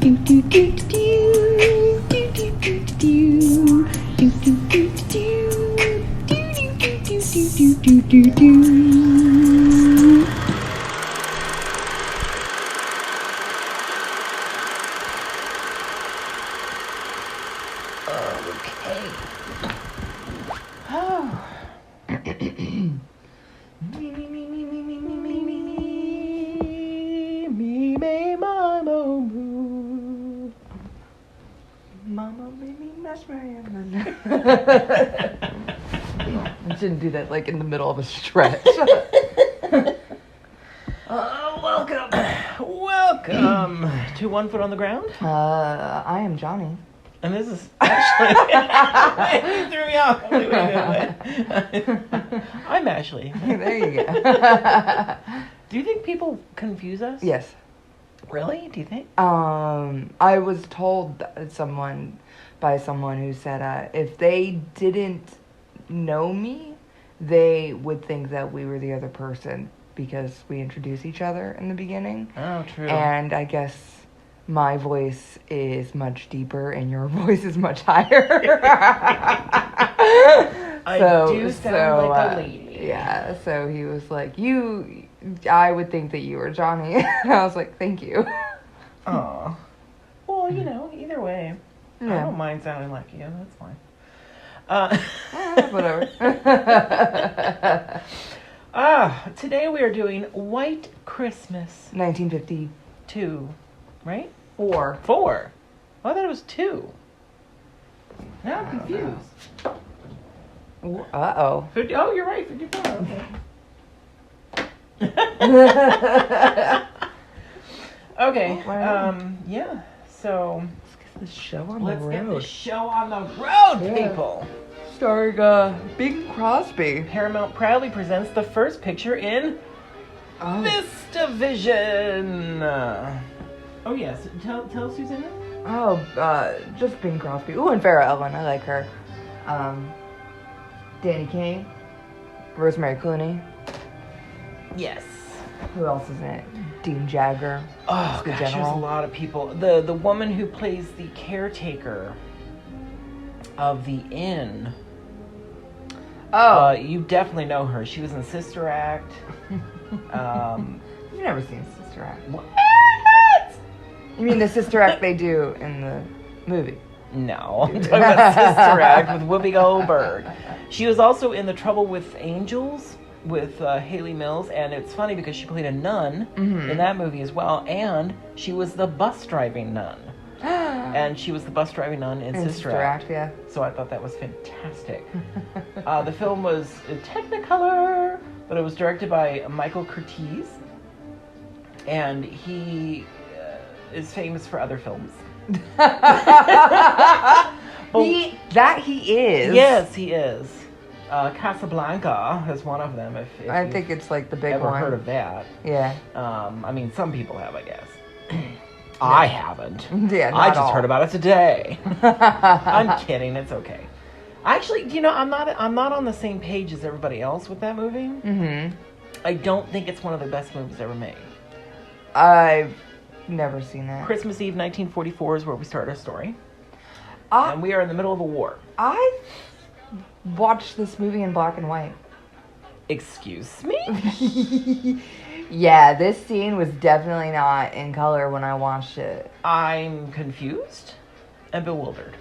You shouldn't do that like in the middle of a stretch. Welcome to One Foot on the Ground. I am Johnny. And this is Ashley. You threw me off. I'm Ashley. There you go. Do you think people confuse us? Yes. Really? Do you think? I was told by someone who said if they didn't know me, they would think that we were the other person because we introduce each other in the beginning. Oh, true. And I guess my voice is much deeper and your voice is much higher. I do sound like a lady. Yeah, so he was like, I would think that you were Johnny. And I was like, thank you. Aw. Well, either way. Yeah. I don't mind sounding like you. That's fine. Whatever. Today we are doing White Christmas 1952. right? 4. Oh, I thought it was 2. Now I'm confused. Uh-oh. Oh, you're right. 54. Okay. Okay. Yeah. So Let's get this show on let's the get road. this show on the road, Yeah. people. Starring Bing Crosby. Paramount proudly presents the first picture in VistaVision. Oh yes. Tell us who's in it. Oh, just Bing Crosby. Ooh, and Farrah Ellen. I like her. Danny Kaye. Rosemary Clooney. Yes. Who else is in it? Dean Jagger. Oh the gosh, there's a general. lot of people. The woman who plays the caretaker of the inn. Oh. You definitely know her. She was in Sister Act. You've never seen Sister Act. What? You mean the Sister Act they do in the movie? No, I'm talking about Sister Act with Whoopi Goldberg. She was also in The Trouble with Angels with Haley Mills, and it's funny because she played a nun in that movie as well, and she was the bus driving nun. And she was the bus driving nun in Sister Act. Yeah. So I thought that was fantastic. The film was in Technicolor, but it was directed by Michael Curtiz, and he is famous for other films. He is. Yes, he is. Casablanca is one of them. If I think it's like the big ever one. heard of that. Yeah. I mean, some people have, I guess. I haven't. Yeah, I not just all. heard about it today. I'm kidding. It's okay. Actually, I'm not on the same page as everybody else with that movie. Mm-hmm. I don't think it's one of the best movies ever made. I've never seen that. Christmas Eve, 1944 is where we start our story. I And we are in the middle of a war. watched this movie in black and white. Excuse me? Yeah, this scene was definitely not in color when I watched it. I'm confused and bewildered.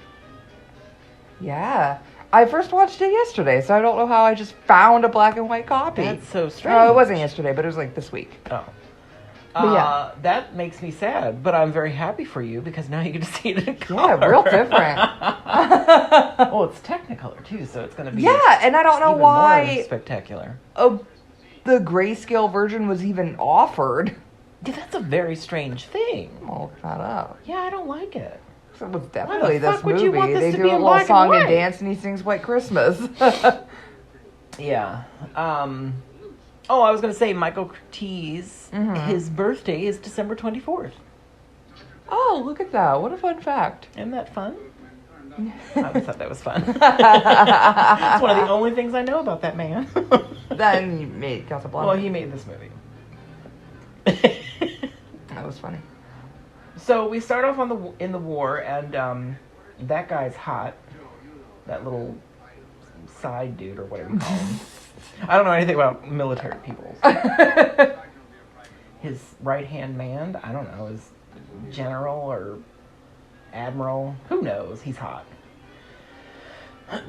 Yeah. I first watched it yesterday, so I don't know how I just found a black and white copy. That's so strange. Oh, it wasn't yesterday, but it was like this week. Oh. But yeah. That makes me sad, but I'm very happy for you because now you get to see it in Yeah, color. real different. Oh, it's Technicolor too, so it's going to be Yeah, and I don't know even more why spectacular. the grayscale version was even offered. Yeah, that's a very strange thing. I'll look that up. Yeah, I don't like it. So it was definitely fuck this would movie. you want this They to do be a in little black and song and white? dance, and he sings White Christmas. Yeah. Oh, I was going to say Michael Curtiz, his birthday is December 24th. Oh, look at that. What a fun fact. Isn't that fun? I always thought that was fun. It's one of the only things I know about that man. Then he made Casablanca. Well, he made this movie. That was funny. So we start off in the war, and that guy's hot. That little side dude, or whatever you call him. I don't know anything about military people. His right-hand man, I don't know, is general or admiral. Who knows? He's hot.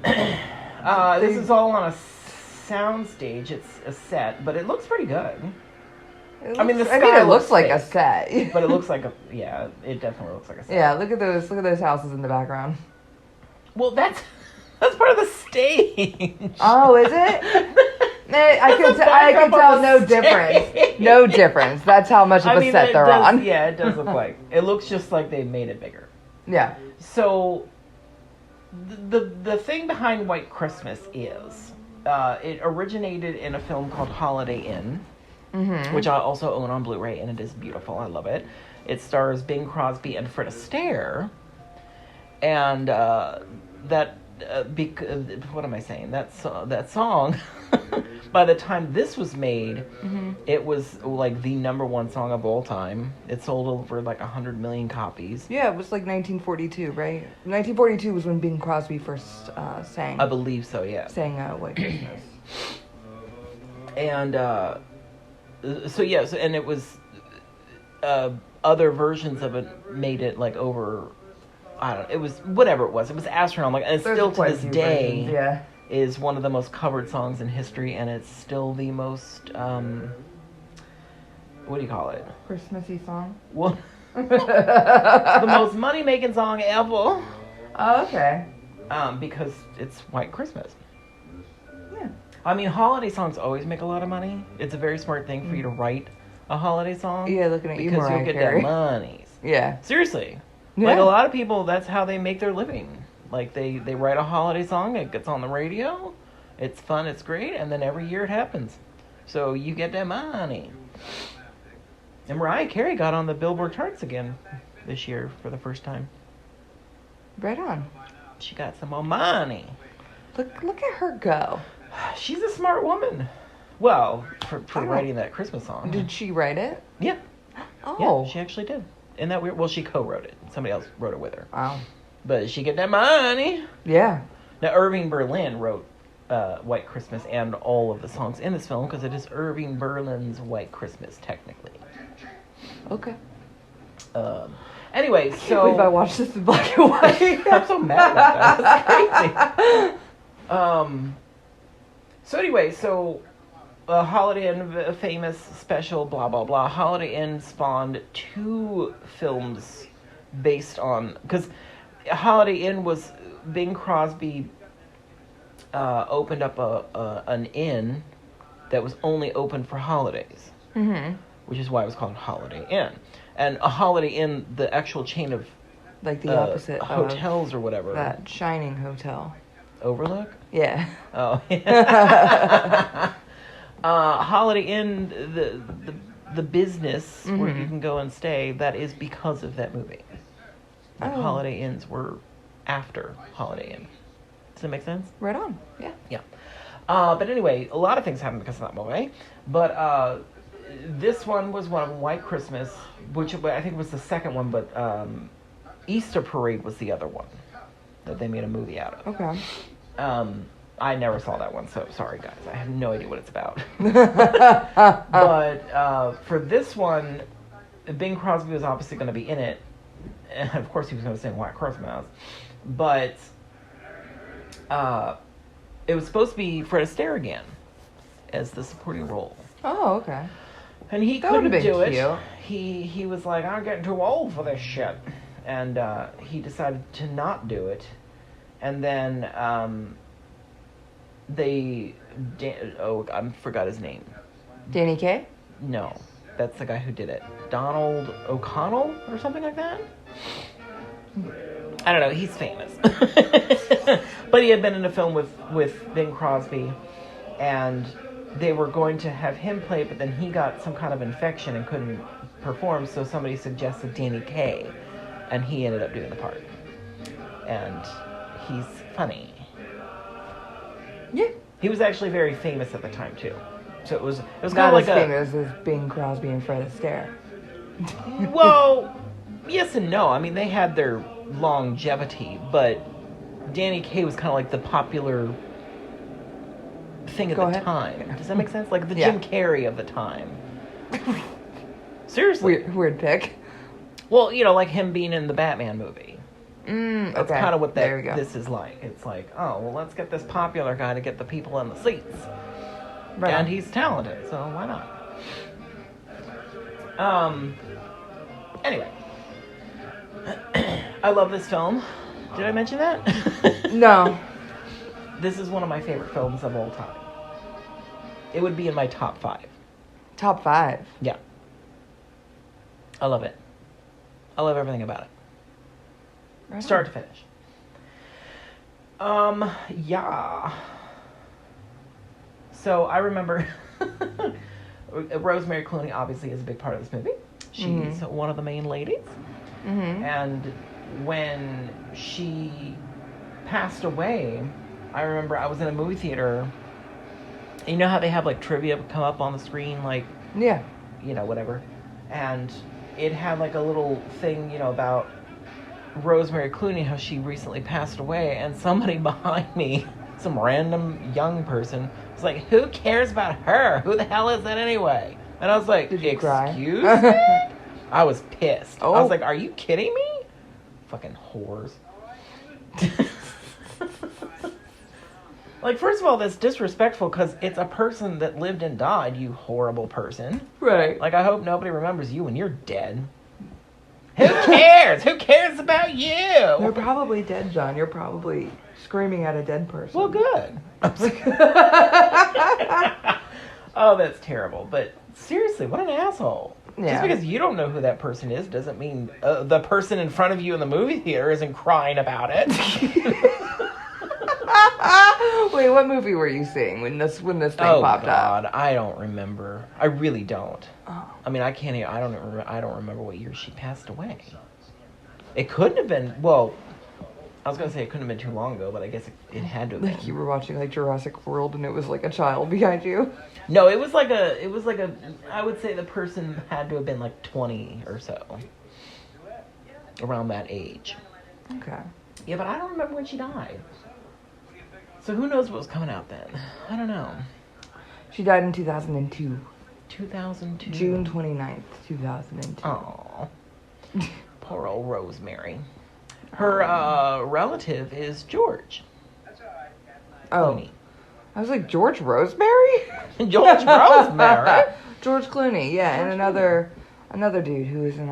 This is all on a sound stage. It's a set, but it looks pretty good. It I mean, it looks like a fake, set. but it looks like it definitely looks like a set. Yeah, look at those houses in the background. Well, that's part of the stage. Oh, is it? I could tell no difference. No difference. That's how much of a set they're on. Yeah, it does look like. It looks just like they made it bigger. Yeah. So, the thing behind White Christmas is, it originated in a film called Holiday Inn, which I also own on Blu-ray, and it is beautiful. I love it. It stars Bing Crosby and Fred Astaire, and what am I saying? That song. By the time this was made, it was like the #1 song of all time. It sold over like 100 million copies. Yeah, it was like 1942, right? 1942 was when Bing Crosby first sang. I believe so, yeah. Sang White Christmas. And and it was other versions of it made it like over. I don't know. It was whatever it was. It was astronomical, and There's still to quite a this few day. versions, yeah. Is one of the most covered songs in history, and it's still the most, what do you call it? Christmassy song? Well, the most money-making song ever. Oh, okay. Because it's White Christmas. Yeah. I mean, holiday songs always make a lot of money. It's a very smart thing for you to write a holiday song. Yeah, looking at you, because Mariah you'll get Carey. that money. Yeah. Seriously. Yeah. Like, a lot of people, that's how they make their living. Like, they write a holiday song, it gets on the radio, it's fun, it's great, and then every year it happens. So you get that money. And Mariah Carey got on the Billboard charts again this year for the first time. Right on. She got some more money. Look at her go. She's a smart woman. Well, for writing that Christmas song. Did she write it? Yeah. Oh. Yeah, she actually did. Isn't that weird? Well, she co-wrote it. Somebody else wrote it with her. Wow. But she get that money. Yeah. Now, Irving Berlin wrote White Christmas and all of the songs in this film because it is Irving Berlin's White Christmas, technically. Okay. Anyway, I can't believe I watched this in black and white. I'm so mad about that. That's crazy. So anyway, Holiday Inn, a famous special, blah, blah, blah. Holiday Inn spawned 2 films based on... Because Holiday Inn was... Bing Crosby opened up an inn that was only open for holidays. Mm-hmm. Which is why it was called Holiday Inn. And a Holiday Inn, the actual chain of... Like the opposite hotels or whatever. That Shining Hotel. Overlook? Yeah. Oh, yeah. Holiday Inn, the business where you can go and stay, that is because of that movie. Like Holiday Inns were after Holiday Inn. Does that make sense? Right on. Yeah. Yeah. But anyway, a lot of things happened because of that movie. But this one was one of them, White Christmas, which I think was the second one, but Easter Parade was the other one that they made a movie out of. Okay. I never saw that one, so sorry guys. I have no idea what it's about. But for this one, Bing Crosby was obviously going to be in it. And of course he was going to sing White Christmas. But it was supposed to be Fred Astaire again as the supporting role. Oh, okay. And he That would've couldn't been do it. cute. He was like, I'm getting too old for this shit. And he decided to not do it. And then I forgot his name. Danny Kaye? No, that's the guy who did it. Donald O'Connell or something like that? I don't know, he's famous. But he had been in a film with Bing Crosby, and they were going to have him play it, but then he got some kind of infection and couldn't perform, so somebody suggested Danny Kaye, and he ended up doing the part. And he's funny. Yeah. He was actually very famous at the time too, so it was kind Not of as like famous as Bing Crosby and Fred Astaire. well, yes and no. I mean, they had their longevity, but Danny Kaye was kind of like the popular thing at Go the ahead. time. Does that make sense? Like the Yeah. Jim Carrey of the time. Seriously. Weird pick. Well, like him being in the Batman movie. That's Okay. kind of what There we go. this is like. It's like, oh, well, let's get this popular guy to get the people in the seats. Right And on. he's talented, so why not? Anyway. I love this film. Did I mention that? No. This is one of my favorite films of all time. It would be in my top 5. Top 5. Yeah. I love it. I love everything about it. Right Start on. to finish. Yeah. So I remember Rosemary Clooney obviously is a big part of this movie. She's one of the main ladies. Mm-hmm. And when she passed away, I remember I was in a movie theater. And you know how they have like trivia come up on the screen, like, Yeah. whatever. And it had like a little thing, about Rosemary Clooney, how she recently passed away. And somebody behind me, some random young person, was like, who cares about her? Who the hell is that anyway? And I was like, Did you cry? excuse me? I was pissed. I Oh. was like, are you kidding me? Fucking whores. Like, first of all, that's disrespectful because it's a person that lived and died, you horrible person. Right. Like, I hope nobody remembers you when you're dead. Who cares? Who cares about They're you? probably dead, John. You're probably screaming at a dead person. Well, good. Oh, that's terrible. But seriously, what an asshole. Yeah. Just because you don't know who that person is doesn't mean the person in front of you in the movie theater isn't crying about it. Wait, what movie were you seeing when this thing popped God, up? I don't remember. I really don't. Oh. I mean, I can't. I don't remember what year she passed away. It couldn't have been. Well, I was gonna say it couldn't have been too long ago, but I guess it had to have Like been. you were watching like Jurassic World and it was like a child behind you. No, it was like a. I would say the person had to have been like 20 or so, around that age. Okay. Yeah, but I don't remember when she died. So who knows what was coming out then? I don't know. She died in 2002. 2002. June 29th, 2002. Oh, poor old Rosemary. Her relative is George Oh. Clooney. I was like, George Rosemary? George Rosemary. George Clooney, yeah, and another dude who was in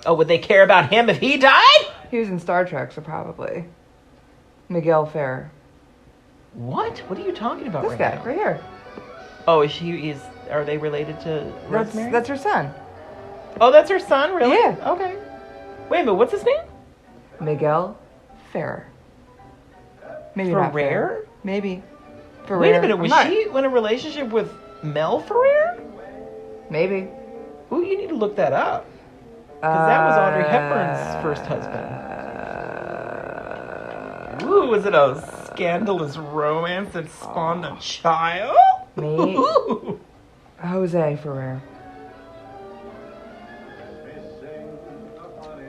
Oh, would they care about him if he died? he was in Star Trek, so probably Miguel Ferrer. What? What are you talking about This right guy now? right here. Oh, are they related to Rosemary? That's her son, Oh, that's her son, really? Yeah. Okay. Wait a minute, what's his name? Miguel Ferrer. Maybe not Ferrer? Ferrer. Maybe. Ferrer. Wait a minute, was I'm not- she in a relationship with Mel Ferrer? Maybe. Ooh, you need to look that up. Because that was Audrey Hepburn's first husband. Ooh, was it a scandalous romance that spawned a child? Me? Ooh. Jose Ferrer.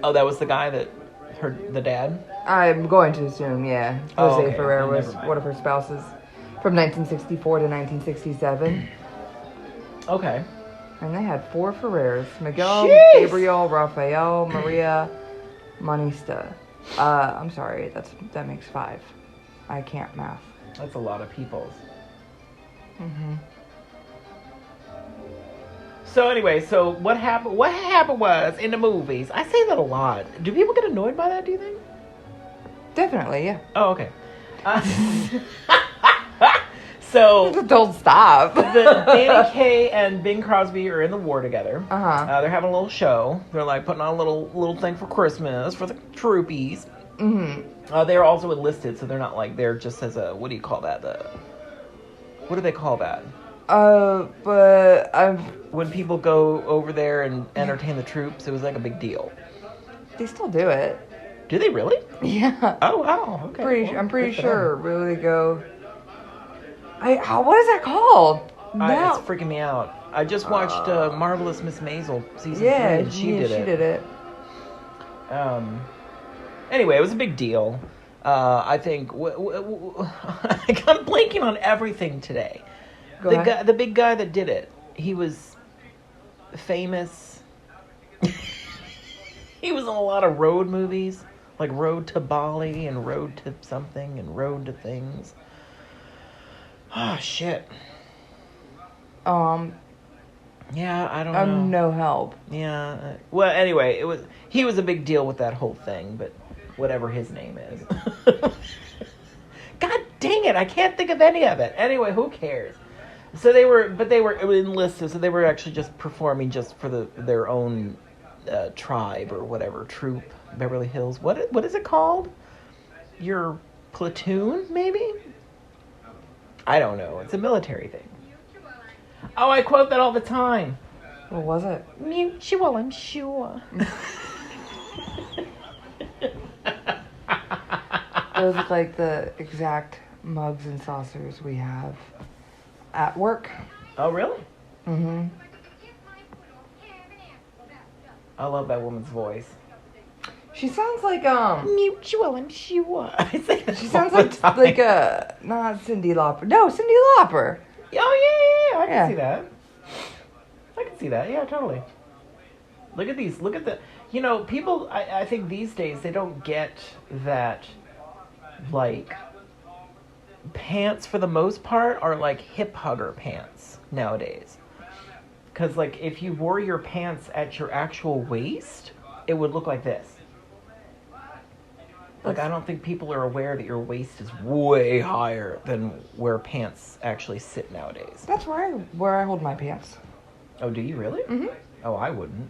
Oh, that was the guy that the dad? I'm going to assume, yeah. Oh, Jose okay. Ferrer Then was never mind. one of her spouses from 1964 to 1967. Okay. And they had 4 Ferrers. Miguel, Jeez. Gabriel, Rafael, Maria, Manista. I'm sorry, that makes 5. I can't math. That's a lot of people. Mm-hmm. So anyway, what happened was in the movies, I say that a lot. Do people get annoyed by that, do you think? Definitely, yeah. Oh, okay. So Don't stop. Danny Kaye and Bing Crosby are in the war together. Uh-huh. They're having a little show. They're like putting on a little thing for Christmas for the troopies. Mm-hmm. They're also enlisted, so they're not like they're just as a, what do you call that? What do they call that? But When people go over there and entertain the troops, it was like a big deal. they still do it. Do they really? Yeah. Oh wow. Okay. Well, I'm pretty good for them. sure. Really go. What is that called? It's freaking me out. I just watched Marvelous Miss Maisel season 3, Yeah, and she did it. did it. Anyway, it was a big deal. I think I'm blanking on everything today. Go ahead. The big guy that did it, he was famous. He was in a lot of road movies, like Road to Bali and Road to something and Road to Things. Ah, shit. Yeah, I don't know. I'm no help. Yeah. Well, anyway, he was a big deal with that whole thing, but whatever his name is. God dang it, I can't think of any of it. Anyway, who cares? So they were enlisted, so they were actually just performing just for their own tribe or whatever, troop, Beverly Hills. What is it called? Your platoon, maybe? I don't know. It's a military thing. Oh, I quote that all the time. What was it? Mutual, I'm sure. Those look like the exact mugs and saucers we have at work. Oh, really? Mm-hmm. I love that woman's voice. She sounds like Mutual, I'm sure. I say that she all sounds the like time. not Cyndi Lauper. No, Cyndi Lauper. Oh yeah. I can Yeah. see that. I can see that. Yeah, totally. Look at these. Look at the. People. I think these days they don't get that. Like, pants for the most part are like hip hugger pants nowadays. Because like if you wore your pants at your actual waist, it would look like this. Like, I don't think people are aware that your waist is way higher than where pants actually sit nowadays. That's where I hold my pants. Oh, do you really? Mm-hmm. Oh, I wouldn't.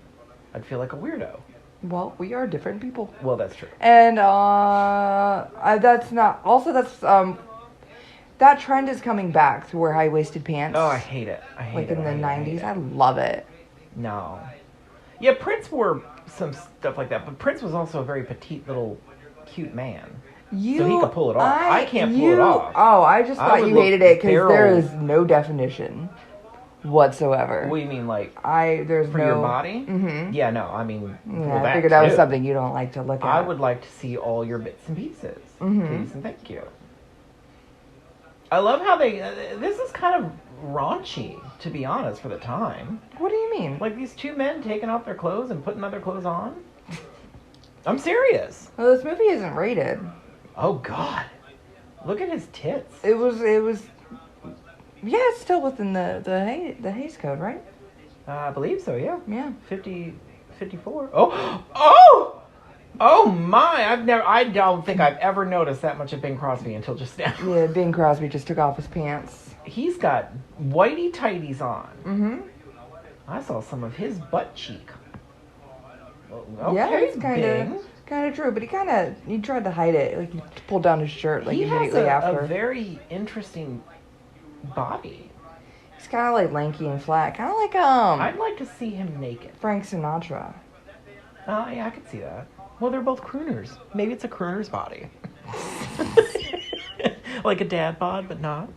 I'd feel like a weirdo. Well, we are different people. Well, that's true. And that trend is coming back to wear high-waisted pants. Oh, I hate it. I hate like it. in the I hate 90s. it. I love it. No. Yeah, Prince wore some stuff like that, but Prince was also a very petite little cute man. So he could pull it off. I can't pull it off. Oh, I just I thought would you look hated it because feral. there is no definition whatsoever. What do you mean, like, There's for no... your body? Mm-hmm. Yeah, no, I mean, Yeah, well, I figured that was too. something you don't like to look at. I would like to see all your bits and pieces. Mhm. Please and thank you. I love how they... this is kind of raunchy, to be honest, for the time. What do you mean? Like, these two men taking off their clothes and putting other clothes on? I'm serious. Well, this movie isn't rated. Oh, God. Look at his tits. It was. Yeah, it's still within the Hays Code, right? I believe so, yeah. Yeah. 54. Oh my! I don't think I've ever noticed that much of Bing Crosby until just now. Yeah, Bing Crosby just took off his pants. He's got whitey tighties on. Mm-hmm. I saw some of his butt cheek. Okay, Yeah, it's Bing. kind of true, but he tried to hide it. Like, he pulled down his shirt like He has immediately after. a very interesting body. He's kind of like lanky and flat, kind of like I'd like to see him naked. Frank Sinatra. Oh, yeah, I could see that. Well, they're both crooners. Maybe it's a crooner's body. Like a dad bod, but not.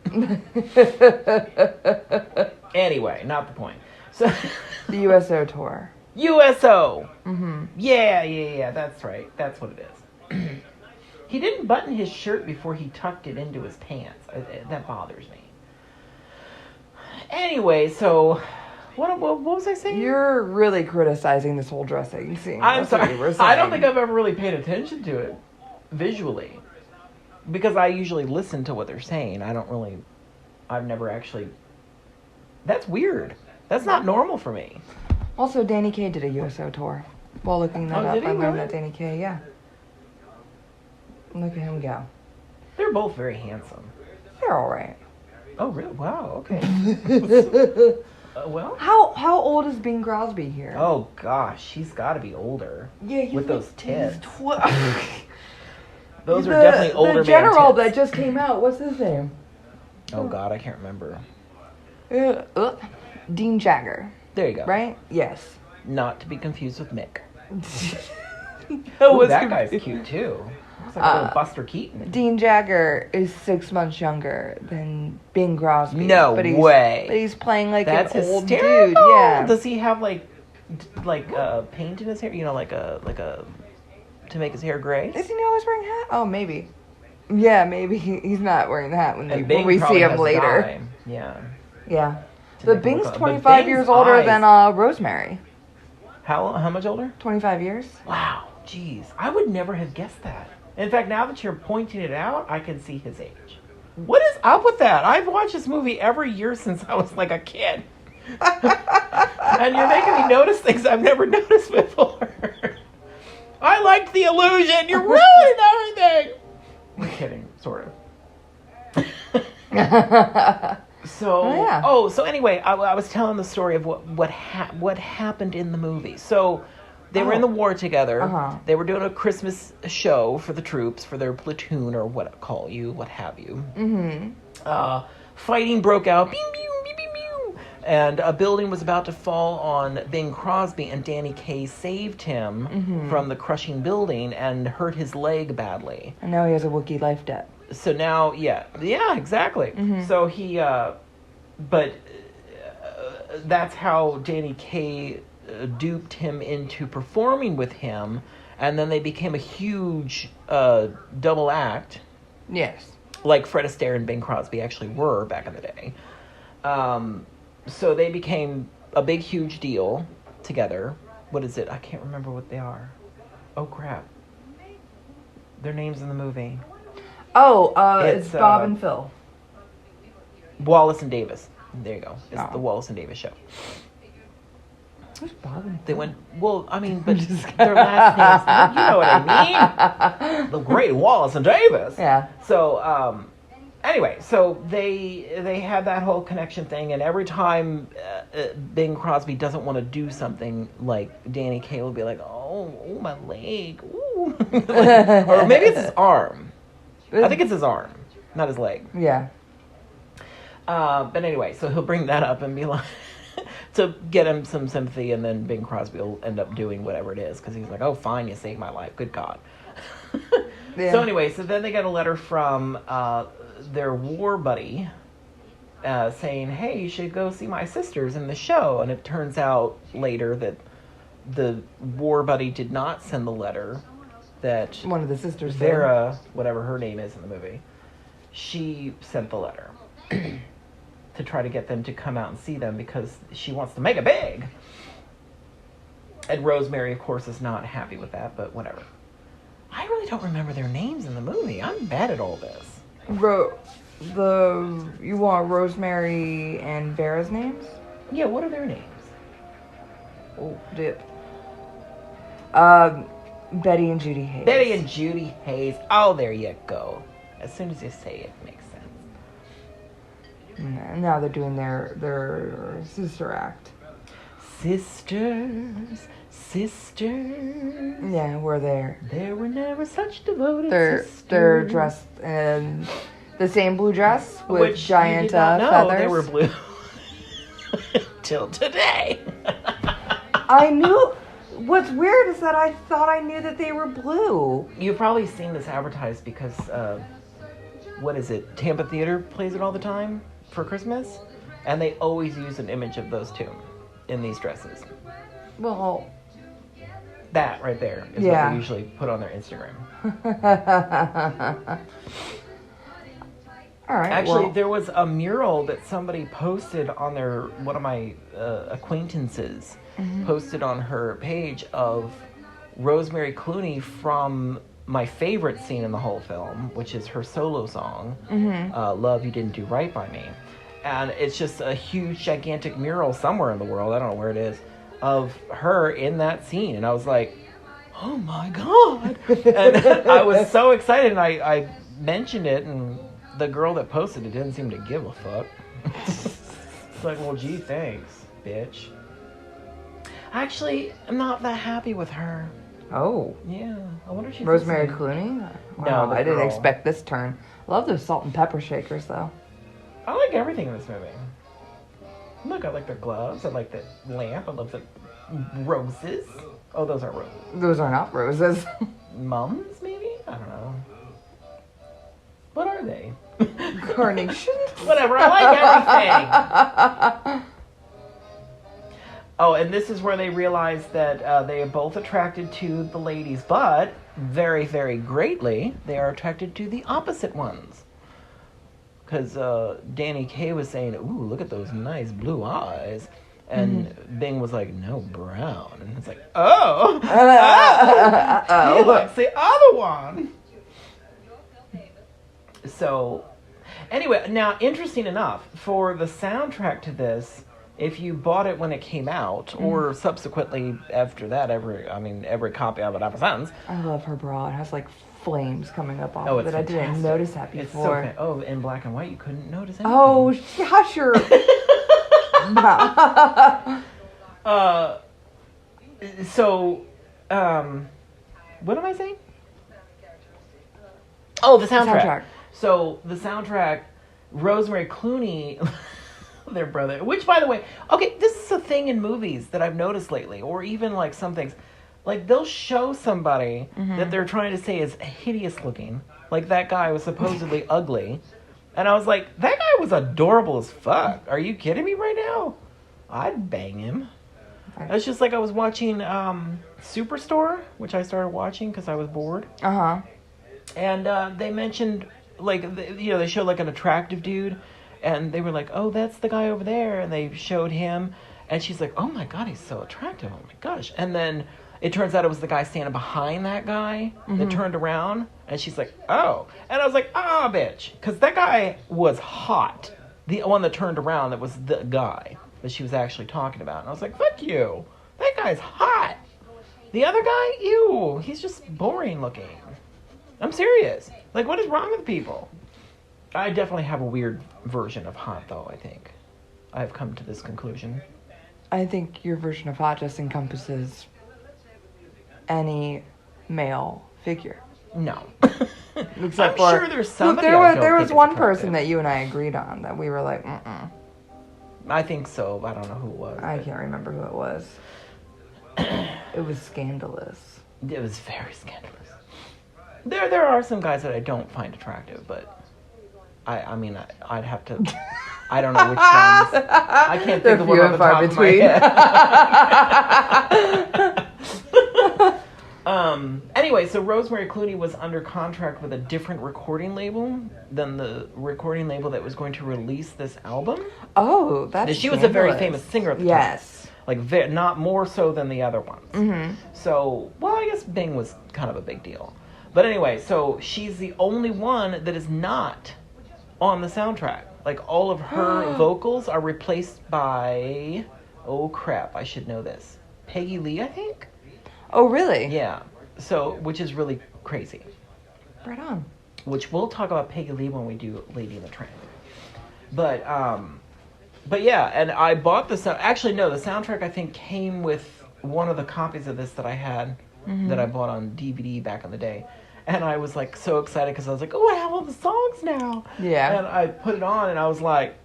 Anyway, not the point. So, The USO tour. USO. Mm-hmm. Yeah, that's right. That's what it is. He didn't button his shirt before he tucked it into his pants. That bothers me. Anyway, so what was I saying? You're really criticizing this whole dressing scene. I'm That's what sorry. you were I don't saying. think I've ever really paid attention to it visually. Because I usually listen to what they're saying. I've never actually... That's weird. That's not normal for me. Also, Danny Kaye did a USO tour. While looking that Oh, up, did he I learned really? that Danny Kaye, yeah. Look at him go. They're both very handsome. They're all right. Oh, really? Wow, okay. Well? How old is Bing Crosby here? Oh, gosh. He's got to be older. Yeah, he's with those tits. He's 12. Those are definitely older The man general tits. that just came out. What's his name? Oh, God, I can't remember. Dean Jagger, There you go. right? Yes. Not to be confused with Mick. That Ooh, was that guy's cute, too. Looks like a little Buster Keaton. Dean Jagger is 6 months younger than Bing Crosby. No way. But he's playing like That's an old hysterical. dude. Yeah. Does he have like paint in his hair? You know, like a to make his hair gray? Is he always wearing a hat? Oh, maybe. Yeah, maybe he's not wearing the hat when Bing we probably see him has later. dye. Yeah. Yeah. To But make him Bing's look- but 25 Bing's years older eyes- than Rosemary. How much older? 25 years. Wow, jeez. I would never have guessed that. In fact, now that you're pointing it out, I can see his age. What is up with that? I've watched this movie every year since I was like a kid. And you're making me notice things I've never noticed before. I liked the illusion. You're ruining everything. I'm kidding, sort of. So anyway, I was telling the story of what happened in the movie. So they were in the war together. Uh-huh. They were doing a Christmas show for the troops, for their platoon or what have you. Mm-hmm. Fighting broke out. Pew, pew, pew, pew, pew. And a building was about to fall on Bing Crosby, and Danny Kaye saved him from the crushing building and hurt his leg badly. And now he has a Wookiee life debt. So now, yeah, exactly. Mm-hmm. So he, that's how Danny Kaye duped him into performing with him, and then they became a huge double act, Yes. like Fred Astaire and Bing Crosby actually were back in the day. So they became a big, huge deal together. What is it? I can't remember what they are. Oh, crap. Their names in the movie. Oh, it's Bob and Phil. Wallace and Davis. There you go. It's Oh. the Wallace and Davis show. Who's Bob and Phil? They went, well, I mean, but their last names, you know what I mean? The great Wallace and Davis. Yeah. So, anyway, so they had that whole connection thing, and every time Bing Crosby doesn't want to do something, like Danny Kaye will be like, oh my leg, ooh. Or maybe it's his arm. I think it's his arm, not his leg. Yeah. But anyway, so he'll bring that up and be like, to get him some sympathy, and then Bing Crosby will end up doing whatever it is, because he's like, oh, fine, you saved my life, good God. Yeah. So anyway, so then they get a letter from their war buddy saying, hey, you should go see my sisters in the show. And it turns out later that the war buddy did not send the letter, that One of the sisters. Vera, whatever her name is in the movie, she sent the letter to try to get them to come out and see them, because she wants to make it big. And Rosemary, of course, is not happy with that, but whatever. I really don't remember their names in the movie. I'm bad at all this. You want Rosemary and Vera's names? Yeah, what are their names? Oh, dip. Betty and Judy Hayes. Betty and Judy Hayes. Oh, there you go. As soon as you say it, it makes sense. And now they're doing their sister act. Sisters. Yeah, where There were never such devoted they're sisters. dressed in the same blue dress with Which giant you did not know feathers. they were blue. Till today. I knew. What's weird is that I thought I knew that they were blue. You've probably seen this advertised because, what is it? Tampa Theater plays it all the time for Christmas. And they always use an image of those two in these dresses. Well, That right there is what Yeah. they usually put on their Instagram. all right. Actually, well, there was a mural that somebody posted on one of my acquaintances posted on her page of Rosemary Clooney from my favorite scene in the whole film, which is her solo song, Love You Didn't Do Right By Me. And it's just a huge, gigantic mural somewhere in the world, I don't know where it is, of her in that scene. And I was like, oh my God. And I was so excited, and I mentioned it, and the girl that posted it didn't seem to give a fuck. It's like, well, gee, thanks, bitch. Actually, I'm not that happy with her. oh, Yeah, I wonder if she's Rosemary listening. Clooney? Wow, the I didn't girl. expect this turn. Love those salt and pepper shakers, though. I like everything in this movie. Look, I like their gloves. I like the lamp. I love the roses. Oh, those aren't roses. Those are not roses. Mums, maybe? I don't know. What are they? Carnations. Whatever, I like everything. Oh, and this is where they realize that they are both attracted to the ladies, but very, very greatly, they are attracted to the opposite ones. Because Danny Kaye was saying, ooh, look at those nice blue eyes. And Bing was like, no, brown. And it's like, oh, he likes the other one. So, anyway, now, interesting enough, for the soundtrack to this, if you bought it when it came out, or subsequently after that, every copy of it ever since. I love her bra. It has like flames coming up off Oh, of it's it. I didn't fantastic. notice that It's before. so oh, in black and white, you couldn't notice anything. Oh, hush your mouth. So, what am I saying? Oh, the soundtrack. So, the soundtrack, Rosemary Clooney, their brother, which, by the way, okay, this is a thing in movies that I've noticed lately, or even, like, some things. Like, they'll show somebody that they're trying to say is hideous looking. Like, that guy was supposedly ugly. And I was like, that guy was adorable as fuck. Are you kidding me right now? I'd bang him. It's just like I was watching Superstore, which I started watching because I was bored. Uh-huh. And they mentioned, like, they showed, like, an attractive dude. And they were like, oh, that's the guy over there. And they showed him. And she's like, oh, my God, he's so attractive. Oh, my gosh. And then it turns out it was the guy standing behind that guy that turned around. And she's like, oh. And I was like, ah, bitch. Because that guy was hot. The one that turned around, that was the guy that she was actually talking about. And I was like, fuck you. That guy's hot. The other guy, ew. He's just boring looking. I'm serious. Like, what is wrong with people? I definitely have a weird version of hot, though, I think. I've come to this conclusion. I think your version of hot just encompasses any male figure. No. Except I'm for, sure there's look, somebody there I was don't one think is person attractive. that you and I agreed on that we were like, I think so. I don't know who it was. I can't remember who it was. It was scandalous. It was very scandalous. There are some guys that I don't find attractive, but I mean, I'd have to. I don't know which ones. I can't They're think of one few off and the far top of my head. Anyway, so Rosemary Clooney was under contract with a different recording label than the recording label that was going to release this album. Oh, that's She was a very scandalous. famous singer at the time. Yes. Like, not more so than the other ones. Mm-hmm. So, well, I guess Bing was kind of a big deal. But anyway, so she's the only one that is not on the soundtrack. Like, all of her vocals are replaced by, oh crap, I should know this, Peggy Lee, I think? Oh, really? Yeah. So, which is really crazy. Right on. Which we'll talk about Peggy Lee when we do Lady in the Tramp. But yeah, and I bought the actually no, the soundtrack I think came with one of the copies of this that I had that I bought on DVD back in the day. And I was like so excited because I was like, oh, I have all the songs now. Yeah. And I put it on and I was like,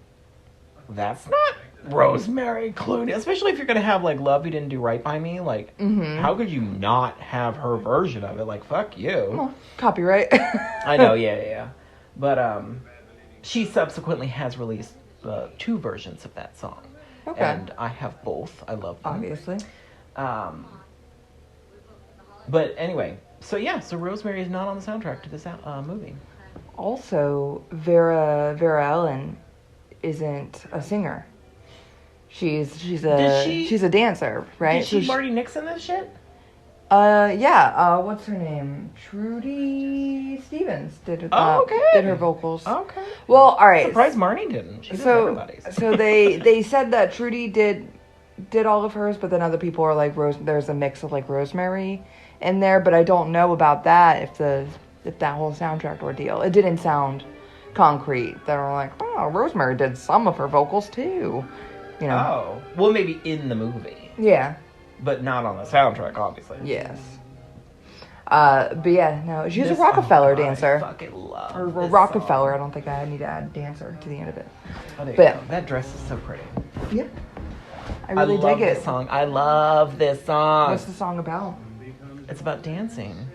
that's not Rosemary Clooney. Especially if you're going to have like Love You Didn't Do Right By Me. Like, how could you not have her version of it? Like, fuck you. Well, copyright. I know, yeah. But she subsequently has released 2 versions of that song. Okay. And I have both. I love them. Obviously. But anyway, so Rosemary is not on the soundtrack to this movie. Also, Vera Ellen isn't a singer. She's a dancer, right? Did she So Marty Nixon this shit? yeah. What's her name? Trudy Stevens did okay. did her vocals. Okay. Well, all right. Surprised Marnie didn't. She did So everybody's. so they said that Trudy did all of hers, but then other people are like there's a mix of like Rosemary in there, but I don't know about that if that whole soundtrack ordeal. It didn't sound concrete. They were like, oh, Rosemary did some of her vocals too. You know. Oh. Well, maybe in the movie. Yeah. But not on the soundtrack, obviously. Yes. But yeah, no, she's a Rockefeller dancer. I fucking love Or this Rockefeller. song. I don't think I need to add dancer to the end of it. Oh, there you But- go. That dress is so pretty. Yeah. I really love dig it. this song. I love this song. What's the song about? It's about dancing.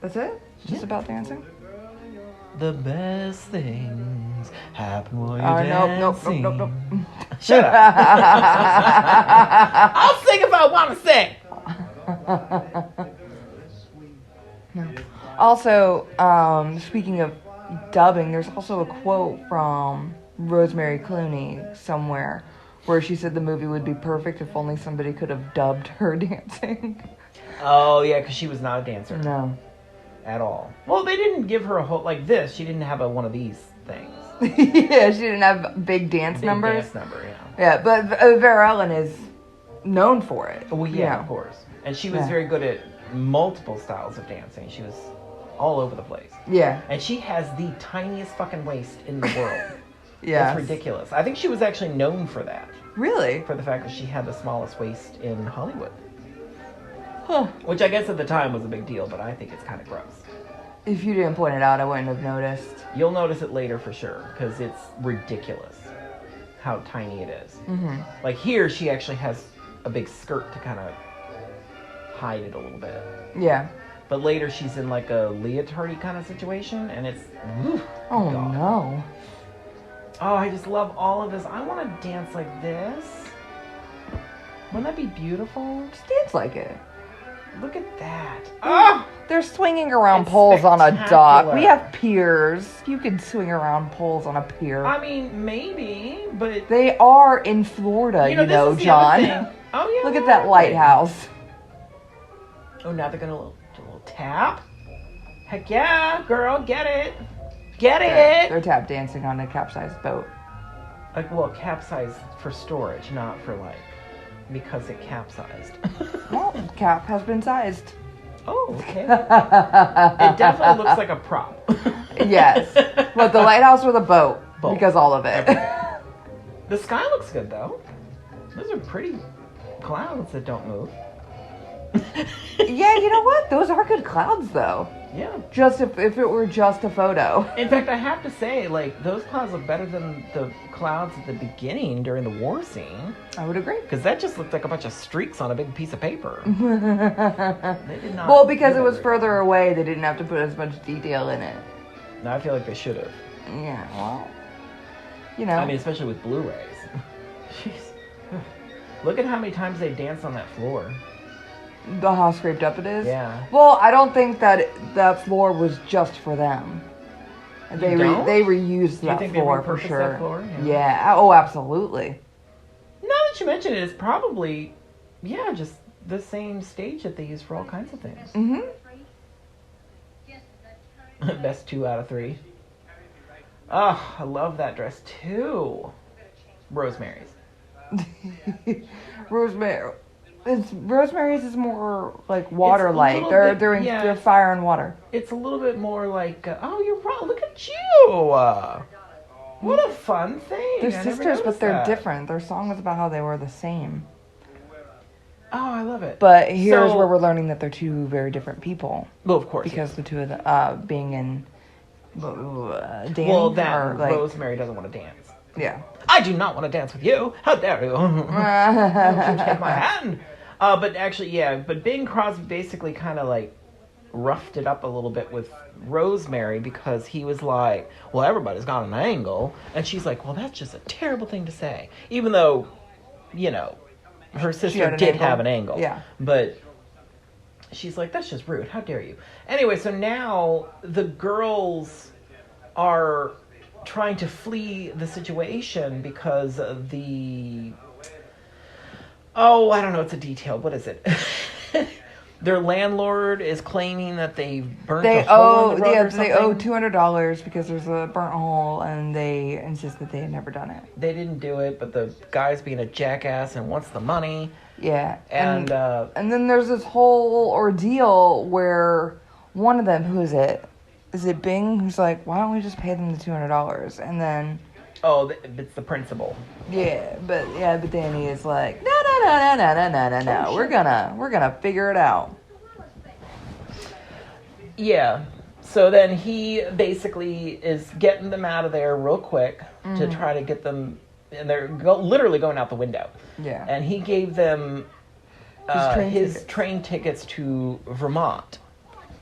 That's it? It's just about dancing. The best things happen while you're Nope. dancing. Shut up. I'll sing if I want to sing. Also, speaking of dubbing, there's also a quote from Rosemary Clooney somewhere where she said the movie would be perfect if only somebody could have dubbed her dancing. Oh, yeah, because she was not a dancer. No. At all. Well, they didn't give her a whole, like this, she didn't have one of these things. Yeah, she didn't have big dance numbers. Dance number, yeah. Yeah, but Vera Ellen is known for it. Well, yeah, of course. And she was very good at multiple styles of dancing. She was all over the place. Yeah. And she has the tiniest fucking waist in the world. Yeah. It's ridiculous. I think she was actually known for that. Really? For the fact that she had the smallest waist in Hollywood. Huh. Which I guess at the time was a big deal, but I think it's kind of gross. If you didn't point it out, I wouldn't have noticed. You'll notice it later for sure, because it's ridiculous how tiny it is. Mm-hmm. Like here, she actually has a big skirt to kind of hide it a little bit. Yeah. But later, she's in like a leotardy kind of situation, and it's... Whew, Oh, God. no. Oh, I just love all of this. I want to dance like this. Wouldn't that be beautiful? Just dance like it. Look at that. Oh! They're swinging around It's poles on a dock. spectacular. We have piers. You could swing around poles on a pier. I mean, maybe, but... They are in Florida, this is the other John. thing. Oh, yeah. Look at that lighthouse. Oh, now they're going to do a little tap. Heck yeah, girl, get it. Get it. They're tap dancing on a capsized boat. Like, well, capsized for storage, not for like, because it capsized. Well, cap has been sized. Oh, okay. It definitely looks like a prop. Yes. But the lighthouse or the boat? Both. Because all of it. The sky looks good, though. Those are pretty clouds that don't move. Yeah, you know what? Those are good clouds, though. Yeah. Just if it were just a photo. In fact, I have to say, like, those clouds look better than the clouds at the beginning during the war scene. I would agree. Because that just looked like a bunch of streaks on a big piece of paper. They did not. Well, because do it was that further away, they didn't have to put as much detail in it. very- No, I feel like they should have. Yeah, well, you know. I mean, especially with Blu-rays. Jeez. Look at how many times they dance on that floor. How scraped up it is? Yeah. Well, I don't think that floor was just for them. They don't? they reused Do you that think they floor for repurposed sure. that floor? Yeah. Oh, absolutely. Now that you mention it, it's probably, yeah, just the same stage that they use for all kinds of things. Mm-hmm. Best 2 out of 3. Oh, I love that dress too. Rosemary's. Rosemary's is more like water light. little They're bit- doing yeah. they're fire and water. It's a little bit more like, oh, you're right. Look at you. What a fun thing. They're I never sisters, but noticed they're that. different. Their song was about how they were the same. Oh, I love it. But here's So- where we're learning that they're two very different people. Well, of course. Because the two of them being in Danny Well, that are like Rosemary doesn't want to dance. yeah. I do not want to dance with you. How dare you? Take my hand. But actually, yeah. But Bing Crosby basically kind of like roughed it up a little bit with Rosemary because he was like, well, everybody's got an angle. And she's like, well, that's just a terrible thing to say. Even though, you know, her sister had an did angle. have an angle. Yeah. But she's like, that's just rude. How dare you? Anyway, so now the girls are trying to flee the situation because of the... Oh, I don't know. It's a detail. What is it? Their landlord is claiming that they burnt a hole in the road or they owe something. $200 because there's a burnt hole, and they insist that they had never done it. They didn't do it, but the guy's being a jackass and wants the money. Yeah, And and then there's this whole ordeal where one of them, who is it? Is it Bing? Who's like, why don't we just pay them the $200? And then it's the principal. but Danny is like, no. Oh, We're gonna figure it out. Yeah. So then he basically is getting them out of there real quick to try to get them, and they're literally going out the window. Yeah. And he gave them His train his tickets. train tickets to Vermont.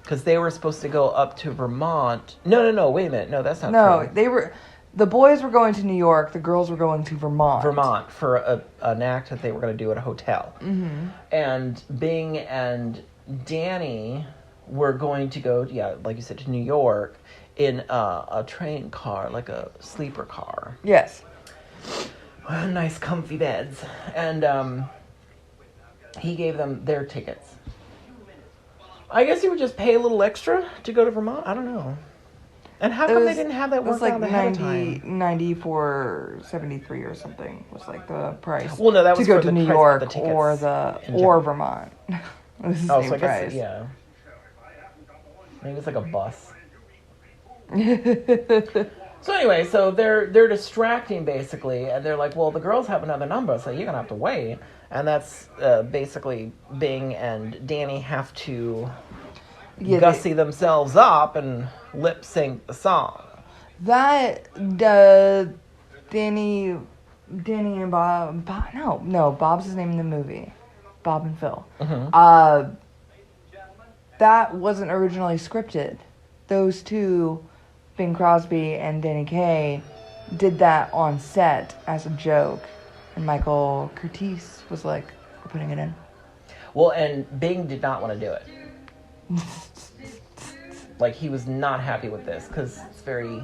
because they were supposed to go up to Vermont. No, wait a minute. No, that's not No, true. the boys were going to New York, the girls were going to Vermont. Vermont for an act that they were going to do at a hotel. Mm-hmm. And Bing and Danny were going to go, like you said, to New York in a train car, like a sleeper car. Yes. Nice comfy beds. And he gave them their tickets. I guess you would just pay a little extra to go to Vermont? I don't know. And how come they didn't have that worked out ahead of time? 94.73 or something was like the price. Well, no, that was to go for to the New price of York the tickets or Vermont. It was the same so I price. guess, yeah. Maybe it's like a bus. So anyway, so they're distracting basically, and they're like, well, the girls have another number, so you're gonna have to wait. And that's basically Bing and Danny have to gussy themselves up and lip sync the song. That Danny and Bob. No, Bob's his name in the movie. Bob and Phil. Mm-hmm. That wasn't originally scripted. Those two, Bing Crosby and Danny Kaye, did that on set as a joke. And Michael Curtiz was like, we're putting it in. Well, and Bing did not want to do it. Like, he was not happy with this because it's very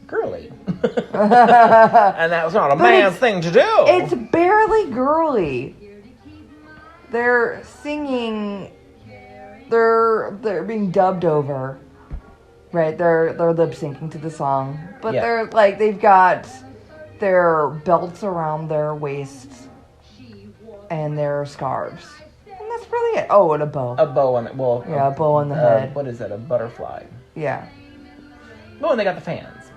girly. And that was not a man's thing to do. It's barely girly. They're singing. They're being dubbed over. Right? They're lip syncing to the song. But they're like, they've got their belts around their waists and their scarves. And that's really it. Oh, and a bow. A bow on it. Well, yeah, a bow on the head. What is that? A butterfly. Yeah. Oh, and they got the fans.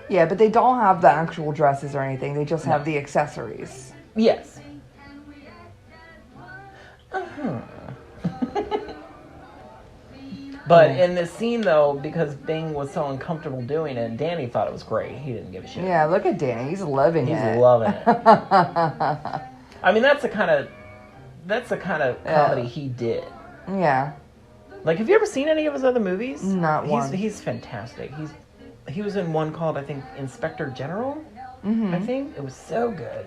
Yeah, but they don't have the actual dresses or anything. They just have the accessories. Yes. But in this scene, though, because Bing was so uncomfortable doing it, Danny thought it was great. He didn't give a shit. Yeah, look at Danny. He's loving it. He's loving it. I mean, that's the kind of comedy he did. Yeah. Like, have you ever seen any of his other movies? Not one. He's fantastic. He was in one called, I think, Inspector General. Mm-hmm. I think it was so good.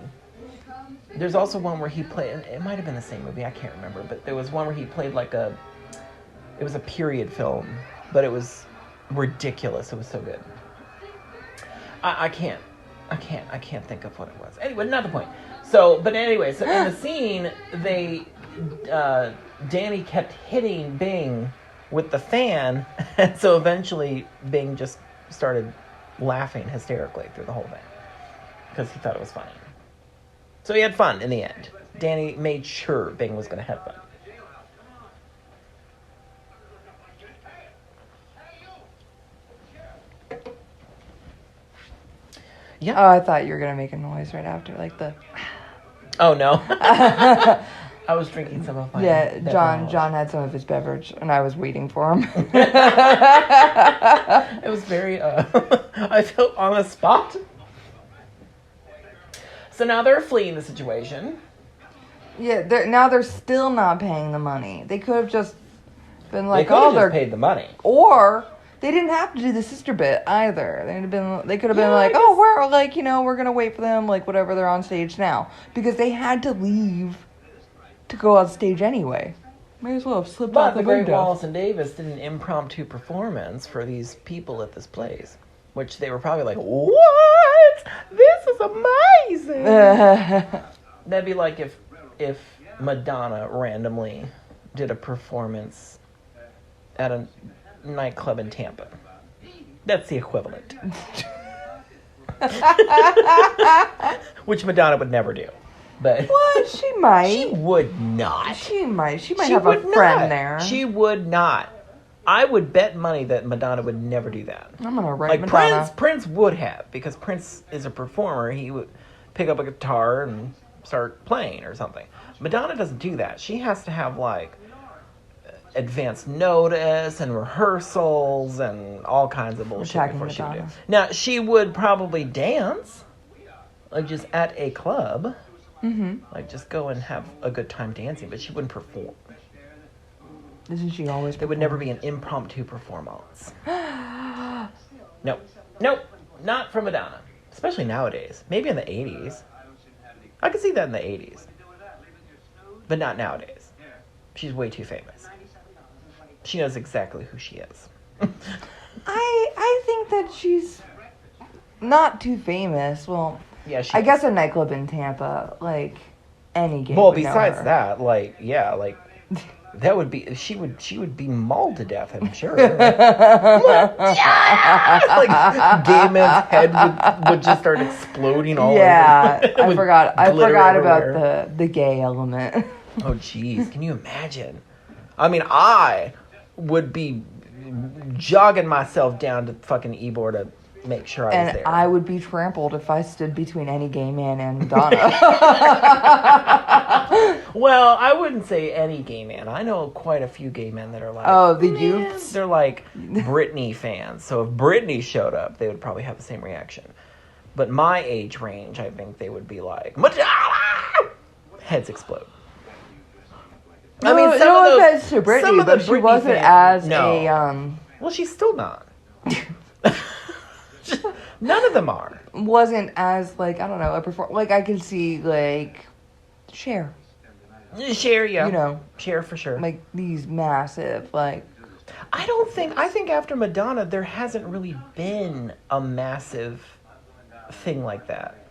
There's also one where he played. It might have been the same movie. I can't remember, but there was one where he played like it was a period film, but it was ridiculous. It was so good. I can't think of what it was. Anyway, not the point. So in the scene, Danny kept hitting Bing with the fan, and so eventually Bing just started laughing hysterically through the whole thing because he thought it was funny. So he had fun in the end. Danny made sure Bing was going to have fun. Yeah. Oh, I thought you were gonna make a noise right after, like the. Oh no. I was drinking some of my. Yeah, John had some of his beverage, and I was waiting for him. It was very. I felt on the spot. So now they're fleeing the situation. Yeah, they're still not paying the money. They could have just been like, they they're paid the money, or. They didn't have to do the sister bit either. They could have been like, we're like, we're gonna wait for them, like whatever, they're on stage now, because they had to leave to go on stage anyway. May as well have slipped out the window. But the great Wallace and Davis did an impromptu performance for these people at this place, which they were probably like, what? This is amazing. That'd be like if Madonna randomly did a performance at a nightclub in Tampa. That's the equivalent. Which Madonna would never do. But what? She might. She would not. She might have a friend there. She would not. I would bet money that Madonna would never do that. I'm gonna write like Madonna. Prince would have, because Prince is a performer. He would pick up a guitar and start playing or something. Madonna doesn't do that. She has to have like advance notice and rehearsals and all kinds of bullshit before she would do. Now, she would probably dance, like just at a club. Mm-hmm. Like just go and have a good time dancing, but she wouldn't perform. Isn't she always? There would never be an impromptu performance. Nope. Nope. Not from Madonna. Especially nowadays. Maybe in the 80s. I could see that in the 80s. But not nowadays. She's way too famous. She knows exactly who she is. I think that she's not too famous. Well, Yeah, she I guess a nightclub in Tampa, like any gay. Well, would know besides her. that, like, yeah, like that would be she would be mauled to death, I'm sure. Like gay man's head would just start exploding all Yeah, over. I With forgot glitter about everywhere. the gay element. Oh jeez, can you imagine? I mean, I would be jogging myself down to fucking Ybor to make sure I was And there. I would be trampled if I stood between any gay man and Madonna. Well, I wouldn't say any gay man. I know quite a few gay men that are like, Oh, the "Man," youths? They're like Britney fans. So if Britney showed up, they would probably have the same reaction. But my age range, I think they would be like, Madonna! Heads explode. I mean, some no of those, offense to some Britney, of the but she Britney wasn't fans- as no. Well, she's still not. None of them are. wasn't as like I don't know a like I could see like Cher, Cher, yeah. you know, Cher for sure. like these massive like I think after Madonna, there hasn't really been a massive thing like that.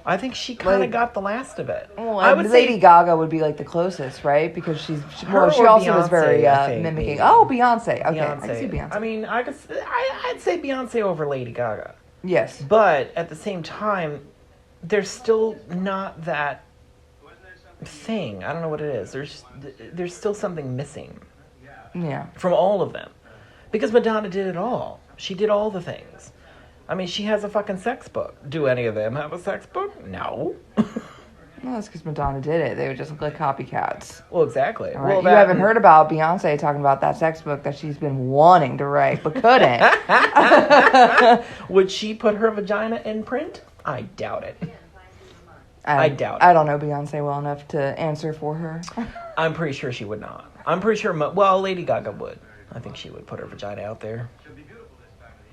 I think she kind of Like- got the last of it. well, I would Lady say, Gaga would be like the closest, right? Because she Her she or also was Beyonce, very I think, mimicking. maybe. Oh, Beyonce. Okay, Beyonce. I can see Beyonce. I mean, I'd say Beyonce over Lady Gaga. Yes. But at the same time, there's still not that thing. I don't know what it is. There's still something missing Yeah. from all of them. Because Madonna did it all. She did all the things. I mean, she has a fucking sex book. Do any of them have a sex book? No. Well, that's because Madonna did it. They would just look like copycats. Well, exactly. All right? Well, You haven't heard about Beyonce talking about that sex book that she's been wanting to write but couldn't. Would she put her vagina in print? I doubt it. I doubt it. I don't know Beyonce well enough to answer for her. I'm pretty sure she would not. I'm pretty sure, well, Lady Gaga would. I think she would put her vagina out there.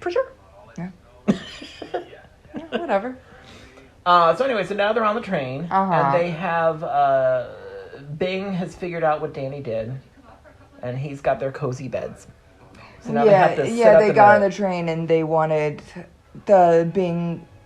For sure. Yeah. Yeah, whatever. So anyway, so now they're on the train, Uh-huh. and they have, Bing has figured out what Danny did, and he's got their cozy beds. So now they have to sit up they in got on the train and they Bing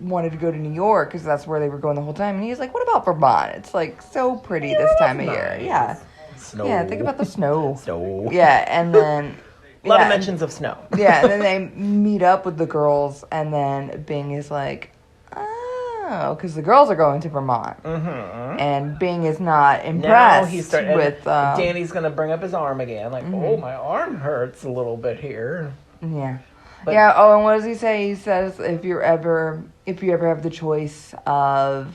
wanted to go to New York because that's where they were going the whole time. And he's like, what about Vermont? It's like so pretty this time of year. nice. Yeah. Snow. Yeah, think about the snow. Snow. Yeah, and then... A lot of yeah, mentions of snow. Yeah, and then they meet up with the girls, and then Bing is like, oh, because the girls are going to Vermont. Mm-hmm. And Bing is not Now impressed he's starting. with... Danny's gonna bring up his arm again, like, oh, my arm hurts a little bit here. Yeah. But- Yeah, oh, and what does he say? He says if you ever have the choice of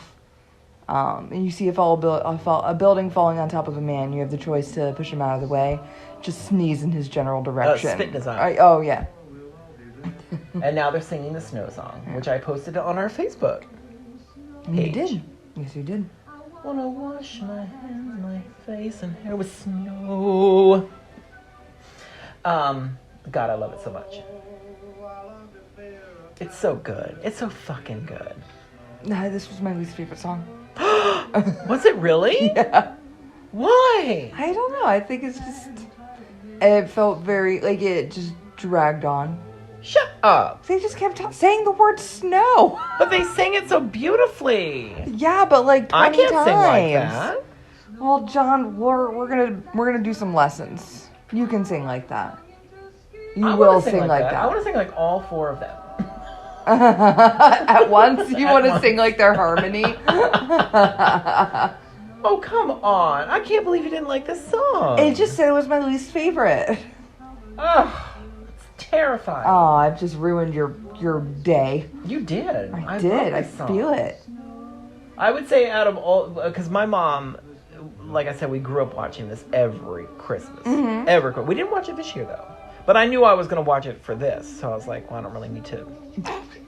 and you see a building falling on top of a man, you have the choice to push him out of the way. Just sneeze in his general direction. Spit in his eye. Oh, yeah. And now they're singing the snow song, which I posted on our Facebook. And you Page. did. Yes, you did. Wanna wash my hands, my face, and hair with snow. God, I love it so much. It's so good. It's so fucking good. Nah, this was my least favorite song. Was it really? Yeah. Why? I don't know. I think it's just... It felt very... Like, it just dragged on. Shut up. They just kept saying the word snow. But they sang it so beautifully. Yeah, but like 20 I can't times. sing like that. Well, John, we're gonna do some lessons. You can sing like that. You I will wanna sing like I want that. to sing like all four of them. At once, you At want to once. sing like their harmony. Oh, come on. I can't believe you didn't like this song. It just said it was my least favorite. Ugh, it's terrifying. Oh, I've just ruined your day. You did. I love did. I this song. feel it. I would say out of all, because my mom, like I said, we grew up watching this every Christmas. Mm-hmm. We didn't watch it this year though. But I knew I was going to watch it for this, so I was like, well, I don't really need to.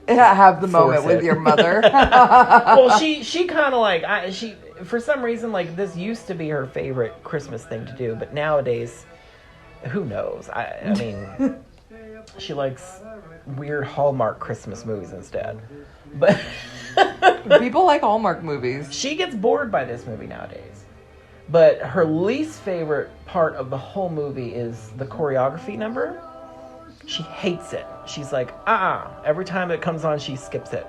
Have the moment Force with it. your mother. Well, she kind of like, for some reason, like, this used to be her favorite Christmas thing to do, but nowadays, who knows? I mean, she likes weird Hallmark Christmas movies instead. But People like Hallmark movies. she gets bored by this movie nowadays. But her least favorite part of the whole movie is the choreography number. She hates it. She's like, every time it comes on, she skips it.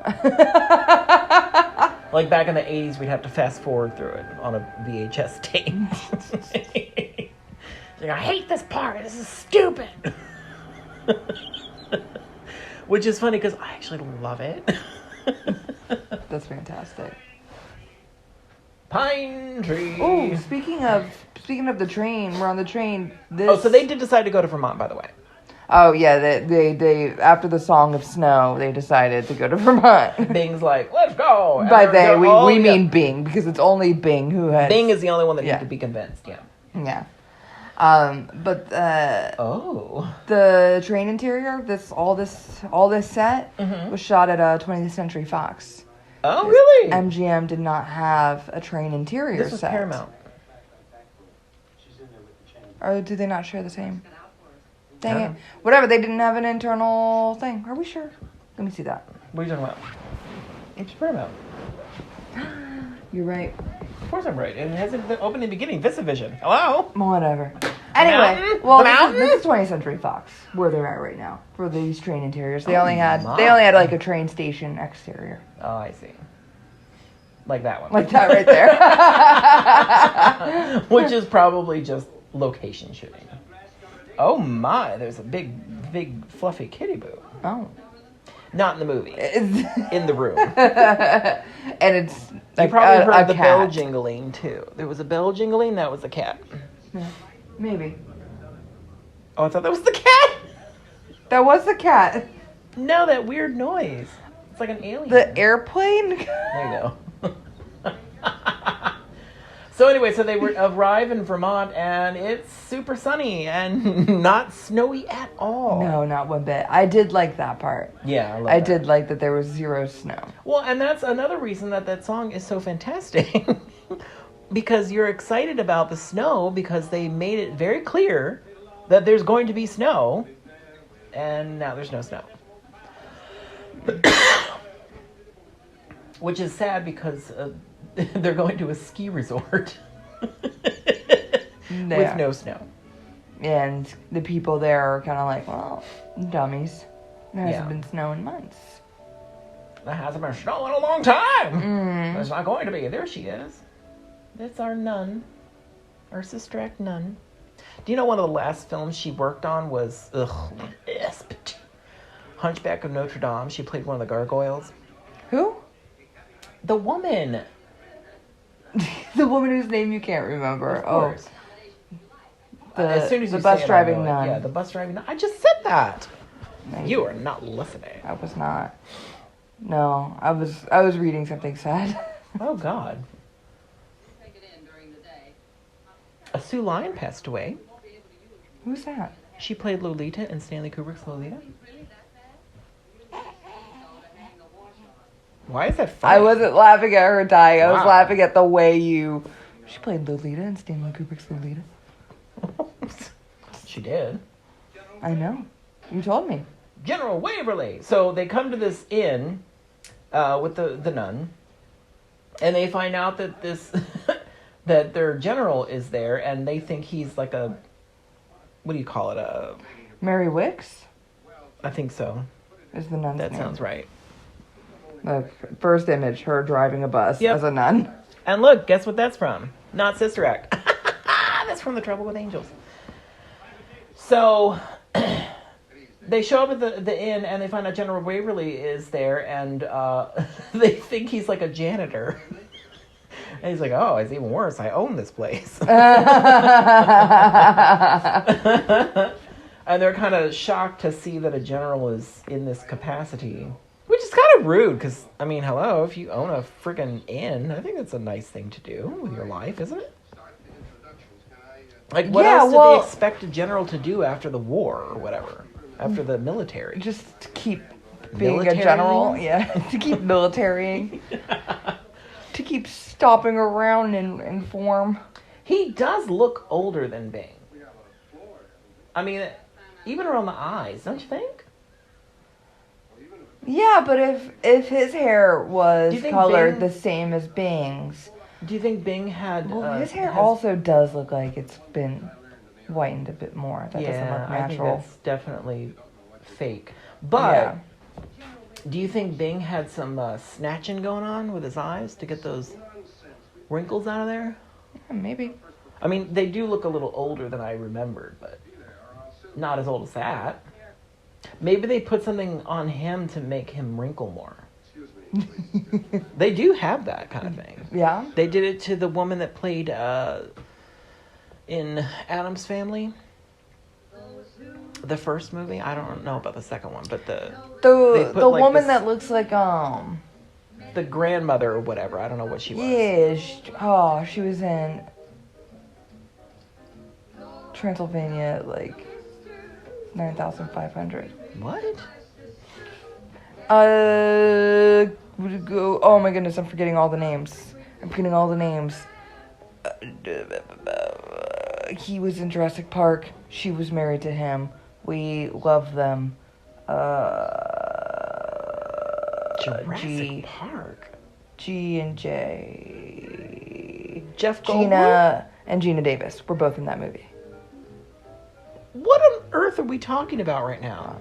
Like back in the 80s, we'd have to fast forward through it on a VHS tape. She's like, I hate this part. This is stupid. Which is funny because I actually love it. That's fantastic. Pine tree. Oh, speaking of the train, we're on the train. So they did decide to go to Vermont, by the way. Oh yeah, they after the Song of Snow, they decided to go to Vermont. Bing's like, let's go. And By they're they, we all- mean Bing, because it's only Bing who has. Bing is the only one that Yeah. needs to be convinced. Yeah. Yeah. But Oh. the train interior, all this set Mhm. was shot at 20th Century Fox. Oh, really? MGM did not have a train interior This was set. Paramount. Or do they not share the same? Dang No. it. Whatever, they didn't have an internal thing. Are we sure? Let me see that. What are you talking about? It's Paramount. You're right. Of course I'm right. It hasn't been open in the beginning. VistaVision. Hello? Whatever. Anyway, Mountain? well, The this mountain? is 20th Century Fox, where they're at right now for these train interiors. They Oh, only had my. like a train station exterior, Oh, I see. Like that one. like that right there. Which is probably just location shooting. Oh my, there's a big fluffy kitty boo. Oh, Not in the movie. It's- In the room. and it's You like probably a heard the cat. bell jingling too. There was a bell jingling, that was the cat. Yeah, maybe Oh, I thought that was the cat. that was the cat. No, that weird noise. It's like an alien. The airplane. There you go. So anyway, so they arrive in Vermont, and it's super sunny and not snowy at all. No, not one bit. I did like that part. Yeah, I love I that. did like that there was zero snow. Well, and that's another reason that song is so fantastic. Because you're excited about the snow because they made it very clear that there's going to be snow, and now there's no snow. Which is sad because they're going to a ski resort They with are. no snow. And the people there are kind of like, well, dummies. There hasn't Yeah. been snow in months. There hasn't been snow in a long time. Mm. There's not going to be. There she is. That's our nun. Our Sister Act nun. Do you know one of the last films she worked on was Hunchback of Notre Dame? She played one of the gargoyles. Who? The woman. The woman whose name you can't remember. Of course. As soon as the you bus say it, I driving know it. nun. Yeah, the bus driving nun. I just said that. No, You are not listening. I was not. No, I was reading something sad. Oh God. Sue Lyon passed away. Who's that? She played Lolita in Stanley Kubrick's Lolita. Why is that funny? I wasn't laughing at her dying. I was Wow. laughing at the way you. She played Lolita in Stanley Kubrick's Lolita. She did. I know. You told me. General Waverly. So they come to this inn with the nun, and they find out that that their general is there, and they think he's like a, what do you call it? Mary Wicks I think so. is the nun's That name. sounds right. The first image, her driving a bus Yep. as a nun. And look, guess what that's from? Not Sister Act. That's from The Trouble with Angels. So they show up at the inn, and they find out General Waverly is there, and they think he's like a janitor. And he's like, oh, it's even worse. I own this place. And they're kind of shocked to see that a general is in this capacity. Which is kind of rude, because, I mean, hello, if you own a friggin' inn, I think that's a nice thing to do with your life, isn't it? Like, what Yeah, else did well- they expect a general to do after the war or whatever? After the military? Just to keep being Militarying? a general. Yeah, to keep militarying. To keep stopping around in form. He does look older than Bing. I mean, even around the eyes, don't you think? Yeah, but if his hair was Do you think colored Bing- the same as Bing's, Do you think Bing had... well, his hair has- also does look like it's been whitened a bit more. That doesn't look I think natural. that's definitely fake. But Yeah. do you think Bing had some snatching going on with his eyes to get those wrinkles out of there? Yeah, maybe. I mean, they do look a little older than I remembered, but not as old as that. Maybe they put something on him to make him wrinkle more. They do have that kind of thing. Yeah. They did it to the woman that played in Addams Family. The first movie. I don't know about the second one, but they The put, like, woman this- that looks like the grandmother or whatever. I don't know what she was. yeah, she was in Transylvania like 9,500. What? Oh my goodness, I'm forgetting all the names. He was in Jurassic Park. She was married to him. We love them. Jurassic Park. G and J. Jeff Goldblum? Gina and Gina Davis were both in that movie. What on earth are we talking about right now?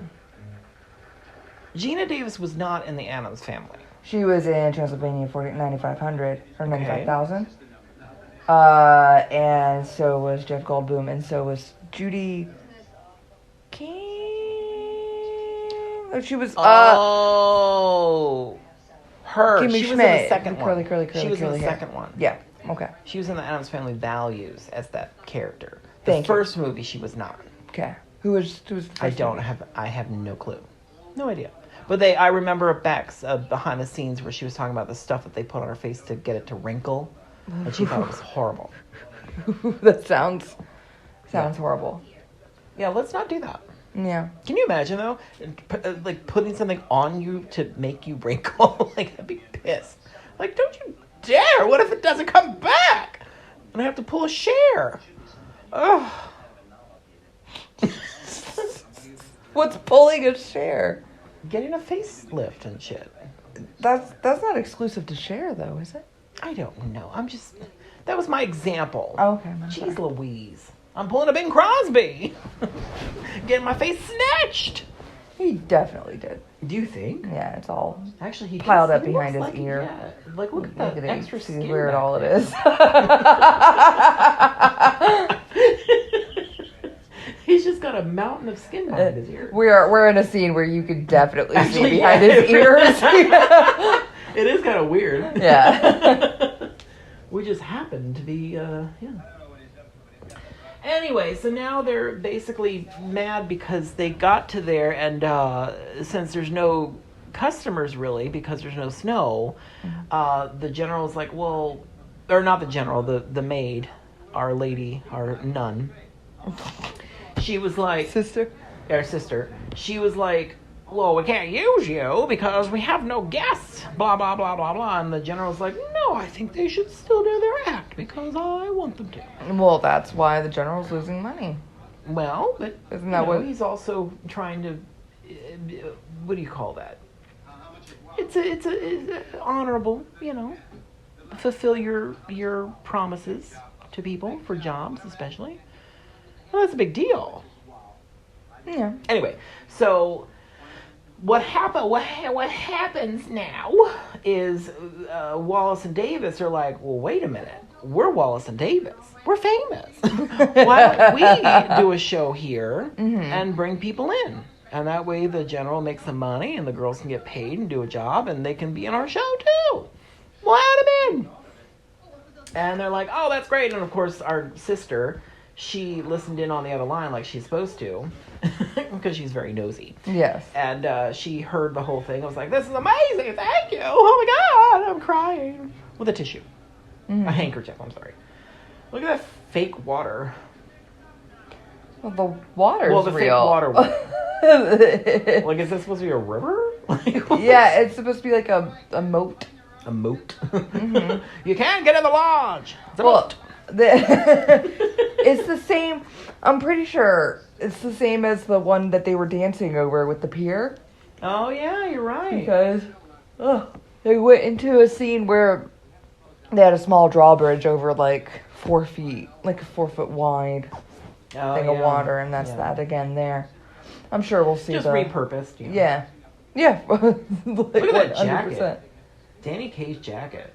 Gina Davis was not in the Addams Family. She was in Transylvania 9,500 or 95,000. And so was Jeff Goldblum, and so was Judy King. She was her. Kimmy She was in Schmidt. the second one. Curly She was in the hair. second one. Yeah. Okay. She was in the Addams Family Values as that character. The Thank you. first movie she was not. Okay. Who was the first I have no clue. No idea. But I remember Bex behind the scenes where she was talking about the stuff that they put on her face to get it to wrinkle, and she thought it was horrible. That sounds horrible. Yeah, let's not do that. Yeah. Can you imagine though, like putting something on you to make you wrinkle? Like I'd be pissed. Like, don't you dare! What if it doesn't come back? And I have to pull a share. Ugh. What's pulling a share? Getting a facelift and shit. That's not exclusive to Cher though, is it? I don't know. That was my example. Okay. Jeez Louise. I'm pulling a Bing Crosby. Getting my face snatched. He definitely did. Do you think? Yeah, it's all Actually, he piled does- up he behind looks his like- ear. Yeah. Like, look at Look that at extra it. See skin. where it back all it there. is. He's just got a mountain of skin behind his ear. We're in a scene where you could definitely Actually, see behind yeah, his it ears. It is kind of weird. Yeah. We just happen to be, yeah. Anyway, so now they're basically mad because they got to there, and since there's no customers really, because there's no snow, the general's like, well, or not the general, the maid, our lady, our nun, she was like, our sister, she was like, well, we can't use you because we have no guests, blah, blah, blah, blah, blah. And the general's like, no, I think they should still do their act because I want them to. Well, that's why the general's losing money. Well, but Isn't that what- he's also trying to, what do you call that? It's honorable, fulfill your promises to people for jobs, especially. Well, that's a big deal. Yeah. Anyway, so what happens now is Wallace and Davis are like, well, wait a minute. We're Wallace and Davis. We're famous. Why don't we do a show here and bring people in? And that way the general makes some money and the girls can get paid and do a job and they can be in our show too. We'll add them in. And they're like, oh, that's great. And of course, our sister, she listened in on the other line like she's supposed to because she's very nosy. Yes. And she heard the whole thing. I was like, this is amazing. Thank you. Oh my God. I'm crying. With a tissue. A handkerchief. I'm sorry. Look at that fake water. Well, the water's Well, the real. fake water. Like, is this supposed to be a river? Like, what? Yeah, it's supposed to be like a moat. A moat. You can't get in the lodge. It's a Well, moat. It's the same. I'm pretty sure it's the same as the one that they were dancing over with the pier. Oh yeah, you're right. Because they went into a scene where they had a small drawbridge over like 4 feet, like a 4 foot wide thing of water, and that's that again there. I'm sure we'll see just repurposed. You know. Yeah. Yeah. Like, look at that 100%. jacket. Danny Kaye's jacket.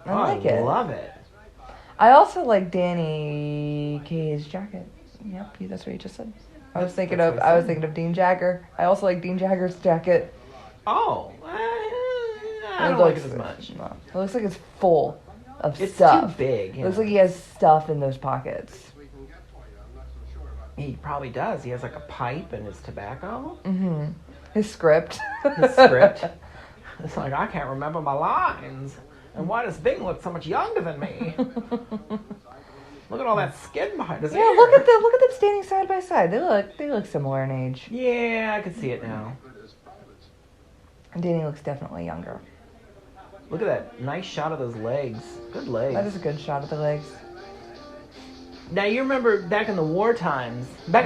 I like it. Love it. I also like Danny Kaye's jacket. Yep, that's what you just said. I was thinking of Dean Jagger. I also like Dean Jagger's jacket. Oh, I don't like it as much. No, it looks like it's full of it's stuff. It's too big. It looks like he has stuff in those pockets. He probably does. He has like a pipe and his tobacco. Mm-hmm. His script. His script. It's like, I can't remember my lines. And why does Bing look so much younger than me? Look at all that skin behind his ear. Yeah, look at them standing side by side. They look similar in age. Yeah, I can see it now. Danny looks definitely younger. Look at that nice shot of those legs. Good legs. That is a good shot of the legs. Now you remember back in the war times. Do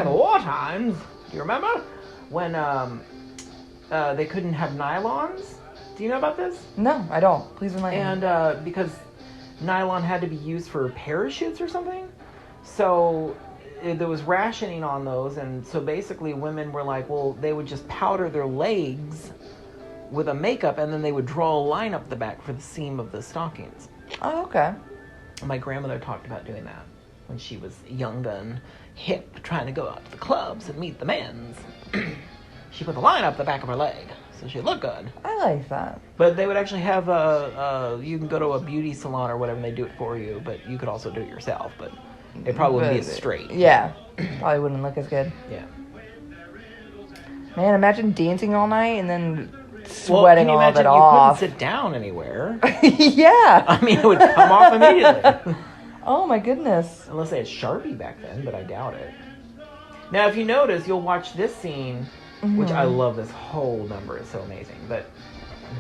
you remember when they couldn't have nylons? Do you know about this? No, I don't. Please enlighten me. And because nylon had to be used for parachutes or something, so there was rationing on those, and so basically women were like, well, they would just powder their legs with a makeup, and then they would draw a line up the back for the seam of the stockings. Oh, okay. My grandmother talked about doing that when she was young and hip, trying to go out to the clubs and meet the men's. She put the line up the back of her leg, so she'd look good. I like that. But they would actually have you can go to a beauty salon or whatever, and they do it for you, but you could also do it yourself, but it probably wouldn't be as straight. Yeah. Probably wouldn't look as good. Yeah. Man, imagine dancing all night and then sweating all of it you off. couldn't sit down anywhere. Yeah. I mean, it would come off immediately. Oh my goodness. Unless they had Sharpie back then, but I doubt it. Now, if you notice, you'll watch this scene, which I love. This whole number is so amazing, but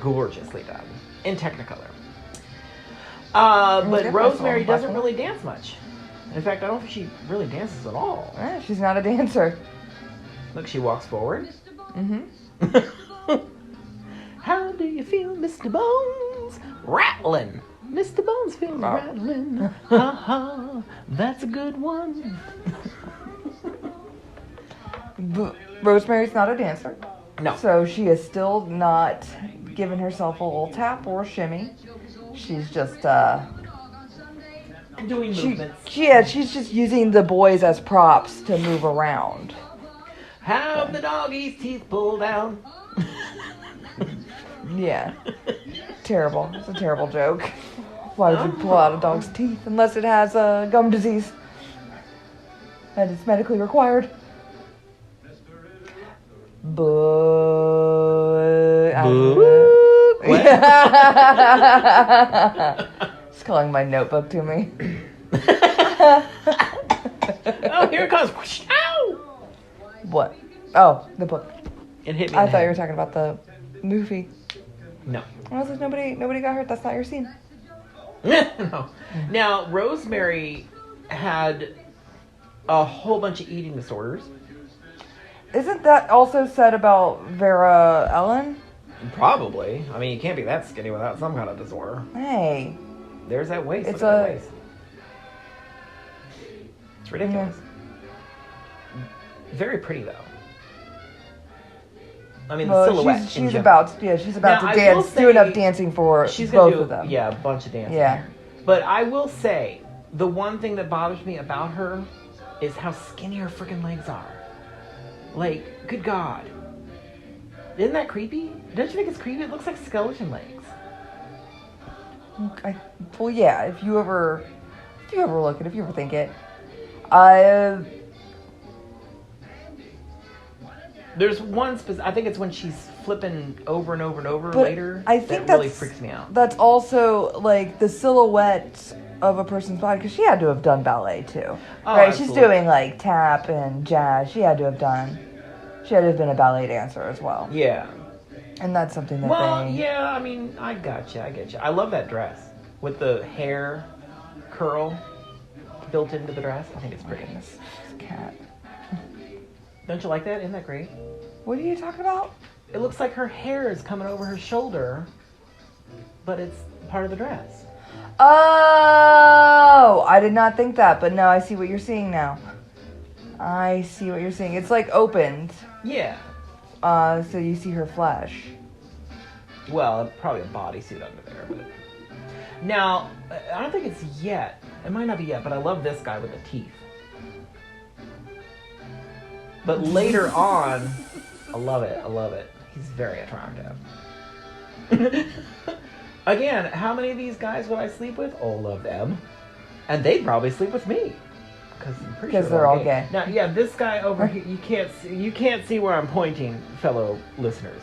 gorgeously done in Technicolor. But Rosemary doesn't really dance much. In fact, I don't think she really dances at all. She's not a dancer. Look, she walks forward. Mm-hmm. How do you feel, Mr. Bones? Rattling. Mr. Bones feels rattling. Ha ha, that's a good one. Rosemary's not a dancer. No. So she is still not giving herself a little tap or shimmy. She's just doing movements. She's just using the boys as props to move around. Have the doggy's teeth pulled out. Yeah. Terrible. It's a terrible joke. Why would you pull out a dog's teeth unless it has gum disease? And it's medically required. But What? It's calling my notebook to me. Oh, here it comes. Ow! What? Oh, the book. It hit me. I thought you were talking about the movie. No. I was like, nobody got hurt. That's not your scene. No. Now, Rosemary had a whole bunch of eating disorders. Isn't that also said about Vera Ellen? Probably. I mean, you can't be that skinny without some kind of disorder. Hey. There's that waist. It's Look at that waist. It's ridiculous. Yeah. Very pretty, though. I mean, Well, the silhouette. she's about to dance, do enough dancing for both of them. Yeah, a bunch of dancing. Yeah. But I will say, the one thing that bothers me about her is how skinny her freaking legs are. Like, good God. Isn't that creepy? Don't you think it's creepy? It looks like skeleton legs. Well, yeah, if you ever think it. There's one I think it's when she's flipping over and over and over But later. I think that really freaks me out. That's also like the silhouette of a person's body, because she had to have done ballet too, right? Absolutely. She's doing like tap and jazz. She had to have been a ballet dancer as well. Yeah. And that's something that yeah, I mean, I get you. I love that dress with the hair curl. built into the dress. I think it's pretty. This cat. Don't you like that? Isn't that great? What are you talking about? It looks like her hair is coming over her shoulder, but it's part of the dress. Oh, I did not think that, but no, I see what you're seeing now. I see what you're seeing. It's like opened, Yeah. so you see her flesh. Well, probably a bodysuit under there, but... Now, I don't think it's yet. It might not be yet, but I love this guy with the teeth. But later on, I love it. I love it. He's very attractive. Again, how many of these guys would I sleep with? All of them. And they'd probably sleep with me. Because they're all gay. Now, yeah, this guy over here, you can't see where I'm pointing, fellow listeners.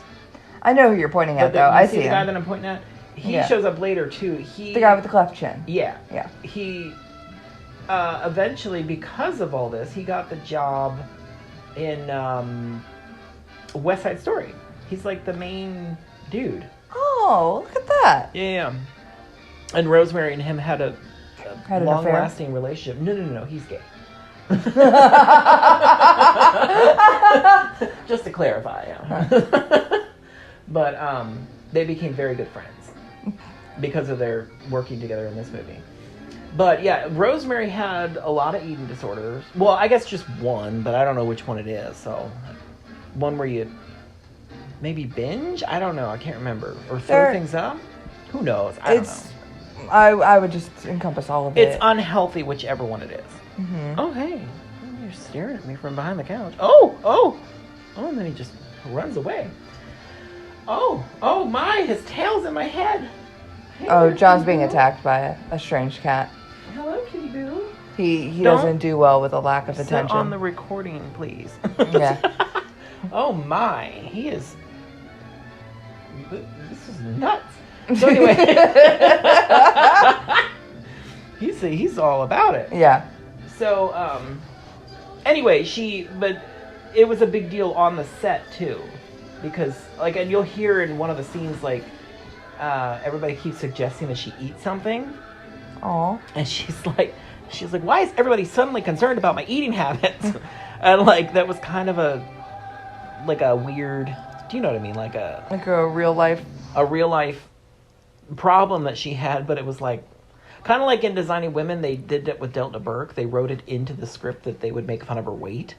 I know who you're pointing at, But though. I see see the guy him. that I'm pointing at? He Yeah. shows up later, too. The guy with the cleft chin. Yeah. Yeah. He, eventually, because of all this, he got the job in West Side Story. He's like the main dude. Oh, look at that. Yeah. And Rosemary and him had a Had an long-lasting relationship. No, he's gay. Just to clarify, yeah. But they became very good friends because of their working together in this movie. But yeah, Rosemary had a lot of eating disorders. Well, I guess just one, but I don't know which one it is. So one where you maybe binge? I don't know. I can't remember. Or throw things up? Who knows? I don't know. I would just encompass all of it. It's unhealthy, whichever one it is. Mm-hmm. Oh, hey. You're staring at me from behind the couch. Oh, and then he just runs away. Oh my, his tail's in my head. Hey, Oh, John's being Kitty Boo. attacked by a strange cat. Hello, Kitty Boo. He Don't doesn't do well with a lack of Sit attention. on the recording, please. Yeah. Oh my, he is... This is nuts. So anyway... he's all about it. Yeah. So, anyway, but it was a big deal on the set, too. Because, like, and you'll hear in one of the scenes, like, everybody keeps suggesting that she eat something. Aw. And she's like, why is everybody suddenly concerned about my eating habits? And, like, that was kind of a weird, do you know what I mean? Like a real life. a real life problem that she had, but it was like, kind of like in Designing Women, they did it with Delta Burke. They wrote it into the script that they would make fun of her weight.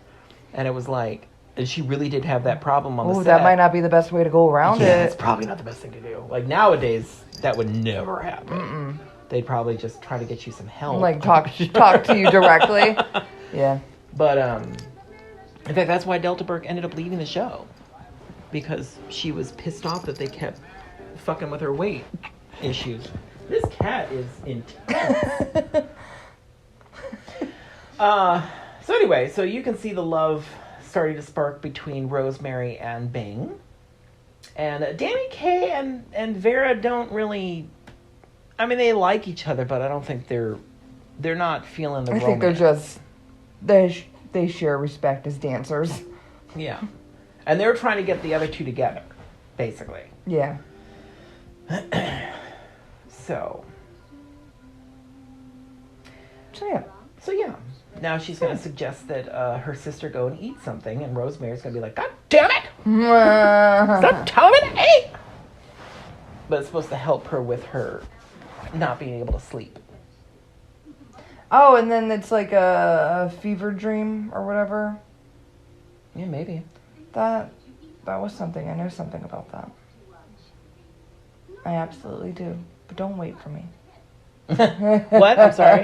And it was like, and she really did have that problem on the set. That might not be the best way to go around Yeah, it. it's probably not the best thing to do. Like, nowadays, that would never happen. Mm-mm. They'd probably just try to get you some help. Like, talk to you directly. Yeah. But, in fact, that's why Delta Burke ended up leaving the show. Because she was pissed off that they kept fucking with her weight issues. This cat is intense. So anyway, so you can see the love starting to spark between Rosemary and Bing. And Danny Kaye and Vera don't really... I mean, they like each other, but I don't think they're not feeling the I romance. think they're just... They share respect as dancers. Yeah. And they're trying to get the other two together, basically. Yeah. So yeah. Now she's going to suggest that her sister go and eat something, and Rosemary's going to be like, God damn it! Stop telling me to eat! But it's supposed to help her with her not being able to sleep. Oh, and then it's like a fever dream or whatever. Yeah, maybe. That was something. I know something about that. I absolutely do. But don't wait for me. What? I'm sorry?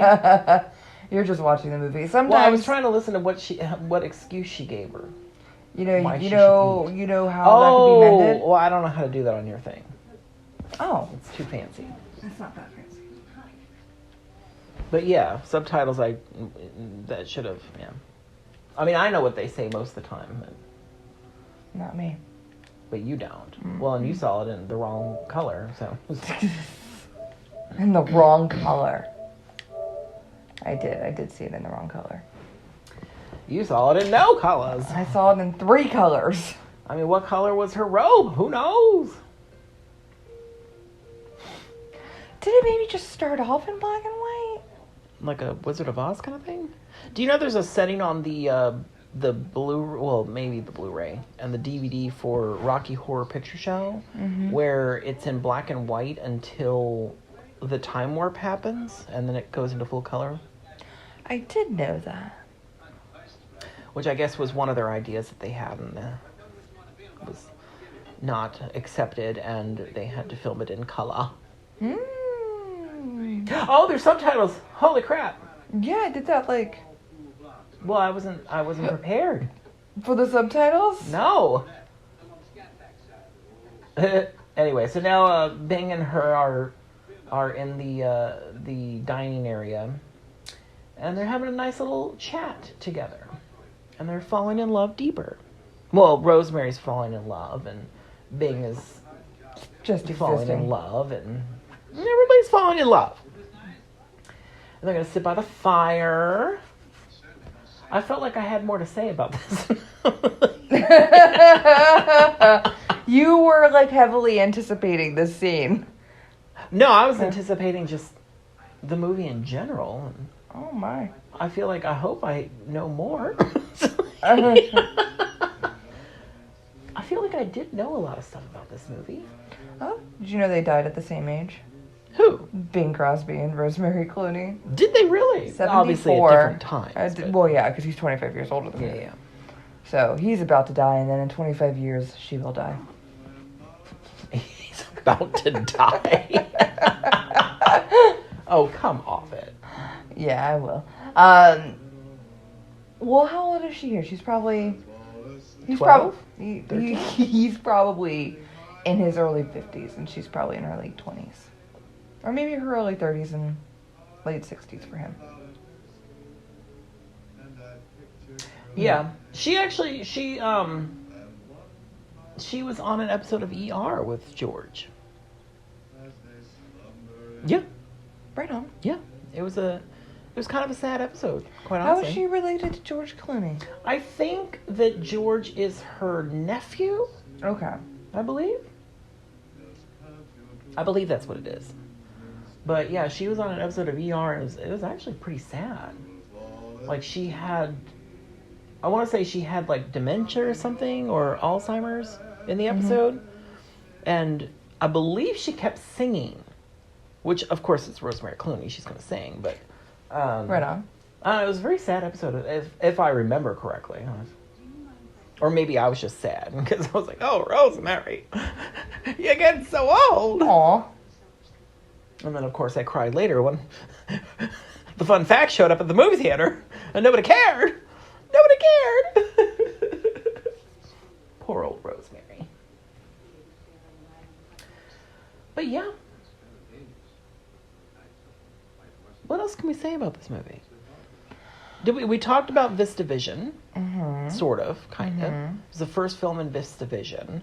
You're just watching the movie. Sometimes. Well, I was trying to listen to what excuse she gave her. You know, why you she know, should eat. you know how that could be mended. Well, I don't know how to do that on your thing. Oh, It's too fancy. it's not that fancy. But yeah, subtitles, that should have, yeah. I mean, I know what they say most of the time, Not me. but you don't. Well, and you saw it in the wrong color, so. In the wrong color. I did see it in the wrong color. You saw it in no colors. I saw it in 3 colors. I mean, what color was her robe? Who knows? Did it maybe just start off in black and white? like a Wizard of Oz kind of thing. Do you know there's a setting on the maybe the Blu-ray and the DVD for Rocky Horror Picture Show, where it's in black and white until the time warp happens, and then it goes into full color? I did know that. Which I guess was one of their ideas that they had, and was not accepted, and they had to film it in color. Oh, there's subtitles! Holy crap! Yeah, I did that Well, I wasn't prepared. for the subtitles. No. Anyway, so now Bing and her are in the dining area, and they're having a nice little chat together, and they're falling in love deeper. Well, Rosemary's falling in love, and Bing is Just falling existing. in love, and everybody's falling in love. And they're gonna sit by the fire. I felt like I had more to say about this. You were heavily anticipating this scene. No, I was anticipating just the movie in general. Oh my. I feel like I hope I know more. I feel like I did know a lot of stuff about this movie. Oh, did you know they died at the same age? Who? Bing Crosby and Rosemary Clooney. Did they really? 74. Obviously at different times. Well, yeah, because he's 25 years older than me. Yeah. So he's about to die, and then in 25 years, she will die. He's about to die. Oh, come off it. Yeah, I will. Well, how old is she here? She's probably... He's 12? probably... He's probably in his early 50s, and she's probably in her late 20s. Or maybe her early 30s and late 60s for him. Yeah. She was on an episode of ER with George. Yeah. Right on. Yeah. It was kind of a sad episode, quite How honestly. is she related to George Clooney? I think that George is her nephew, Okay. I believe. I believe that's what it is. But yeah, she was on an episode of ER, and it was actually pretty sad. Like, she had... I want to say she had, dementia or something, or Alzheimer's in the episode. And I believe she kept singing. Which, of course, it's Rosemary Clooney. She's going to sing, but... Right on. it was a very sad episode, if I remember correctly. Or maybe I was just sad, because I was like, oh, Rosemary, you're getting so old. Aw. And then, of course, I cried later when the fun fact showed up at the movie theater, and nobody cared. Nobody cared. Poor old Rosemary. But yeah. What else can we say about this movie? We talked about VistaVision, sort of, kind of. It was the first film in VistaVision.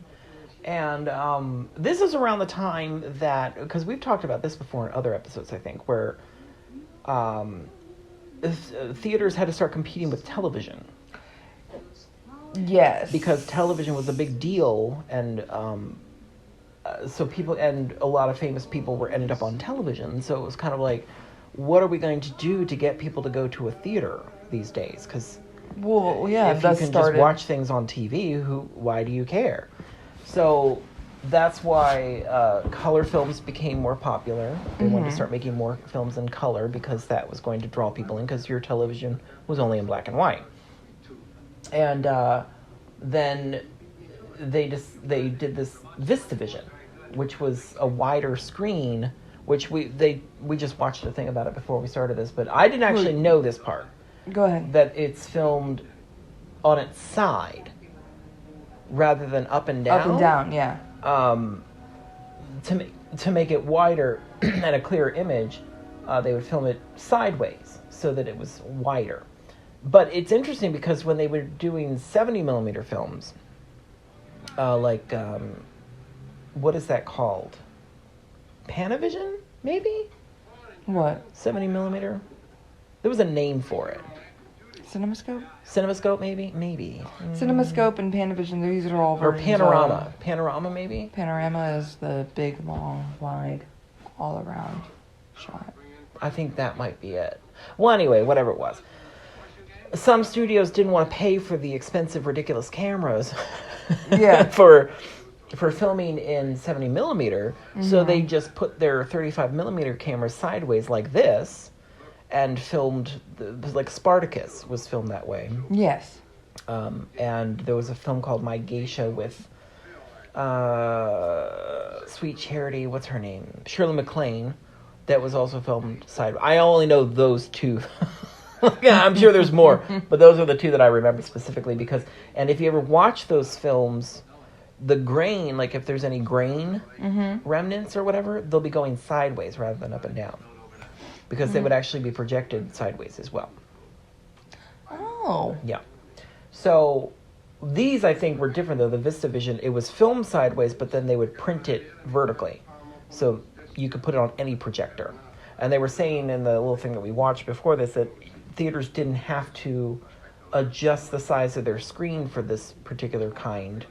And this is around the time that, because we've talked about this before in other episodes, I think, where theaters had to start competing with television. Yes. Because television was a big deal, and so people, and a lot of famous people ended up on television. So it was kind of like, what are we going to do to get people to go to a theater these days? Because well, yeah, if you can just watch things on TV, why do you care? So that's why color films became more popular. They wanted to start making more films in color because that was going to draw people in, because your television was only in black and white. And then they did this VistaVision, which was a wider screen, which we just watched a thing about it before we started this, but I didn't actually know this part. Go ahead. That it's filmed on its side rather than up and down. Up and down, yeah. To make it wider and a clearer image, they would film it sideways so that it was wider. But it's interesting because when they were doing 70 millimeter films, what is that called? Panavision, maybe? What? 70 millimeter? There was a name for it. CinemaScope? CinemaScope, maybe? Maybe. CinemaScope and Panavision, these are all Or versions Panorama. of- Panorama, maybe? Panorama is the big, long, wide, all-around shot. I think that might be it. Well, anyway, whatever it was. Some studios didn't want to pay for the expensive, ridiculous cameras Yeah. for filming in 70 millimeter, so they just put their 35 millimeter cameras sideways like this and filmed, like Spartacus was filmed that way. Yes. And there was a film called My Geisha with Sweet Charity, what's her name? Shirley MacLaine, that was also filmed sideways. I only know those two. Yeah, I'm sure there's more, but those are the two that I remember specifically because, and if you ever watch those films, the grain, like if there's any grain remnants or whatever, they'll be going sideways rather than up and down because they would actually be projected sideways as well. Oh. Yeah. So these, I think, were different though. The VistaVision, it was filmed sideways, but then they would print it vertically. So you could put it on any projector. And they were saying in the little thing that we watched before this that theaters didn't have to adjust the size of their screen for this particular kind,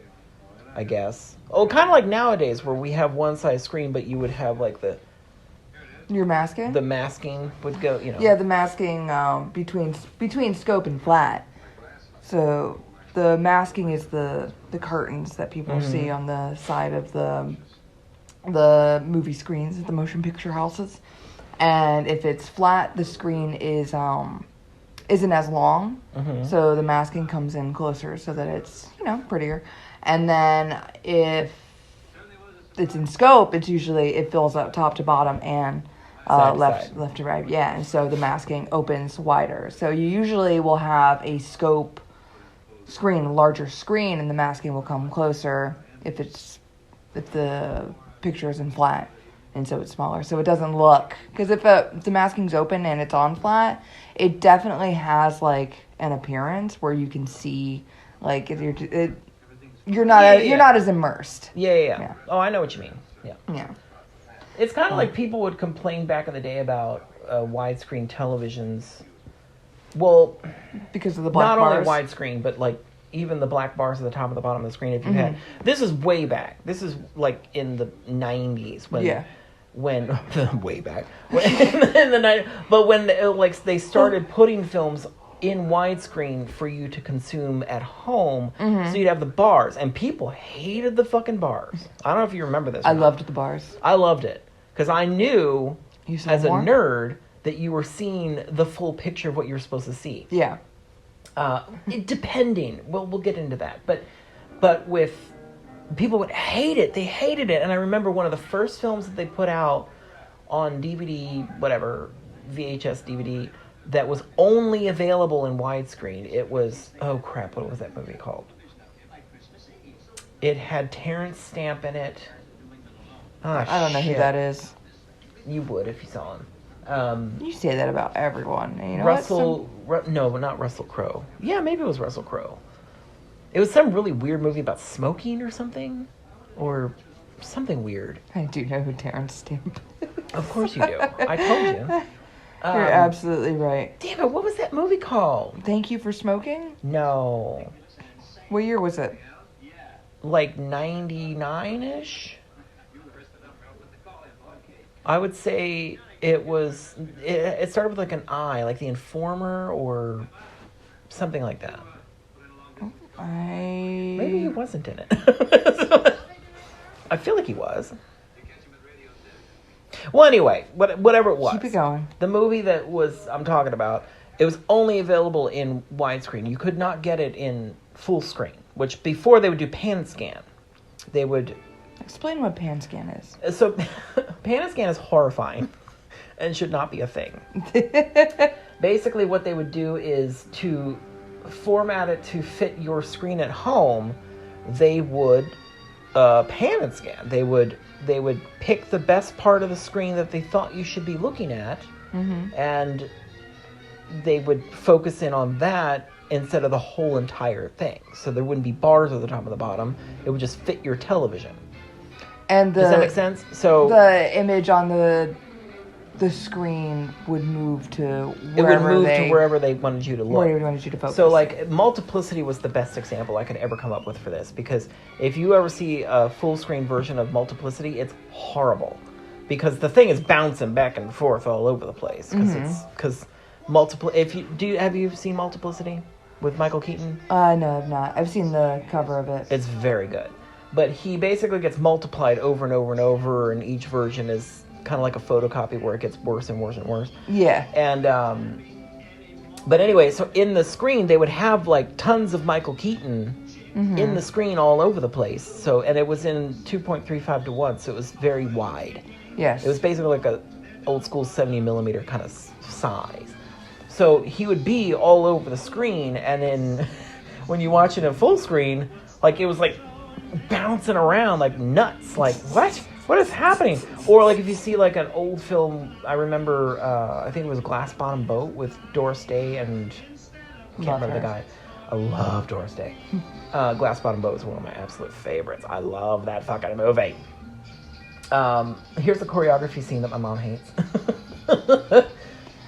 I guess. Oh, kind of like nowadays where we have one size screen, but you would have like You're masking? the masking would go, you know. Yeah, the masking between scope and flat. So the masking is the curtains that people see on the side of the movie screens at the motion picture houses. And if it's flat, the screen isn't as long, so the masking comes in closer so that it's, prettier. And then if it's in scope, it's usually, it fills up top to bottom and left to right. Yeah, and so the masking opens wider. So you usually will have a scope screen, a larger screen, and the masking will come closer if the picture isn't flat. And so it's smaller. So it doesn't look... Because if the masking's open and it's on flat, it definitely has, like, an appearance where you can see, like, you're not as immersed. Yeah. Oh, I know what you mean. Yeah. It's kind of like people would complain back in the day about widescreen televisions. Well... Because of the black bars. Not only widescreen, but, like, even the black bars at the top and the bottom of the screen if you had... This is way back. This is, like, in the 90s when... Yeah. When way back in the night, but when they started putting films in widescreen for you to consume at home, so you'd have the bars, and people hated the fucking bars. I don't know if you remember this. I loved the bars. I loved it because I knew as a more? nerd that you were seeing the full picture of what you were supposed to see. Yeah. Depending, we'll get into that, but with. People would hate it. They hated it. And I remember one of the first films that they put out on DVD, whatever, VHS, DVD, that was only available in widescreen. It was, oh crap, what was that movie called? It had Terrence Stamp in it. I don't know who that is. You would if you saw him. You say that about everyone. You know no, not Russell Crowe. Yeah, maybe it was Russell Crowe. It was some really weird movie about smoking or something. Or something weird. I do know who Terrence Stamp is. Of course you do. I told you. You're absolutely right. Damn it, what was that movie called? Thank You for Smoking? No. What year was it? Like 99-ish? I would say it was... It started with like an I, like The Informer or something like that. Maybe he wasn't in it. I feel like he was. Well, anyway, whatever it was. Keep it going. The movie that I'm talking about, it was only available in widescreen. You could not get it in full screen, which before they would do pan scan. They would... Explain what pan scan is. So, pan scan is horrifying and should not be a thing. Basically, what they would do is to format it to fit your screen at home. They would pan and scan. They would pick the best part of the screen that they thought you should be looking at, and they would focus in on that instead of the whole entire thing. So there wouldn't be bars at the top and the bottom. It would just fit your television. And does that make sense? So the image on the screen would move to wherever they wanted you to look. Wherever they wanted you to focus. So, like, Multiplicity was the best example I could ever come up with for this, because if you ever see a full screen version of Multiplicity, it's horrible, because the thing is bouncing back and forth all over the place, because Have you seen Multiplicity with Michael Keaton? No, I've not. I've seen the cover of it. It's very good. But he basically gets multiplied over and over and over, and each version is kind of like a photocopy where it gets worse and worse and worse. Yeah. And, but anyway, so in the screen, they would have like tons of Michael Keaton in the screen all over the place. So, and it was in 2.35 to 1, so it was very wide. Yes. It was basically like a old school 70 millimeter kind of size. So he would be all over the screen, and then when you watch it in full screen, like it was like bouncing around like nuts. Like, what is happening? Or like if you see like an old film, I remember I think it was Glass Bottom Boat with Doris Day and I can't remember the guy. I love Doris Day. Glass Bottom Boat is one of my absolute favorites. I love that fucking movie. Here's the choreography scene that my mom hates.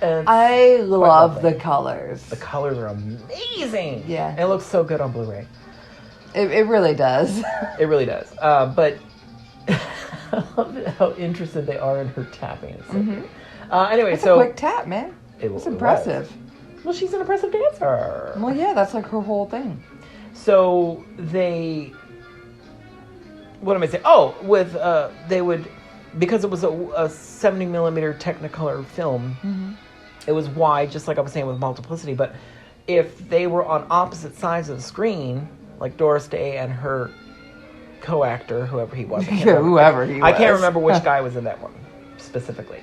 I love the colors. The colors are amazing. Yeah. And it looks so good on Blu-ray. It really does. It really does. But I love how interested they are in her tapping. It's so good. Anyway, it's so a quick tap, man. It's impressive. Well, she's an impressive dancer. Well, yeah, that's like her whole thing. So what am I saying? Oh, they would, because it was a 70 millimeter Technicolor film, it was wide, just like I was saying with Multiplicity, but if they were on opposite sides of the screen, like Doris Day and her co-actor, whoever he was. I can't remember which guy was in that one, specifically.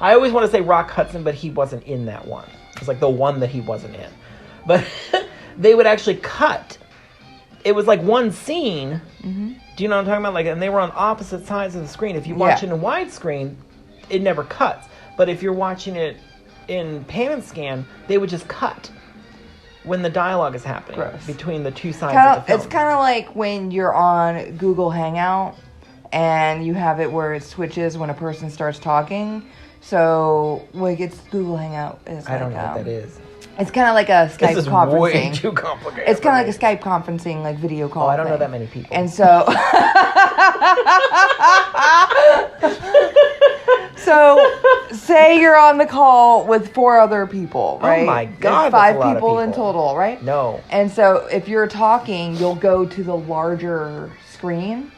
I always want to say Rock Hudson, but he wasn't in that one. It was like the one that he wasn't in. But they would actually cut. It was like one scene. Do you know what I'm talking about? Like, and they were on opposite sides of the screen. If you watch it in widescreen, it never cuts. But if you're watching it in pan and scan, they would just cut when the dialogue is happening between the two sides of the film. It's kind of like when you're on Google Hangout and you have it where it switches when a person starts talking. So, like, it's Google Hangout. I don't know what that is. It's kind of like a Skype conferencing. Way too complicated. It's kind of like a Skype conferencing, like video call. I don't know that many people. And so, say you're on the call with 4 other people, right? Oh my God, there's 5 that's a lot of people in total, right? No. And so, if you're talking, you'll go to the larger screen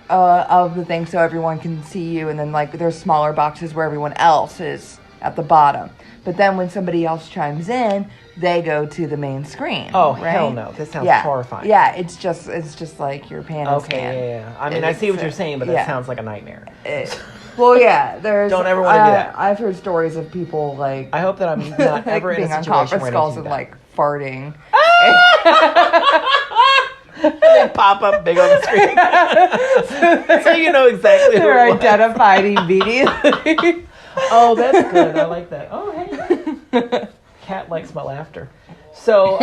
of the thing, so everyone can see you, and then like there's smaller boxes where everyone else is at the bottom. But then when somebody else chimes in, they go to the main screen. Oh, right? hell no. This sounds horrifying. Yeah, it's just like your pan and scan. Yeah. I mean, I see what you're saying, but that sounds like a nightmare. Well, yeah, there's... Don't ever want to do that. I've heard stories of people, like... I hope that I'm not like ever in a being on situation conference where calls I and, do like, farting. They pop up big on the screen. So you know exactly who They're it was. identified immediately. Oh, that's good. I like that. Oh, hey. Cat likes my laughter. So,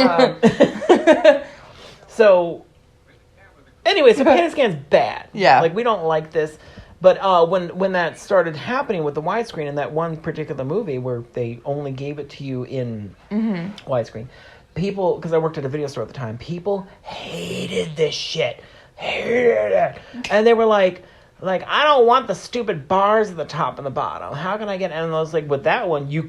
anyway, so Pan-and-Scan's bad. Yeah. Like, we don't like this. But when that started happening with the widescreen in that one particular movie where they only gave it to you in widescreen, people, because I worked at a video store at the time, people hated this shit. Hated it. And they were like, I don't want the stupid bars at the top and the bottom. How can I get... And I was like, with that one, you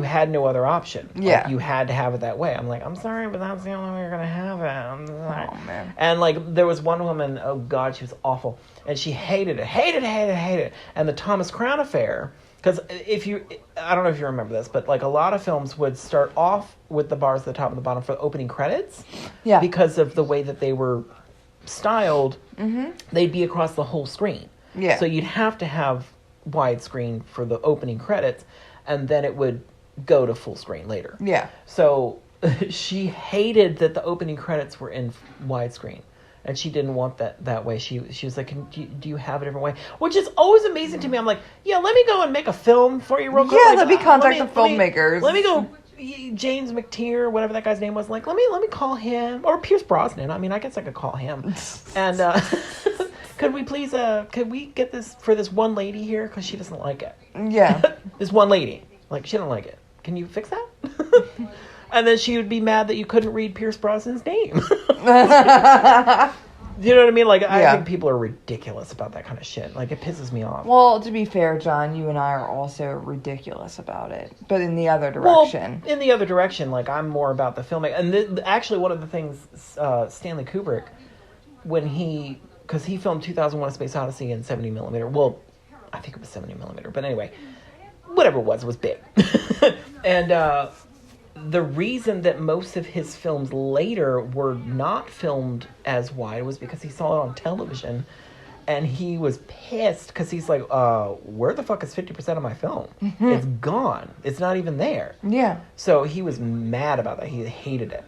had no other option. Yeah. Like, you had to have it that way. I'm like, I'm sorry, but that's the only way you're going to have it. I'm sorry. Oh, man. And, like, there was one woman, oh, God, she was awful. And she hated it. Hated it. And the Thomas Crown Affair... Because I don't know if you remember this, but like a lot of films would start off with the bars at the top and the bottom for the opening credits. Yeah. Because of the way that they were styled, they'd be across the whole screen. Yeah. So you'd have to have widescreen for the opening credits, and then it would go to full screen later. Yeah. So she hated that the opening credits were in widescreen. And she didn't want that way. She was like, do you have it a different way? Which is always amazing to me. I'm like, yeah, let me go and make a film for you real quick. Yeah, like, let me contact the filmmakers. Let me go, James McTeer, whatever that guy's name was. Like, let me call him. Or Pierce Brosnan. I mean, I guess I could call him. And could we get this for this one lady here? Because she doesn't like it. Yeah. This one lady. Like, she don't like it. Can you fix that? And then she would be mad that you couldn't read Pierce Brosnan's name. You know what I mean? Like, I Yeah. think people are ridiculous about that kind of shit. Like, it pisses me off. Well, to be fair, John, you and I are also ridiculous about it, but in the other direction. Well, in the other direction, like, I'm more about the filmmaking. And actually, one of the things Stanley Kubrick, when because he filmed 2001: A Space Odyssey in 70 millimeter. Well, I think it was 70 millimeter, but anyway, whatever it was big. And the reason that most of his films later were not filmed as wide was because he saw it on television, and he was pissed because he's like, where the fuck is 50% of my film? It's gone. It's not even there. Yeah. So he was mad about that. He hated it,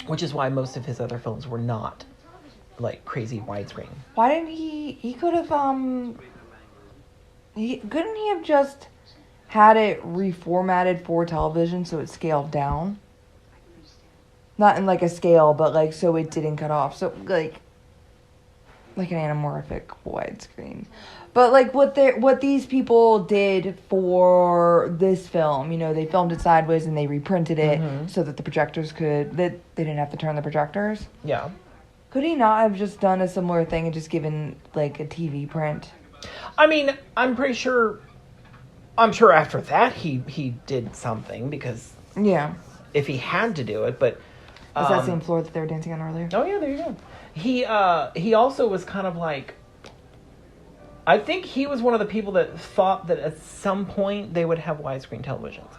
which is why most of his other films were not like crazy widescreen. Why didn't he could have, couldn't he have just had it reformatted for television so it scaled down? Not in like a scale, but like so it didn't cut off. So like an anamorphic widescreen. But like what these people did for this film, you know, they filmed it sideways and they reprinted it so that the projectors they didn't have to turn the projectors. Yeah. Could he not have just done a similar thing and just given like a TV print? I mean, I'm sure after that he did something, because Yeah. if he had to do it, but Is that same floor that they were dancing on earlier? oh yeah, there you go. He also was kind of like, I think he was one of the people that thought that at some point they would have widescreen televisions,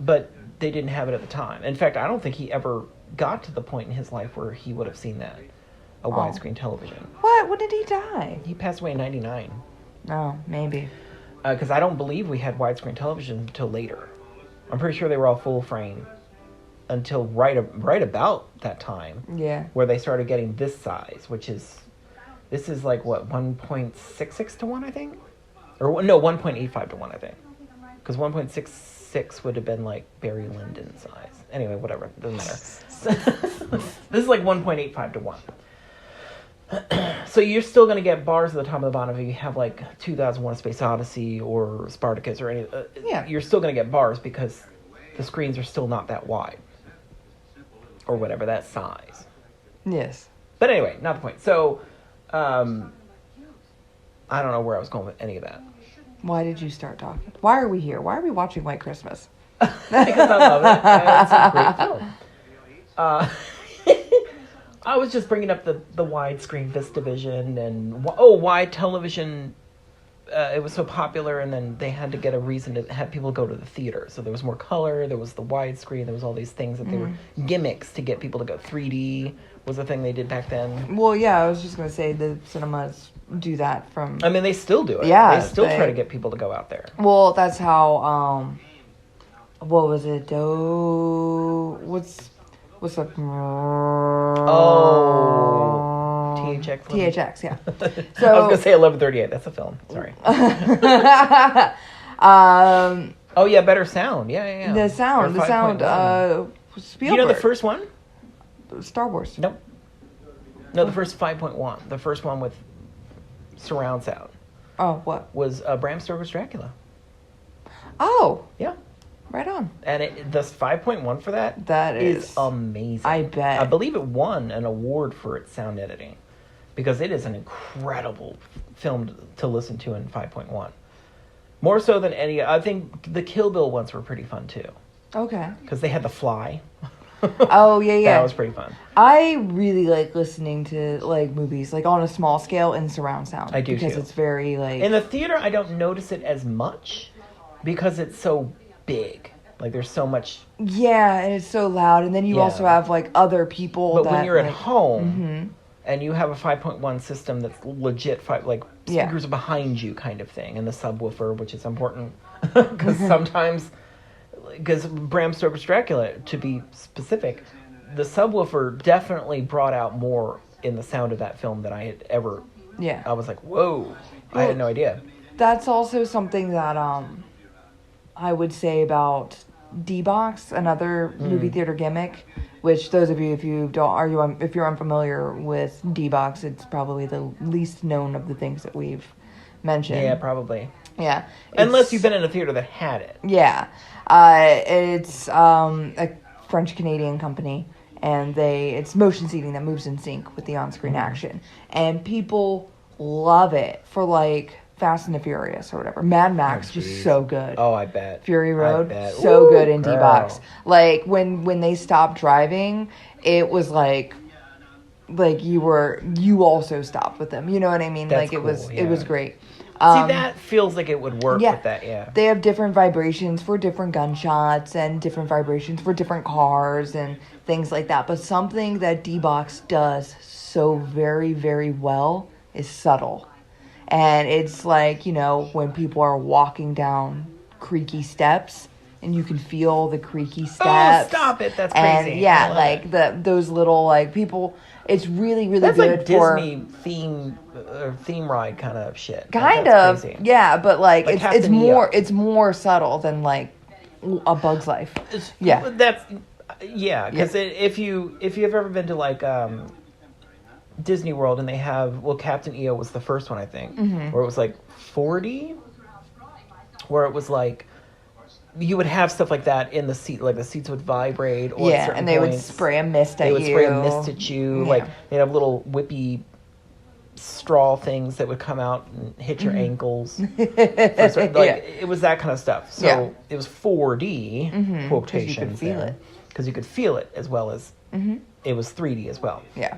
but they didn't have it at the time. In fact, I don't think he ever got to the point in his life where he would have seen that, a widescreen television. What? When did he die? He passed away in 99. Oh, maybe. Because I don't believe we had widescreen television until later. I'm pretty sure they were all full frame until right about that time, Yeah. where they started getting this size, this is like what, 1.66 to 1, I think, or no, 1.85 to 1, I think, because 1.66 would have been like Barry Lyndon size. Anyway, whatever, doesn't matter. This is like 1.85 to 1. So you're still going to get bars at the top of the bottom if you have like 2001: A Space Odyssey or Spartacus or any. Yeah. You're still going to get bars because the screens are still not that wide, or whatever that size. Yes. But anyway, not the point. So, I don't know where I was going with any of that. Why did you start talking? Why are we here? Why are we watching White Christmas? Because I love it. It's a great film. I was just bringing up the widescreen VistaVision and why television. It was so popular, and then they had to get a reason to have people go to the theater. So there was more color. There was the widescreen. There was all these things that they were gimmicks to get people to go. 3D was a thing they did back then. Well, yeah, I was just gonna say the cinemas do that from. I mean, they still do it. Yeah, they still try to get people to go out there. Well, that's how. What was it? What's the? Oh, THX. THX, yeah. So I was gonna say 1138. That's a film. Sorry. Oh yeah, better sound. Yeah. The sound. Spielberg. You know the first one? Star Wars. Nope. No, the first 5.1. The first one with surround sound Oh, what? was Bram Stoker's Dracula. Oh, Yeah. right on. And the 5.1 for that is amazing. I bet. I believe it won an award for its sound editing, because it is an incredible film to listen to in 5.1. More so than any. I think the Kill Bill ones were pretty fun too, Okay. because they had the fly. Oh, yeah. That was pretty fun. I really like listening to like movies like on a small scale in surround sound. I do, because too. it's very like In the theater, I don't notice it as much because it's so big. Like there's so much. yeah, and it's so loud, and then you Yeah. also have like other people. But that, when you're at like, home and you have a 5.1 system that's legit, like Yeah. speakers are behind you kind of thing, and the subwoofer, which is important because sometimes, because Bram Stoker's Dracula, to be specific, the subwoofer definitely brought out more in the sound of that film than I had ever. Yeah. I was like, whoa, I had no idea. That's also something that I would say about D-Box, another movie theater gimmick. Which those of you, if you're unfamiliar with D-Box, it's probably the least known of the things that we've mentioned. Yeah, probably. Yeah. Unless you've been in a theater that had it. Yeah. It's a French-Canadian company. and it's motion seating that moves in sync with the on-screen action, and people love it for like Fast and the Furious or whatever. Mad Max was so good. Oh, I bet. Fury Road, I bet. so Ooh, good in girl. D-Box. Like when they stopped driving, it was like you also stopped with them. You know what I mean? That's like cool, it was great. See, that feels like it would work with that, yeah. They have different vibrations for different gunshots and different vibrations for different cars and things like that. But something that D-Box does so very, very well is subtle. And it's like, you know, when people are walking down creaky steps and you can feel the creaky steps. Oh, stop it. That's crazy. And yeah, like those little like people, it's really, really that's good like for Disney theme ride kind of shit. kind That's of, crazy. yeah, but like it's Captain more EO. it's more subtle than like A Bug's Life. Yeah. That's because if you've ever been to like Disney World and they have Captain EO was the first one I think where it was like 4D, where it was like you would have stuff like that in the seat, like the seats would vibrate or at certain and they would points, spray a mist at you. they would spray a mist at you. Yeah. Like they'd have little whippy straw things that would come out and hit your ankles. It was that kind of stuff. So it was 4D quotation because you could feel it as well as it was 3D as well. Yeah.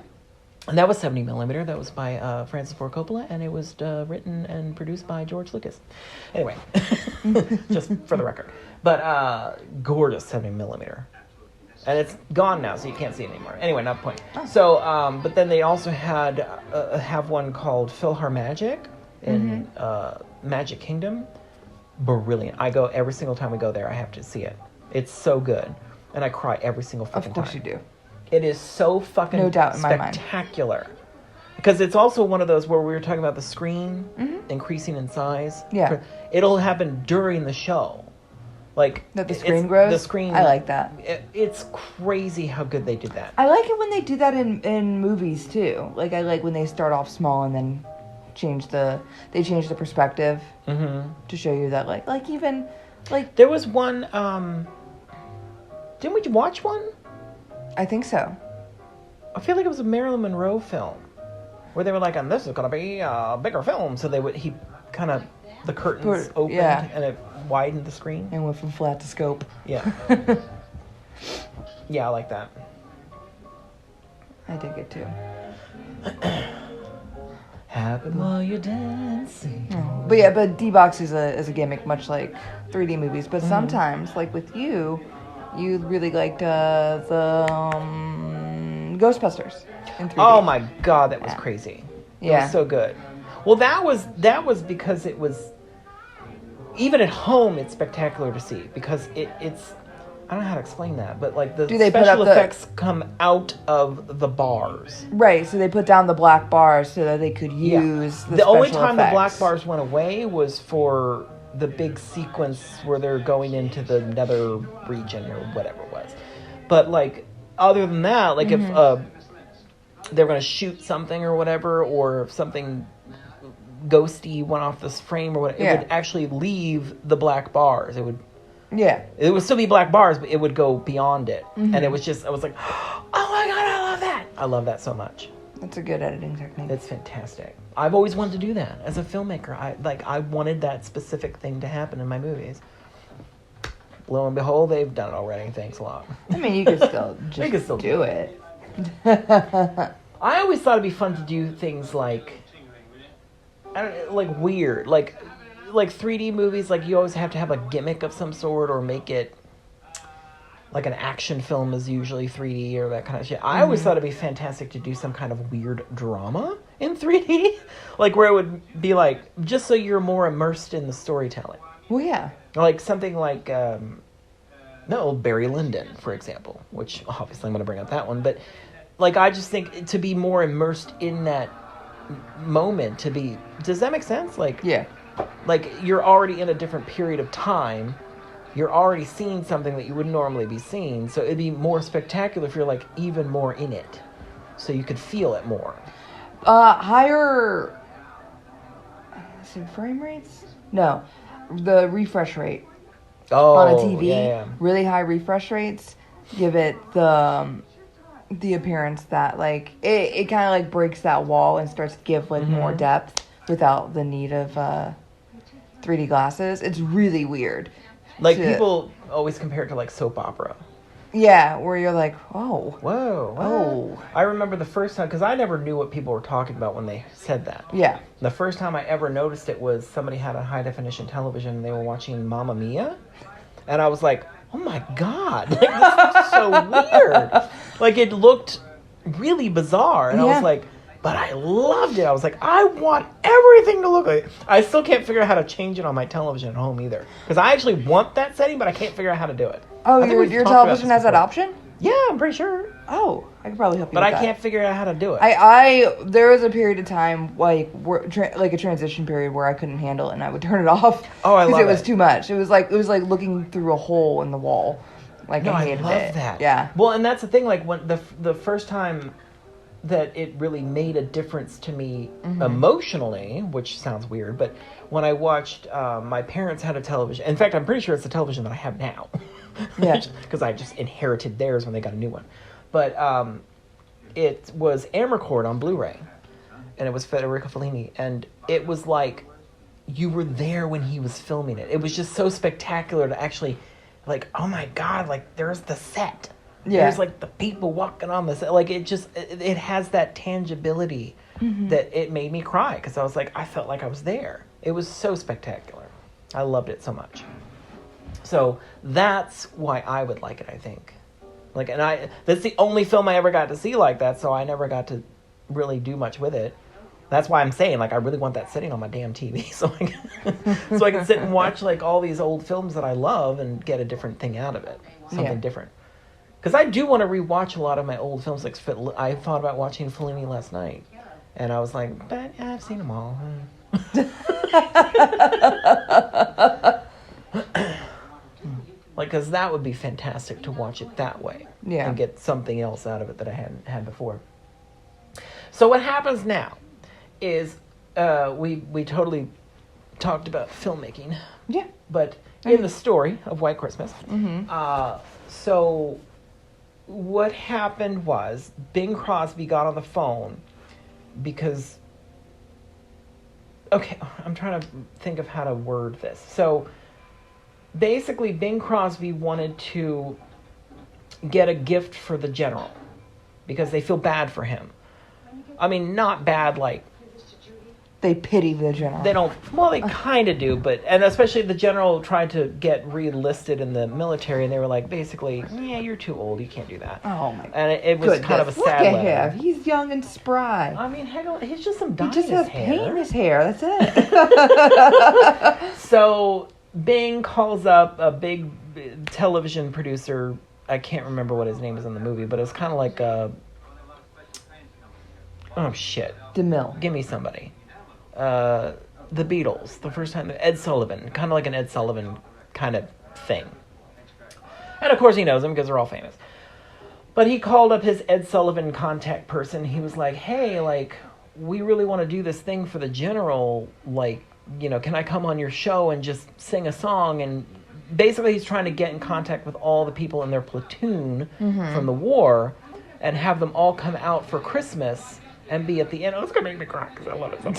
And that was 70 millimeter. That was by Francis Ford Coppola, and it was written and produced by George Lucas. Anyway, just for the record. But gorgeous 70 millimeter. And it's gone now, so you can't see it anymore. Anyway, not the point. Oh. So, but then they also have one called PhilharMagic in Magic Kingdom. Brilliant. I go every single time we go there. I have to see it. It's so good, and I cry every single fucking time. Of course you do. It is so fucking No doubt in my mind. spectacular. Because it's also one of those where we were talking about the screen increasing in size. Yeah. It'll happen during the show. Like That the screen grows? The screen. I like that. It's crazy how good they did that. I like it when they do that in movies too. Like I like when they start off small and then change the perspective to show you that like even like There was one. Didn't we watch one? I think so. I feel like it was a Marilyn Monroe film where they were like, "And this is gonna be a bigger film." So he kind of the curtains opened and it widened the screen. And went from flat to scope. Yeah. Yeah, I like that. I dig it too. Happy while you're dancing. But D-Box is a gimmick, much like 3D movies. But sometimes, like with you really liked the Ghostbusters in 3D. Oh my god, that was crazy. It Yeah. was so good. Well, that was because it was even at home it's spectacular to see because it's I don't know how to explain that, but like the special effects come out of the bars. Right, so they put down the black bars so that they could use the only special time effects. the black bars went away was for the big sequence where they're going into the nether region or whatever it was. But like other than that, like if they're going to shoot something or whatever, or if something ghosty went off this frame or whatever, it would actually leave the black bars. It would still be black bars, but it would go beyond it. And it was just, I was like, oh my god, I love that. I love that so much. That's a good editing technique. It's fantastic. I've always wanted to do that as a filmmaker. I wanted that specific thing to happen in my movies. Lo and behold, they've done it already. Thanks a lot. I mean, you could still just You could still do it. I always thought it'd be fun to do things like, I don't know, like weird, like 3D movies. Like you always have to have a gimmick of some sort, or make it like an action film is usually 3D or that kind of shit. I always thought it'd be fantastic to do some kind of weird drama in 3D, like where it would be like just so you're more immersed in the storytelling. Well, yeah. Like something like Barry Lyndon, for example, which obviously I'm going to bring up that one, but like I just think to be more immersed in that moment, does that make sense? Like like you're already in a different period of time. You're already seeing something that you wouldn't normally be seeing, so it'd be more spectacular if you're like even more in it, so you could feel it more. Higher frame rates? No, the refresh rate on a TV. Yeah. Really high refresh rates give it the the appearance that like it kind of like breaks that wall and starts to give like more depth without the need of 3D glasses. It's really weird. Like people always compare it to like soap opera. Yeah, where you're like, oh, Whoa. oh, I remember the first time, because I never knew what people were talking about when they said that. yeah, The first time I ever noticed it was somebody had a high definition television and they were watching Mamma Mia. And I was like, oh my God, like, this is so weird. Like it looked really bizarre. And I was like, but I loved it. I was like, I want everything to look like it. I still can't figure out how to change it on my television at home either. Because I actually want that setting, but I can't figure out how to do it. Oh, I think your we've talked television about has this that option? Yeah, I'm pretty sure. Oh, I could probably help you But with I that. can't figure out how to do it. I there was a period of time like like a transition period where I couldn't handle it and I would turn it off. Oh, I love because it was it. too much. It was like looking through a hole in the wall. Like No, I I hated love it. that. Yeah. Well, and that's the thing. Like when the first time that it really made a difference to me emotionally, which sounds weird, but when I watched, my parents had a television. In fact, I'm pretty sure it's the television that I have now. Yeah. Because I just inherited theirs when they got a new one. But it was Amarcord on Blu-ray, and it was Federico Fellini, and it was like you were there when he was filming it. It was just so spectacular to actually, like, oh my God, like there's the set. Yeah. There's like the people walking on the set. Like it has that tangibility that it made me cry because I was like, I felt like I was there. It was so spectacular. I loved it so much. So that's why I would like it, I think. Like, and that's the only film I ever got to see like that, so I never got to really do much with it. That's why I'm saying, like, I really want that sitting on my damn TV so I can sit and watch, like, all these old films that I love and get a different thing out of it. Something different. Because I do want to rewatch a lot of my old films. Like, I thought about watching Fellini last night. And I was like, but yeah, I've seen them all. Like, because that would be fantastic to watch it that way. Yeah. And get something else out of it that I hadn't had before. So what happens now is we totally talked about filmmaking. Yeah. But in the story of White Christmas, so what happened was Bing Crosby got on the phone because, okay, I'm trying to think of how to word this. So basically Bing Crosby wanted to get a gift for the general because they feel bad for him. I mean, not bad like They pity the general. they don't. Well, they kind of do, and especially the general tried to get re-enlisted in the military, and they were like, basically, yeah, you're too old, you can't do that. Oh my! And it was kind of a sad Look at letter. him. He's young and spry. I mean, heck, he's just some dye He just in his has paint in hair. his hair. That's it. So Bing calls up a big television producer. I can't remember what his name is in the movie, but it was kind of like oh shit, DeMille. give me somebody. The Beatles, the first time, Ed Sullivan, kind of like an Ed Sullivan kind of thing. And of course he knows them because they're all famous. But he called up his Ed Sullivan contact person. He was like, hey, like, we really want to do this thing for the general. Like, you know, can I come on your show and just sing a song? And basically he's trying to get in contact with all the people in their platoon from the war and have them all come out for Christmas and be at the end. Oh, it's going to make me cry because I love it so much.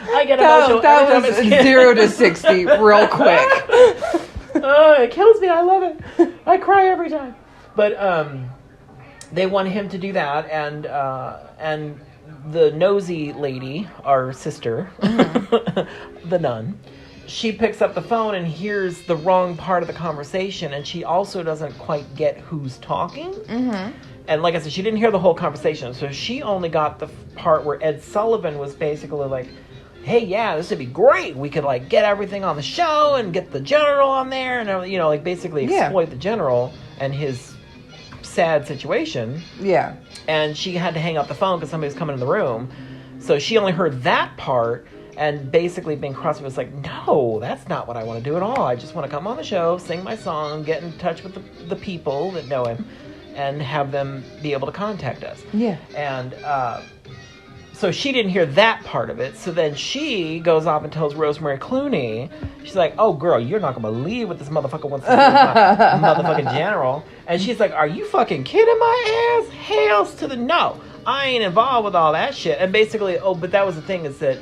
I get emotional. That every was time it's 0 to 60 real quick. Oh, it kills me. I love it. I cry every time. But they want him to do that, and the nosy lady, our sister, the nun, she picks up the phone and hears the wrong part of the conversation, and she also doesn't quite get who's talking. And like I said, she didn't hear the whole conversation, so she only got the part where Ed Sullivan was basically like, hey, yeah, this would be great. We could, like, get everything on the show and get the general on there and, you know, like, basically exploit the general and his sad situation. Yeah. And she had to hang up the phone because somebody was coming in the room. So she only heard that part, and basically Bing Crosby was like, no, that's not what I want to do at all. I just want to come on the show, sing my song, get in touch with the people that know him, and have them be able to contact us. Yeah. And so she didn't hear that part of it. So then she goes off and tells Rosemary Clooney. She's like, "Oh, girl, you're not gonna believe what this motherfucker wants to do with my motherfucking general." And she's like, "Are you fucking kidding my ass? Hells to the no! I ain't involved with all that shit." And basically, but that was the thing is that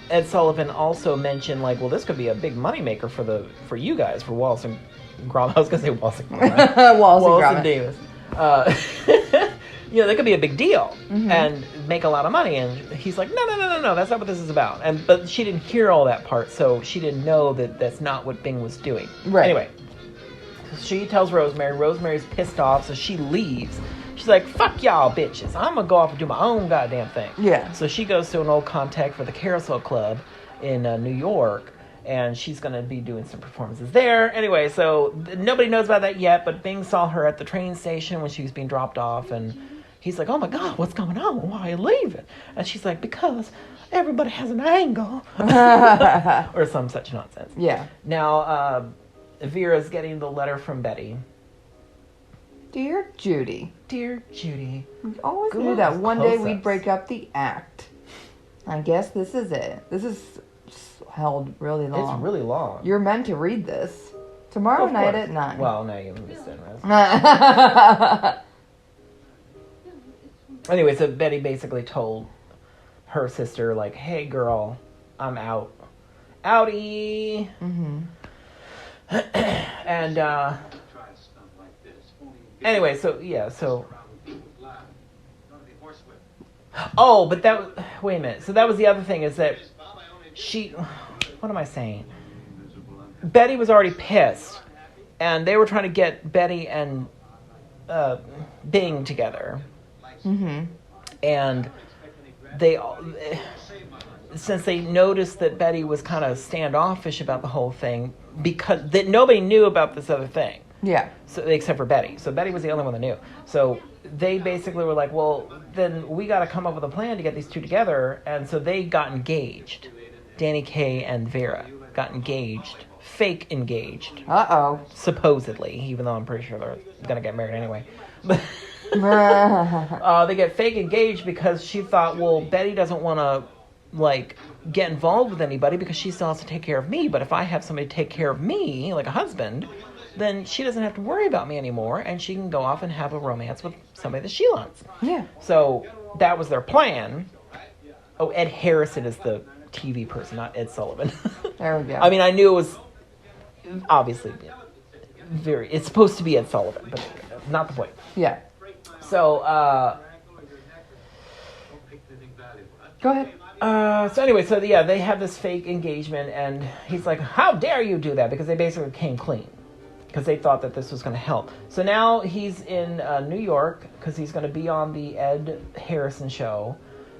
Ed Sullivan also mentioned like, "Well, this could be a big moneymaker for you guys, for Wallace and Gromit." I was gonna say Wallace and Gromit. Wallace and Davis. That could be a big deal and make a lot of money. And he's like, no, that's not what this is about. But she didn't hear all that part, so she didn't know that that's not what Bing was doing. Right. Anyway, she tells Rosemary. Rosemary's pissed off, so she leaves. She's like, fuck y'all bitches. I'm going to go off and do my own goddamn thing. Yeah. So she goes to an old contact for the Carousel Club in New York, and she's going to be doing some performances there. Anyway, so nobody knows about that yet, but Bing saw her at the train station when she was being dropped off, and he's like, oh my God, what's going on? Why are you leaving? And she's like, because everybody has an angle. Or some such nonsense. Yeah. Now, Vera's getting the letter from Betty. Dear Judy. Dear Judy. We always Good knew that one day close-ups. we'd break up the act. I guess this is it. This is held really long. It's really long. You're meant to read this. Tomorrow Of night course. at 9. Well, no, you missed it, right? Anyway, so Betty basically told her sister, like, hey, girl, I'm out. Outie! Mm-hmm. And, anyway, so, yeah, so... Oh, but wait a minute. So that was the other thing, is that what am I saying? Betty was already pissed, and they were trying to get Betty and Bing together. Mm-hmm. And since they noticed that Betty was kind of standoffish about the whole thing, because nobody knew about this other thing. Yeah. So except for Betty. So Betty was the only one that knew. So they basically were like, well, then we got to come up with a plan to get these two together. And so they got engaged. Danny Kaye and Vera got engaged. Fake engaged. Uh-oh. Supposedly, even though I'm pretty sure they're going to get married anyway. They get fake engaged because she thought, well, Betty doesn't want to, like, get involved with anybody because she still has to take care of me. But if I have somebody take care of me, like a husband, then she doesn't have to worry about me anymore, and she can go off and have a romance with somebody that she wants. Yeah. So that was their plan. Oh, Ed Harrison is the TV person, not Ed Sullivan. There we go. I mean, I knew it was obviously it's supposed to be Ed Sullivan, but not the point. Yeah. So, Go ahead. so anyway, so yeah, they have this fake engagement, and he's like, how dare you do that? Because they basically came clean. Because they thought that this was going to help. So now he's in New York, because he's going to be on the Ed Harrison show.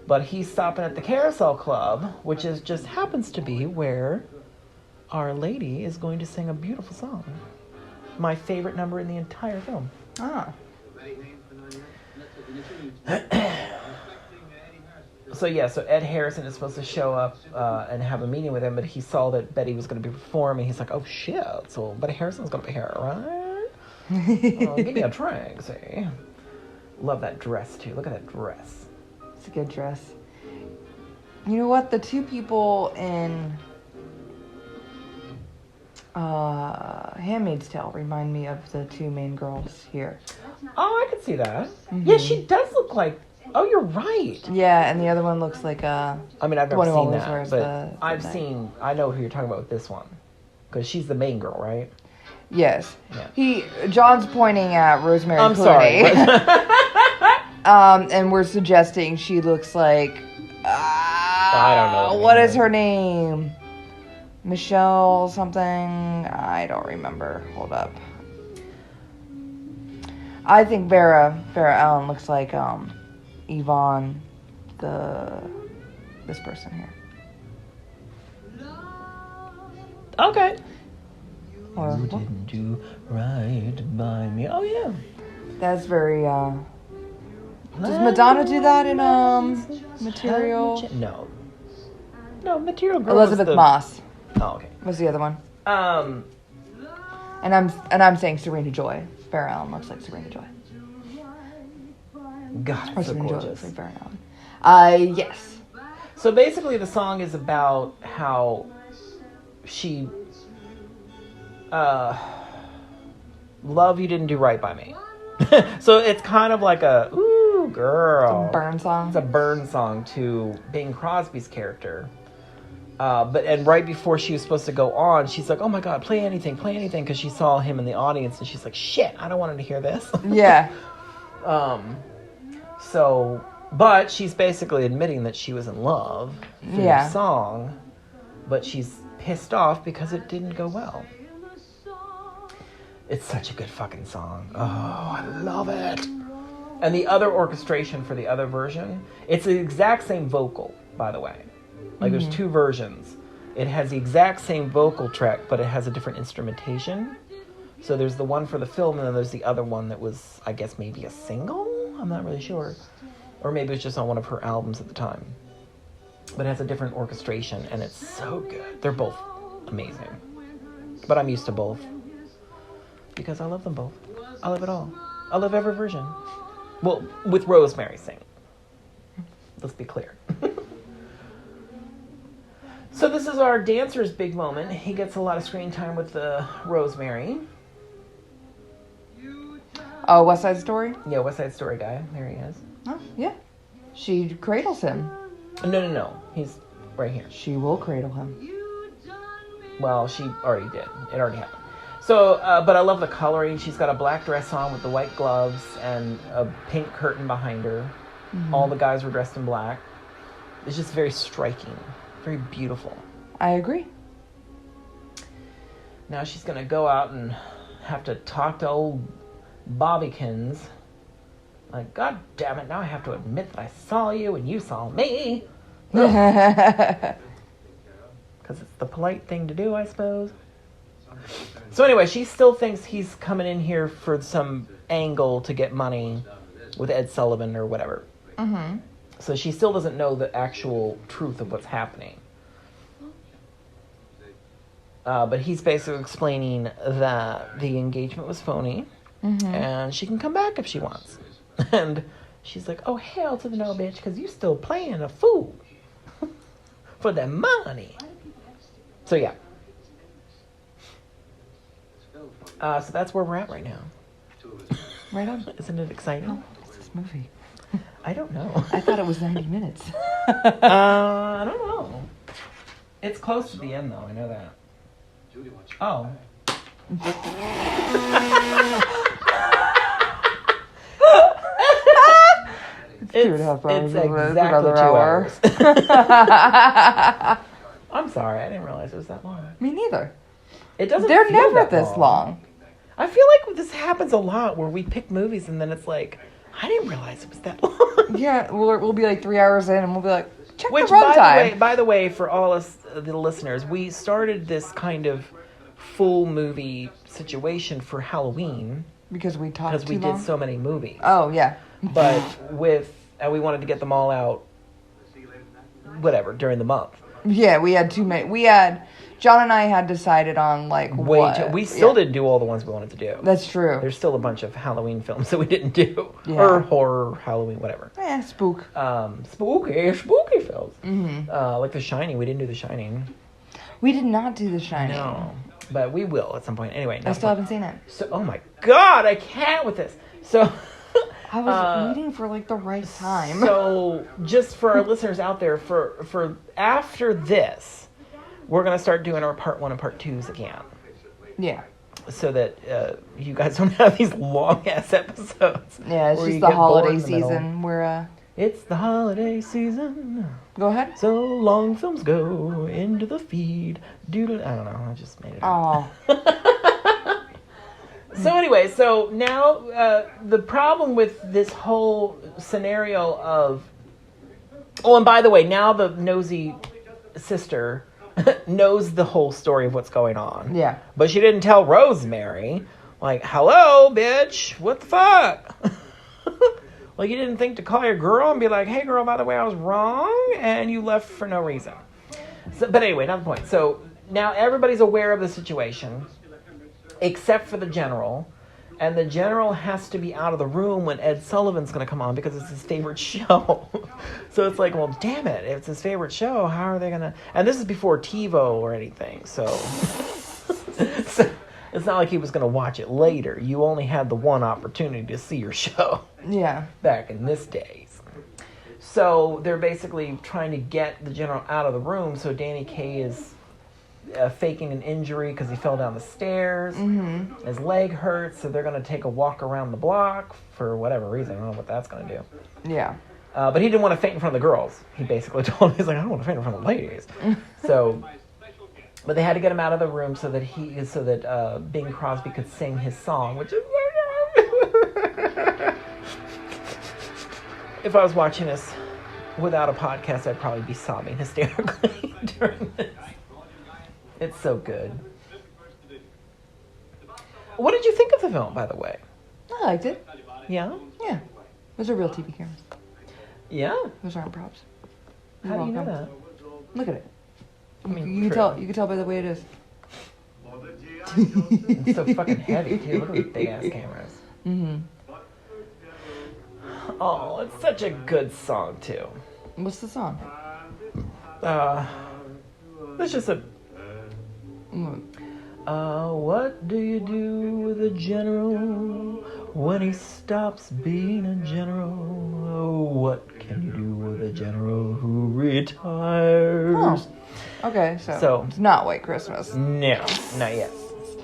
But he's stopping at the Carousel Club, which just happens to be where Our Lady is going to sing a beautiful song. My favorite number in the entire film. Ah. So yeah, so Ed Harrison is supposed to show up and have a meeting with him, but he saw that Betty was going to be performing. He's like, oh shit, so Betty Harrison's going to be here, right? Give me a drink, see? Love that dress too. Look at that dress. It's a good dress. You know what? The two people in Handmaid's Tale remind me of the two main girls here. Oh, I could see that. Mm-hmm. Yeah, she does look like... Oh, you're right. Yeah, and the other one looks like a... I mean, I've never one who seen always that, wears but the thing. I know who you're talking about with this one. Because she's the main girl, right? Yes. Yeah. John's pointing at Rosemary I'm Clooney. sorry. And we're suggesting she looks like... I don't know. What is her name? Michelle something? I don't remember. Hold up. I think Vera Ellen looks like Yvonne, this person here. Okay. Or, You didn't do right by me. Oh, yeah. that's very, does Madonna do that in, Material? No. No, Material Girl Elizabeth was Moss Oh, okay. was the other one. Um, And I'm saying Serena Joy. Vera Ellen looks like Serena Joy. God, it's so Rosalind Joy gorgeous. looks like Barry Allen. Yes. So basically, the song is about how she, love, you didn't do right by me. So it's kind of like a, ooh, girl. Burn song. It's a burn song to Bing Crosby's character. And right before she was supposed to go on, she's like, oh my God, play anything, because she saw him in the audience, and she's like, shit, I don't want him to hear this. Yeah. But she's basically admitting that she was in love through the song, but she's pissed off because it didn't go well. It's such a good fucking song. Oh, I love it. And the other orchestration for the other version, it's the exact same vocal, by the way. Like, there's two versions. It has the exact same vocal track, but it has a different instrumentation. So there's the one for the film, and then there's the other one that was, I guess, maybe a single? I'm not really sure. Or maybe it's just on one of her albums at the time. But it has a different orchestration, and it's so good. They're both amazing. But I'm used to both. Because I love them both. I love it all. I love every version. Well, with Rosemary singing. Let's be clear. So this is our dancer's big moment. He gets a lot of screen time with Rosemary. Oh, West Side Story? Yeah, West Side Story guy. There he is. Oh, yeah. She cradles him. No. He's right here. She will cradle him. Well, she already did. It already happened. So, but I love the coloring. She's got a black dress on with the white gloves and a pink curtain behind her. Mm-hmm. All the guys were dressed in black. It's just very striking. Very beautiful. I agree. Now she's going to go out and have to talk to old Bobbykins. Like, God damn it, now I have to admit that I saw you and you saw me. Because it's the polite thing to do, I suppose. So anyway, she still thinks he's coming in here for some angle to get money with Ed Sullivan or whatever. Mm-hmm. So she still doesn't know the actual truth of what's happening. But he's basically explaining that the engagement was phony, and she can come back if she wants. And she's like, oh, hell to the no, bitch, because you still playing a fool for that money. So, yeah. So that's where we're at right now. Right on. Isn't it exciting? Oh, what's this movie? I don't know. I thought it was 90 minutes. I don't know. It's close to the end, though. I know that. Oh. It's 2.5 hours. It's Another exactly 2 hour. hours. I'm sorry. I didn't realize it was that long. Me neither. It doesn't They're feel never that this long. I feel like this happens a lot where we pick movies and then it's like, I didn't realize it was that long. Yeah, we'll be like 3 hours in and we'll be like, check Which, the runtime. by the way, for all us the listeners, we started this kind of full movie situation for Halloween Because we talked because we too long? did so many movies. Oh, yeah. But and we wanted to get them all out, whatever, during the month. Yeah, we had too many. John and I had decided on like what. We still didn't do all the ones we wanted to do. That's true. There's still a bunch of Halloween films that we didn't do. Yeah. Or horror, Halloween, whatever. Spook. Spooky films. Mm-hmm. Like The Shining. We didn't do The Shining. We did not do The Shining. No. But we will at some point. Anyway. I still haven't seen it. So, oh my God, I can't with this. So... I was waiting for like the right time. So, just for our listeners out there, for after this, we're gonna start doing our part 1 and part 2s again. Yeah. So that you guys don't have these long ass episodes. Yeah, it's where just you the get bored holiday in the middle. season. We're It's the holiday season. Go ahead. So long films go into the feed. Doodle. I don't know. I just made it up. Oh. So anyway, so now the problem with this whole scenario of... Oh, and by the way, now the nosy sister knows the whole story of what's going on. Yeah. But she didn't tell Rosemary. Like, hello, bitch. What the fuck? Like, you didn't think to call your girl and be like, hey, girl, by the way, I was wrong. And you left for no reason. So, but anyway, not the point. So now everybody's aware of the situation. Except for the general. And the general has to be out of the room when Ed Sullivan's going to come on because it's his favorite show. So it's like, well, damn it. If it's his favorite show, how are they going to... And this is before TiVo or anything, so... So it's not like he was going to watch it later. You only had the one opportunity to see your show. Yeah. Back in this days. So they're basically trying to get the general out of the room, so Danny Kaye is... faking an injury because he fell down the stairs. Mm-hmm. His leg hurts, so they're going to take a walk around the block for whatever reason. I don't know what that's going to do. Yeah. But he didn't want to faint in front of the girls. He basically told me, he's like, I don't want to faint in front of the ladies. So, but they had to get him out of the room so that Bing Crosby could sing his song, which is... If I was watching this without a podcast, I'd probably be sobbing hysterically during this. It's so good. What did you think of the film, by the way? I liked it. Yeah? Yeah. Those are real TV cameras. Yeah? Those aren't props. How do you know that? Look at it. I mean, You can tell by the way it is. It's so fucking heavy, too. Look at these big-ass cameras. Mm-hmm. Oh, it's such a good song, too. What's the song? It's just a... what do you do with a general when he stops being a general? Oh, what can you do with a general who retires? Oh. Okay, so it's not White Christmas. No, not yet.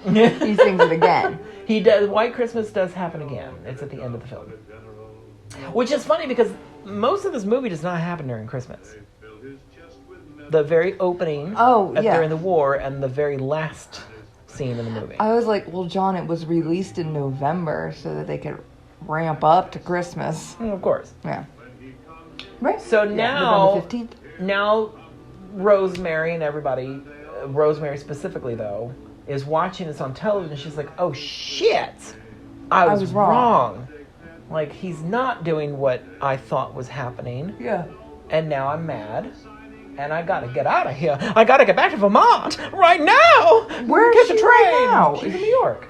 He sings it again. He does. White Christmas does happen again. It's at the end of the film. Which is funny because most of this movie does not happen during Christmas. The very opening during the war and the very last scene in the movie. I was like, well, John, it was released in November so that they could ramp up to Christmas. Of course. Yeah. Right. So now, November 15th. Now Rosemary and everybody, Rosemary specifically though, is watching this on television. She's like, oh shit, I was wrong. Like, he's not doing what I thought was happening. Yeah. And now I'm mad. And I gotta get out of here. I gotta get back to Vermont right now. Where is she right now? She's in New York.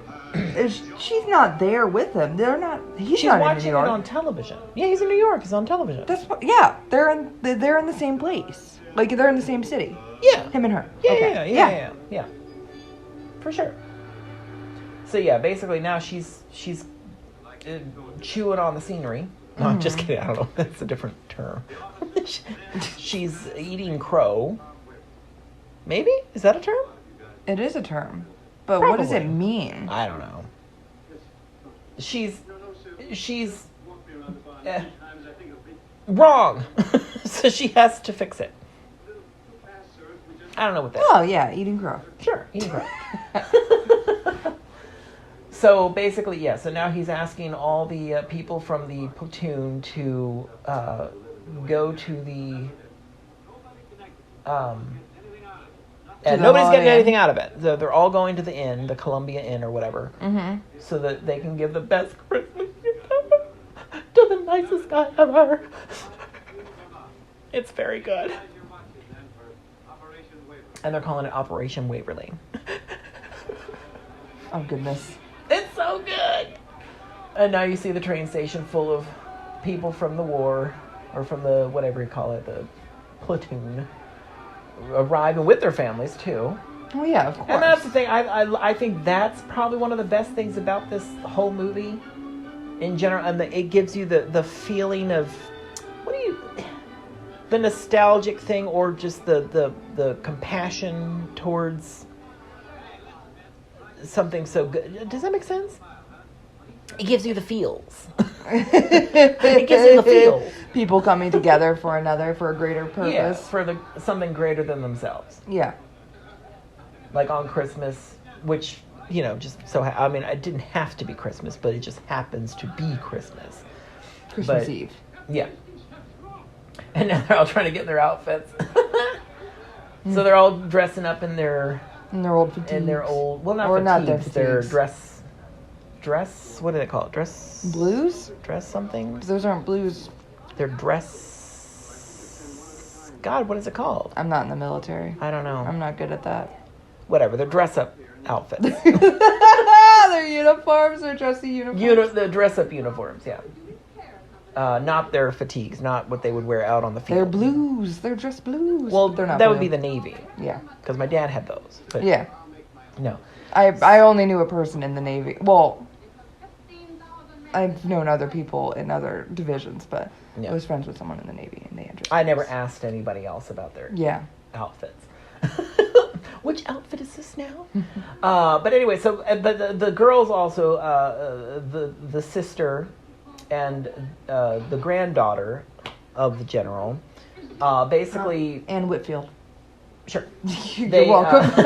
She's not there with him. They're not. She's watching not in New York. it on television. Yeah, he's in New York. He's on television. They're in the same place. Like, they're in the same city. Yeah. Him and her. Yeah, okay. yeah. For sure. So yeah, basically now she's chewing on the scenery. No, I'm just kidding. I don't know. That's a different term. She's eating crow. Maybe? Is that a term? It is a term. But Probably. What does it mean? I don't know. She's wrong. So she has to fix it. I don't know what that is. Oh, yeah, eating crow. Sure, eating crow. So basically, yeah. So now he's asking all the people from the platoon to go to the. And nobody's getting anything out of it. They're all going to the inn, the Columbia Inn or whatever, so that they can give the best Christmas gift ever to the nicest guy ever. It's very good. And they're calling it Operation Waverly. Oh, goodness. It's so good. And now you see the train station full of people from the war, or from the, whatever you call it, the platoon, arriving with their families, too. Oh, yeah, of course. And that's the thing. I think that's probably one of the best things about this whole movie in general. And it gives you the feeling of, the nostalgic thing, or just the compassion towards something so good. Does that make sense? It gives you the feels. It gives you the feels. People coming together for a greater purpose. Yeah, for something greater than themselves. Yeah. Like on Christmas, which, just so... it didn't have to be Christmas, but it just happens to be Christmas. Christmas Eve. Yeah. And now they're all trying to get their outfits. So they're all dressing up in their old fatigues. In their old... Well, not fatigues. Their dress... What do they call it? Dress... Blues? Dress something? Those aren't blues. They're dress... God, what is it called? I'm not in the military. I don't know. I'm not good at that. Whatever, they're dress-up outfits. Their uniforms or dressy uniforms? The dress-up uniforms, yeah. Not their fatigues, not what they would wear out on the field. They're blues. They're just blues. Well, they're not that blue. would be the Navy. Yeah. Because my dad had those. But Yeah. No. I only knew a person in the Navy. Well, I've known other people in other divisions, but Yeah. I was friends with someone in the Navy, and they had I never asked anybody else about their Yeah. outfits. Which outfit is this now? But anyway, so but the girls also, the sister and the granddaughter of the general, basically... Anne Whitfield. Sure. You're They, welcome.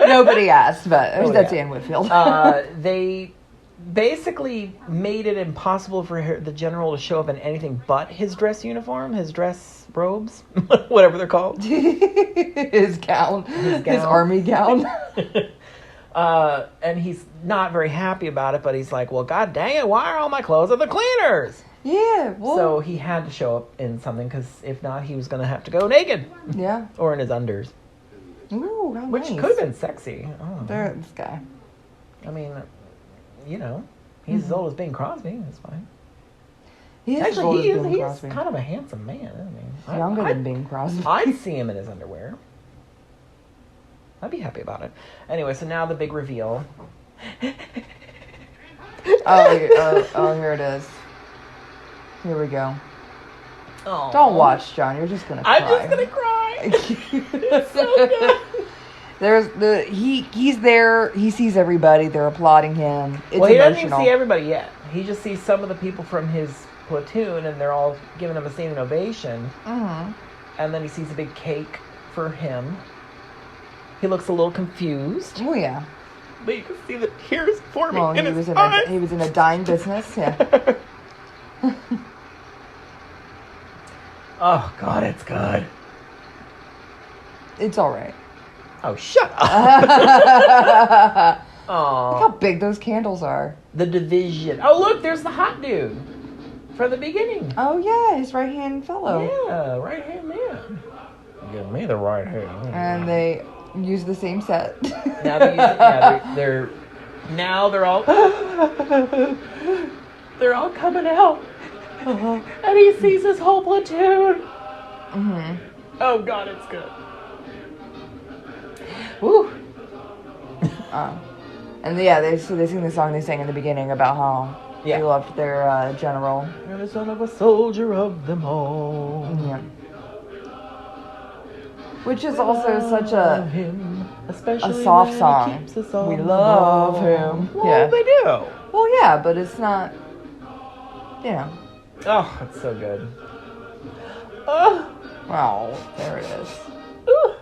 Nobody asked, but that's yeah. Anne Whitfield. They basically made it impossible for the general to show up in anything but his dress uniform, his dress robes, whatever they're called. His gown. His army gown. And he's not very happy about it, but he's like, well, god dang it, why are all my clothes at the cleaners? Yeah, well. So he had to show up in something, because if not, he was going to have to go naked. Yeah. Or in his unders. Ooh, how Which nice. could have been sexy. Oh. This guy. I mean, you know, he's as old as Bing Crosby. That's fine. He is Actually, as old as Bing he's Crosby. kind of a handsome man, isn't he? Younger than Bing Crosby. I'd see him in his underwear. I'd be happy about it. Anyway, so now the big reveal. Oh, here it is. Here we go. Oh. Don't watch, John. You're just gonna cry. I'm just gonna cry. It's so good. He's there. He sees everybody. They're applauding him. It's Well, he doesn't emotional. even see everybody yet. He just sees some of the people from his platoon, and they're all giving him a standing ovation. Mm-hmm. And then he sees a big cake for him. He looks a little confused. Oh yeah. But you can see the tears forming Well, in he his was in eyes. he was in a dying business. Yeah. Oh, God, it's good. It's all right. Oh, shut up. Look how Oh, big those candles are. the division. Oh, look, there's the hot dude from the beginning. Oh yeah, his right hand fellow. Yeah, right hand man. Give me the right hand. And they use the same set. Now they're using, yeah, now they're all they're all coming out, and he sees his whole platoon. Mm-hmm. Oh God, it's good. Woo. And yeah, they sing the song they sang in the beginning about how Yeah. they loved their general. You're the son of a soldier of them all. Yeah. Which is also such a him, especially soft when he song. keeps us on We the love ball. him. Well, Yeah. they do. well, yeah, but it's not. You know. Oh, it's so good. Oh, Oh, there it is. ooh.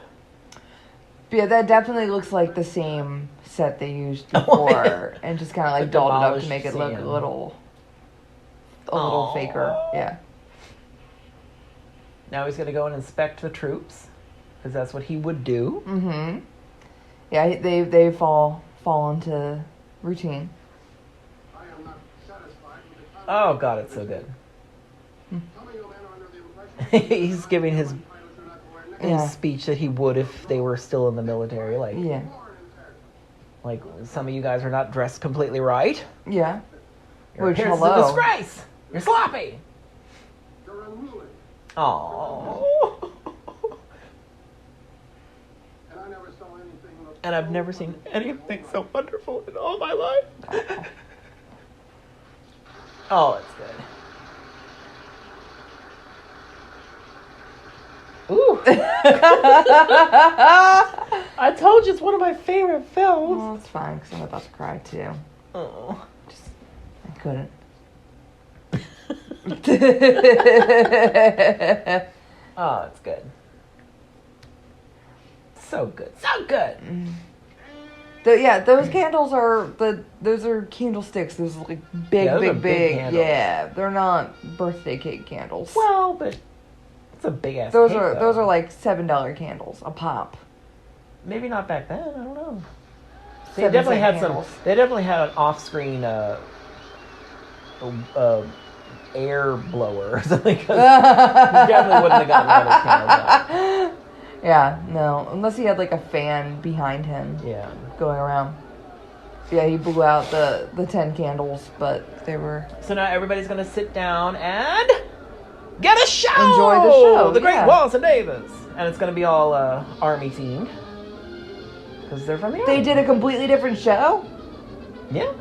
But yeah, that definitely looks like the same set they used Oh, before, and just kind of like The dolled it up to demolished make it look sand. a little Aw. faker. Yeah. Now he's gonna go and inspect the troops, because that's what he would do. Mm-hmm. Yeah, they fall into routine. Oh God, it's so good. He's giving his Yeah. speech that he would if they were still in the military. Yeah. Like some of you guys are not dressed completely right. Yeah. Your Which, appearance is a hello. disgrace. You're sloppy. Oh. And I've never seen anything so wonderful in all my life. Oh, it's good. Ooh. I told you it's one of my favorite films. Well, it's fine because I'm about to cry too. Oh. I couldn't. Oh, it's good. So good. So good. Yeah, those candles are those are candlesticks. Those are like big, Yeah, those are big, big big. candles. Yeah, they're not birthday cake candles. Well, but it's a big ass those cake, are though. those are like $7 candles a pop. Maybe not back then. I don't know. They 7 definitely cent had candles. They definitely had an off-screen air blower or something. 'Cause you definitely wouldn't have gotten all those candles out. Yeah, no, unless he had like a fan behind him Yeah. going around. Yeah, he blew out the 10 candles, but they were... So now everybody's going to sit down and get a show! Enjoy the show, The Great yeah. Walton Davis. And it's going to be all Army themed. Because they're from the Army. They did a completely different show? Yeah.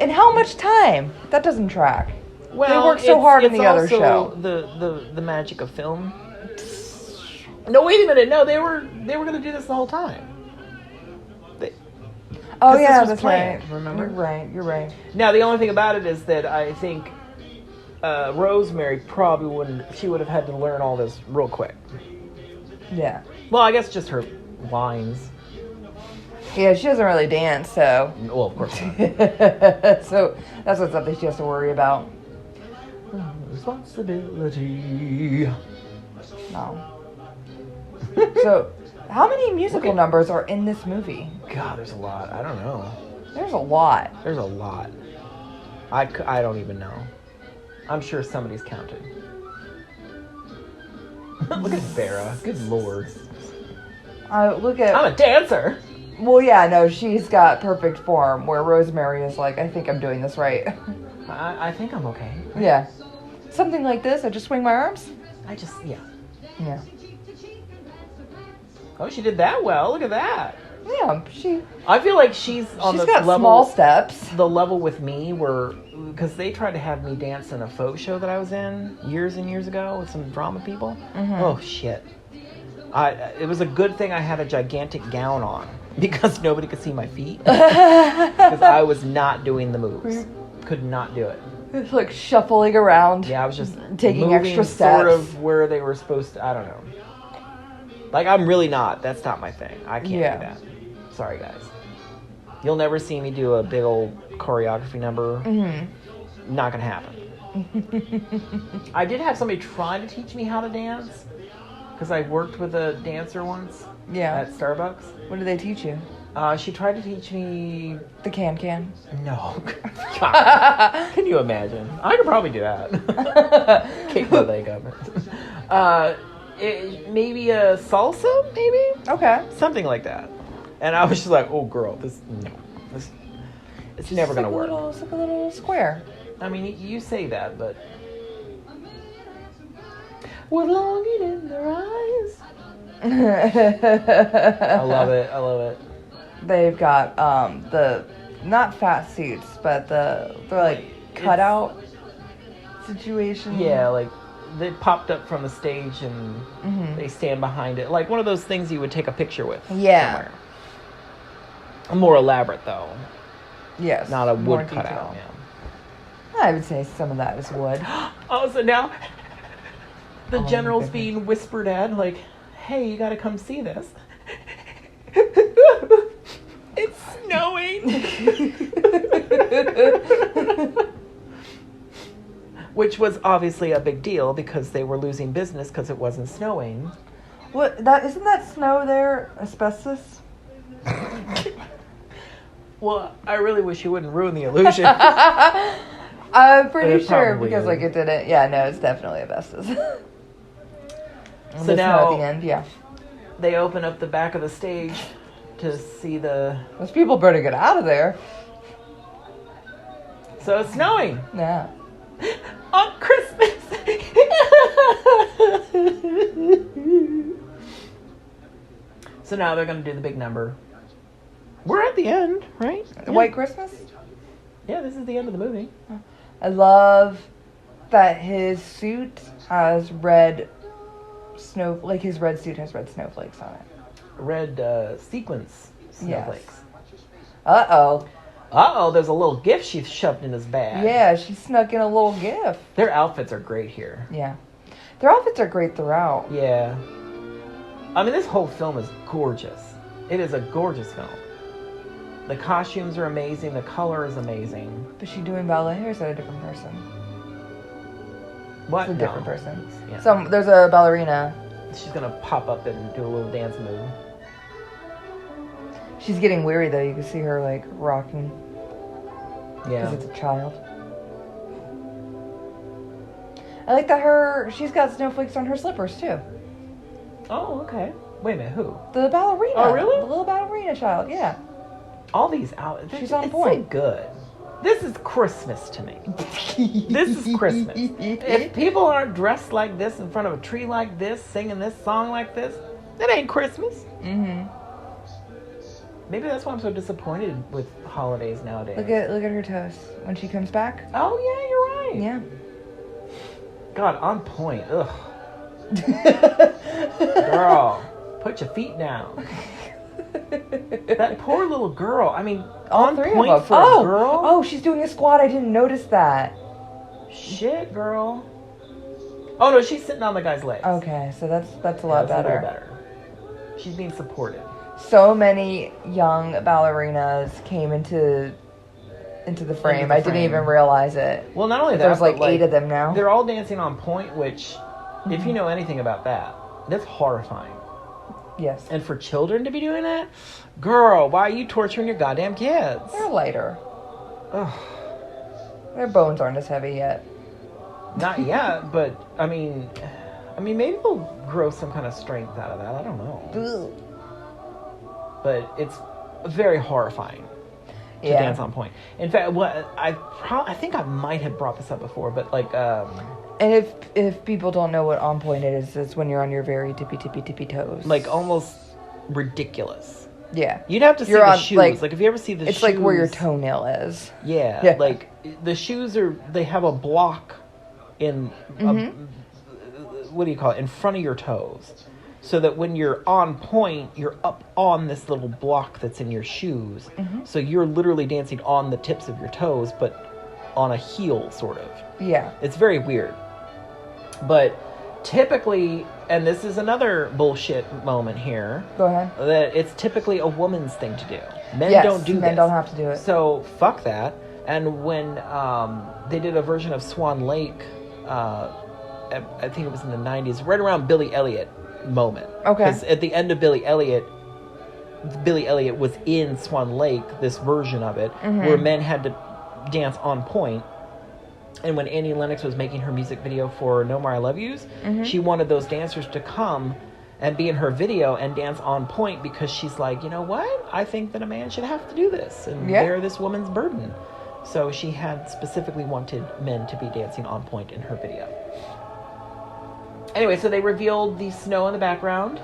In how much time? That doesn't track. Well, they worked so hard in the other also show. The magic of film. No, wait a minute. No, they were going to do this the whole time. Oh 'cause yeah, this was that's planned, right. remember? You're right. Now, the only thing about it is that I think Rosemary probably wouldn't... She would have had to learn all this real quick. Yeah. Well, I guess just her lines. Yeah, she doesn't really dance, so... Well, of course not. So, that's not something she has to worry about. Responsibility. No. So, how many musical numbers are in this movie? God, there's a lot. I don't know. There's a lot. There's a lot. I don't even know. I'm sure somebody's counted. Look at Vera. Good lord. Look at... I'm a dancer! Well, yeah, no, she's got perfect form, where Rosemary is like, I think I'm doing this right. I think I'm okay. Yeah. Something like this, I just swing my arms? Yeah. Yeah. Oh, she did that well. Look at that. Yeah, I feel like she's on she's the got level, small steps. the level with me where, because they tried to have me dance in a folk show that I was in years and years ago with some drama people. Mm-hmm. Oh shit! It was a good thing I had a gigantic gown on because nobody could see my feet because I was not doing the moves. Could not do it. It's like shuffling around. Yeah, I was just taking moving extra steps. sort of where they were supposed to. I don't know. Like, I'm really not. That's not my thing. I can't do that. Sorry, guys. You'll never see me do a big old choreography number. Mm-hmm. Not gonna happen. I did have somebody try to teach me how to dance because I worked with a dancer once. Yeah. At Starbucks. What did they teach you? She tried to teach me. The can. No. God. Can you imagine? I could probably do that. Kick my leg up. Maybe a salsa, maybe? Okay. Something like that. And I was just like, oh, girl, it's never going to work. It's like a little square. I mean, you say that, but... With longing in their eyes. I love it. They've got the not fat suits, but they're like cutout situation. Yeah, like they popped up from the stage and they stand behind it, like one of those things you would take a picture with. Yeah. Somewhere. More elaborate though. Yes. Not a more wood cutout. detail. Yeah. I would say some of that is wood. Oh, so now the general's goodness. being whispered at, like, hey, you gotta come see this. It's snowing. Which was obviously a big deal because they were losing business because it wasn't snowing. What? Isn't that snow there asbestos? Well, I really wish you wouldn't ruin the illusion. I'm pretty It sure probably because is. like it didn't. Yeah, no, it's definitely asbestos. So The snow now at the end, yeah. they open up the back of the stage to see the... Those people better get out of there. So it's snowing. Yeah. On Christmas. So now they're going to do the big number. We're at the end, right? White Christmas? Yeah, this is the end of the movie. I love that his suit has red his red suit has red snowflakes on it. Red sequence snowflakes. Uh-oh. Uh-oh, there's a little gift she shoved in his bag. Yeah, she snuck in a little gift. Their outfits are great here. Yeah. Their outfits are great throughout. Yeah. I mean, this whole film is gorgeous. It is a gorgeous film. The costumes are amazing. The color is amazing. Is she doing ballet or is that a different person? What? It's a different person. Yeah. There's a ballerina. She's going to pop up and do a little dance move. She's getting weary though. You can see her like rocking. Yeah. Because it's a child. I like that she's got snowflakes on her slippers too. Oh, okay. Wait a minute, who? The ballerina. Oh, really? The little ballerina child, yeah. All these out. She's on it's point. So good. This is Christmas to me. This is Christmas. If people aren't dressed like this in front of a tree like this, singing this song like this, that ain't Christmas. Mm-hmm. Maybe that's why I'm so disappointed with holidays nowadays. Look at her toes when she comes back. Oh yeah, you're right. Yeah. God, on point. Ugh. Girl, put your feet down. That poor little girl. I mean, All on three point of them. for a girl. Oh, she's doing a squat. I didn't notice that. Shit, girl. Oh no, she's sitting on the guy's legs. Okay, so that's a lot That's better. A little better. She's being supported. So many young ballerinas came into the frame. the I didn't frame. even realize it. Well, not only that, There's but, like 8 of them now. They're all dancing on point, which, if you know anything about that, that's horrifying. Yes. And for children to be doing that, girl, why are you torturing your goddamn kids? They're lighter. Ugh. Their bones aren't as heavy yet. Not yet, but I mean, maybe they'll grow some kind of strength out of that. I don't know. Ugh. But it's very horrifying to Yeah. dance on point. In fact, what I think I might have brought this up before, but like, And if people don't know what on point is, it's when you're on your very tippy toes. like almost ridiculous. Yeah. You'd have to see You're the on, shoes. like, Like if you ever see the It's shoes, like where your toenail is. Yeah, Yeah. like the shoes they have a block in what do you call it, in front of your toes, so that when you're on point, you're up on this little block that's in your shoes. So you're literally dancing on the tips of your toes, but on a heel, sort of. Yeah. It's very weird. But typically, and this is another bullshit moment here, Go ahead. that it's typically a woman's thing to do. Men Yes, don't do this. men don't have to do it. So fuck that. And when they did a version of Swan Lake, I think it was in the 90s, right around Billy Elliot moment. Okay. Because at the end of Billy Elliot was in Swan Lake, this version of it, where men had to dance on point. And when Annie Lennox was making her music video for No More I Love Yous, she wanted those dancers to come and be in her video and dance on point, because she's like, you know what? I think that a man should have to do this and bear this woman's burden. So she had specifically wanted men to be dancing on point in her video. Anyway, so they revealed the snow in the background.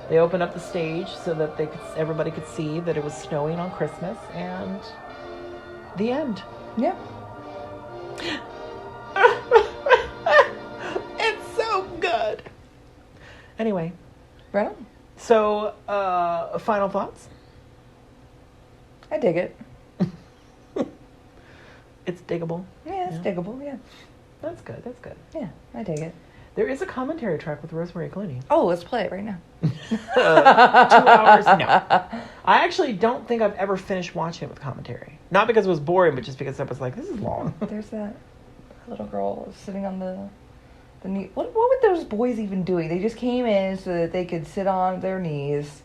They opened up the stage so that everybody could see that it was snowing on Christmas, and the end. Yeah. It's so good. Anyway, Right on. so final thoughts? I dig it. It's diggable. Yeah, it's diggable. Yeah. That's good. That's good. Yeah, I dig it. There is a commentary track with Rosemary Clooney. Oh, let's play it right now. 2 hours? No. I actually don't think I've ever finished watching it with commentary. Not because it was boring, but just because I was like, this is long. There's that little girl sitting on the knee. What were those boys even doing? They just came in so that they could sit on their knees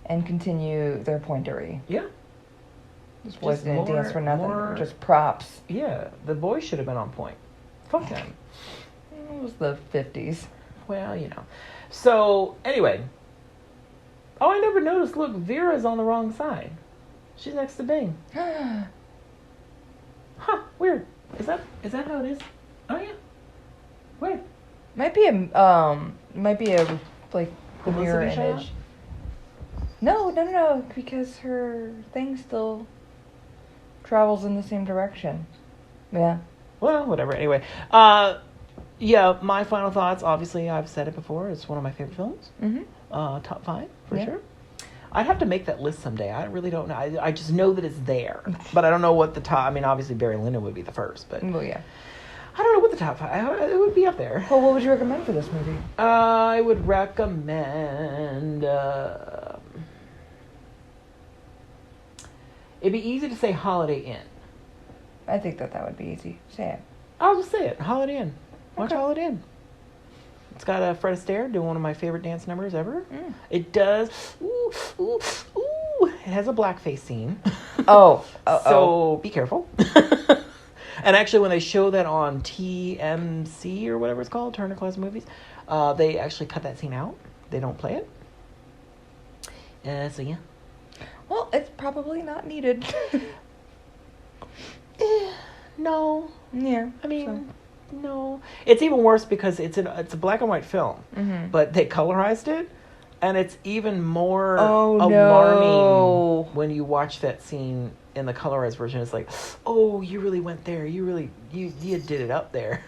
and continue their pointery. Yeah. Those boys Just didn't dance for nothing. more- Just props. Yeah. The boys should have been on point. Fuck them. It was the 50s. Well, you know. So, anyway. Oh, I never noticed. Look, Vera's on the wrong side. She's next to Bing. Huh, weird. Is that how it is? Oh, yeah. Weird. might be a like the mirror Publicity shot? image. No, because her thing still travels in the same direction. Yeah. Well, whatever. Anyway. Yeah, my final thoughts, obviously, I've said it before. It's one of my favorite films. Mm-hmm. Top 5, for Yeah. sure. I'd have to make that list someday. I really don't know. I just know that it's there. But I don't know what the top... I mean, obviously, Barry Lyndon would be the first, but... Well, yeah. I don't know what the top 5... It would be up there. Well, what would you recommend for this movie? I would recommend... it'd be easy to say Holiday Inn. I think that would be easy. Say it. I'll just say it. Holiday Inn. Watch Okay. Holiday Inn. It's got Fred Astaire doing one of my favorite dance numbers ever. Mm. It does. Ooh, ooh, ooh. It has a blackface scene. So be careful. And actually, when they show that on TMC or whatever it's called, Turner Classic Movies, they actually cut that scene out. They don't play it. So yeah. Well, it's probably not needed. No. Yeah. I mean, no. It's even worse because it's a black and white film, but they colorized it, and it's even more alarming when you watch that scene in the colorized version. It's like, oh, you really went there. You did it up there.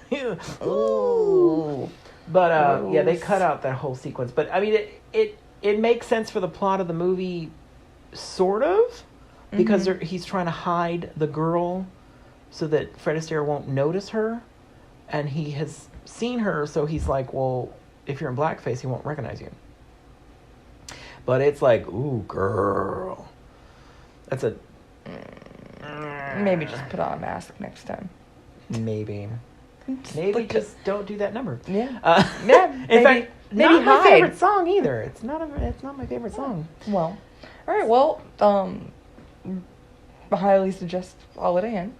Ooh. But yeah, they cut out that whole sequence. But I mean, it makes sense for the plot of the movie, sort of, because he's trying to hide the girl so that Fred Astaire won't notice her, and he has seen her, so he's like, well, if you're in blackface, he won't recognize you. But it's like, ooh, girl. That's a... Maybe just put on a mask next time. Maybe just don't do that number. Yeah. In fact, maybe not my hide. favorite song either. It's not my favorite song. Well, all right. Well, highly suggest Holiday Inn.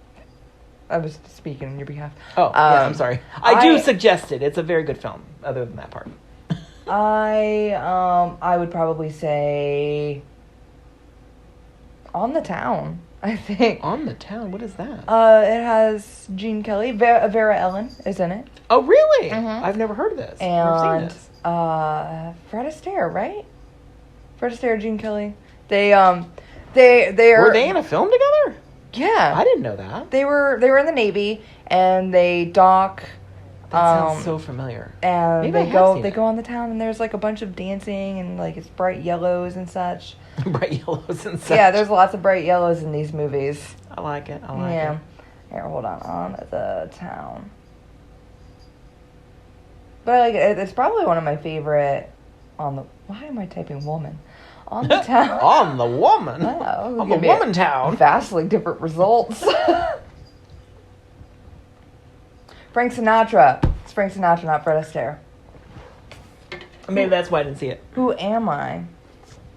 I was speaking on your behalf. Oh, yeah, I'm sorry. I do suggest it. It's a very good film, other than that part. I would probably say On the Town, I think. On the Town? What is that? It has Gene Kelly. Vera Ellen is in it. Oh, really? Mm-hmm. I've never heard of this. And, I've seen this. Fred Astaire, right? Fred Astaire, Gene Kelly. They are... Were they in a film together? Yeah. I didn't know that. They were in the Navy, and they dock... That sounds so familiar. And Maybe they go on the town, and there's like a bunch of dancing, and like it's bright yellows and such. Bright yellows and such. Yeah, there's lots of bright yellows in these movies. I like it. Yeah. Here, hold on the Town. But I like it. It's probably one of my favorite. Why am I typing woman? On the Town. On the woman. Oh, on the woman town. Vastly different results. Frank Sinatra. It's Frank Sinatra, not Fred Astaire. Maybe that's why I didn't see it. Who am I?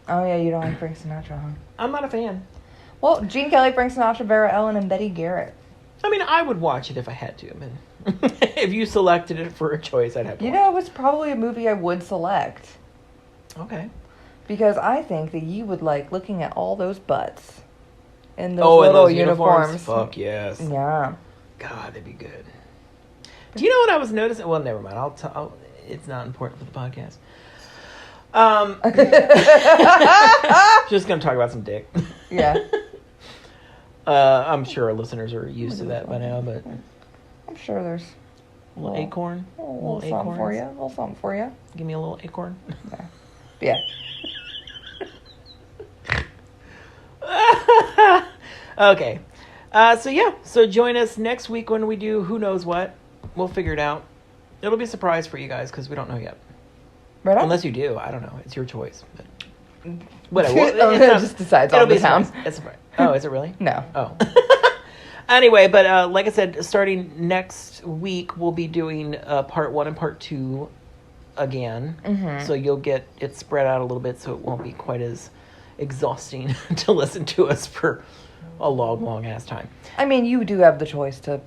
Oh, yeah, you don't like Frank Sinatra, huh? I'm not a fan. Well, Gene Kelly, Frank Sinatra, Vera Ellen, and Betty Garrett. I mean, I would watch it if I had to. I mean, if you selected it for a choice, I'd have to watch it was probably a movie I would select. Okay. Because I think that you would like looking at all those butts in those little uniforms. Fuck yes. Yeah. God, that'd be good. Do you know what I was noticing? Well, never mind. It's not important for the podcast. Just gonna talk about some dick. Yeah. I'm sure our listeners are used to that by now, but I'm sure there's a little acorn. A little something for you. A little something for you. Give me a little acorn. Yeah. Okay. So join us next week when we do Who Knows What. We'll figure it out. It'll be a surprise for you guys because we don't know yet. Right on. Unless you do. I don't know. It's your choice. But whatever. It just decides on the town. It's a surprise. Oh, is it really? No. Oh. Anyway, but like I said, starting next week, we'll be doing part 1 and part 2 again. Mm-hmm. So you'll get it spread out a little bit so it won't be quite as exhausting to listen to us for a long ass time. I mean, you do have the choice to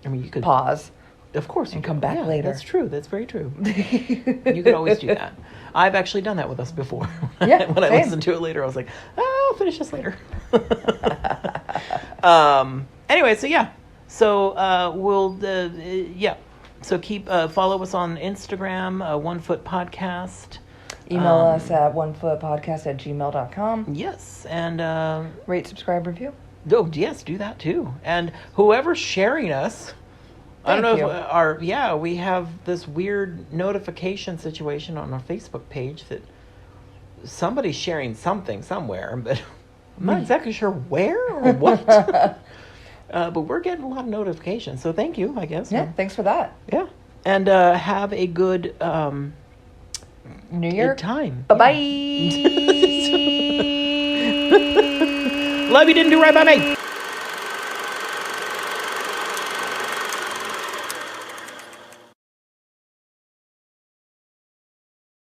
you could pause. Of course. And come back later. That's true. That's very true. You can always do that. I've actually done that with us before. Yeah, when I listened to it later, I was like, I'll finish this later. Anyway, so yeah. So we'll, So keep, follow us on Instagram, One Foot Podcast. Email us at onefootpodcast@gmail.com. Yes, and... rate, subscribe, review. Oh, yes, do that too. And whoever's sharing us... I don't know if we have this weird notification situation on our Facebook page that somebody's sharing something somewhere, but I'm not exactly sure where or what. But we're getting a lot of notifications, so thank you, I guess. Yeah, thanks for that. Yeah. And have a good New Year time. Bye-bye. Love you, didn't do right by me.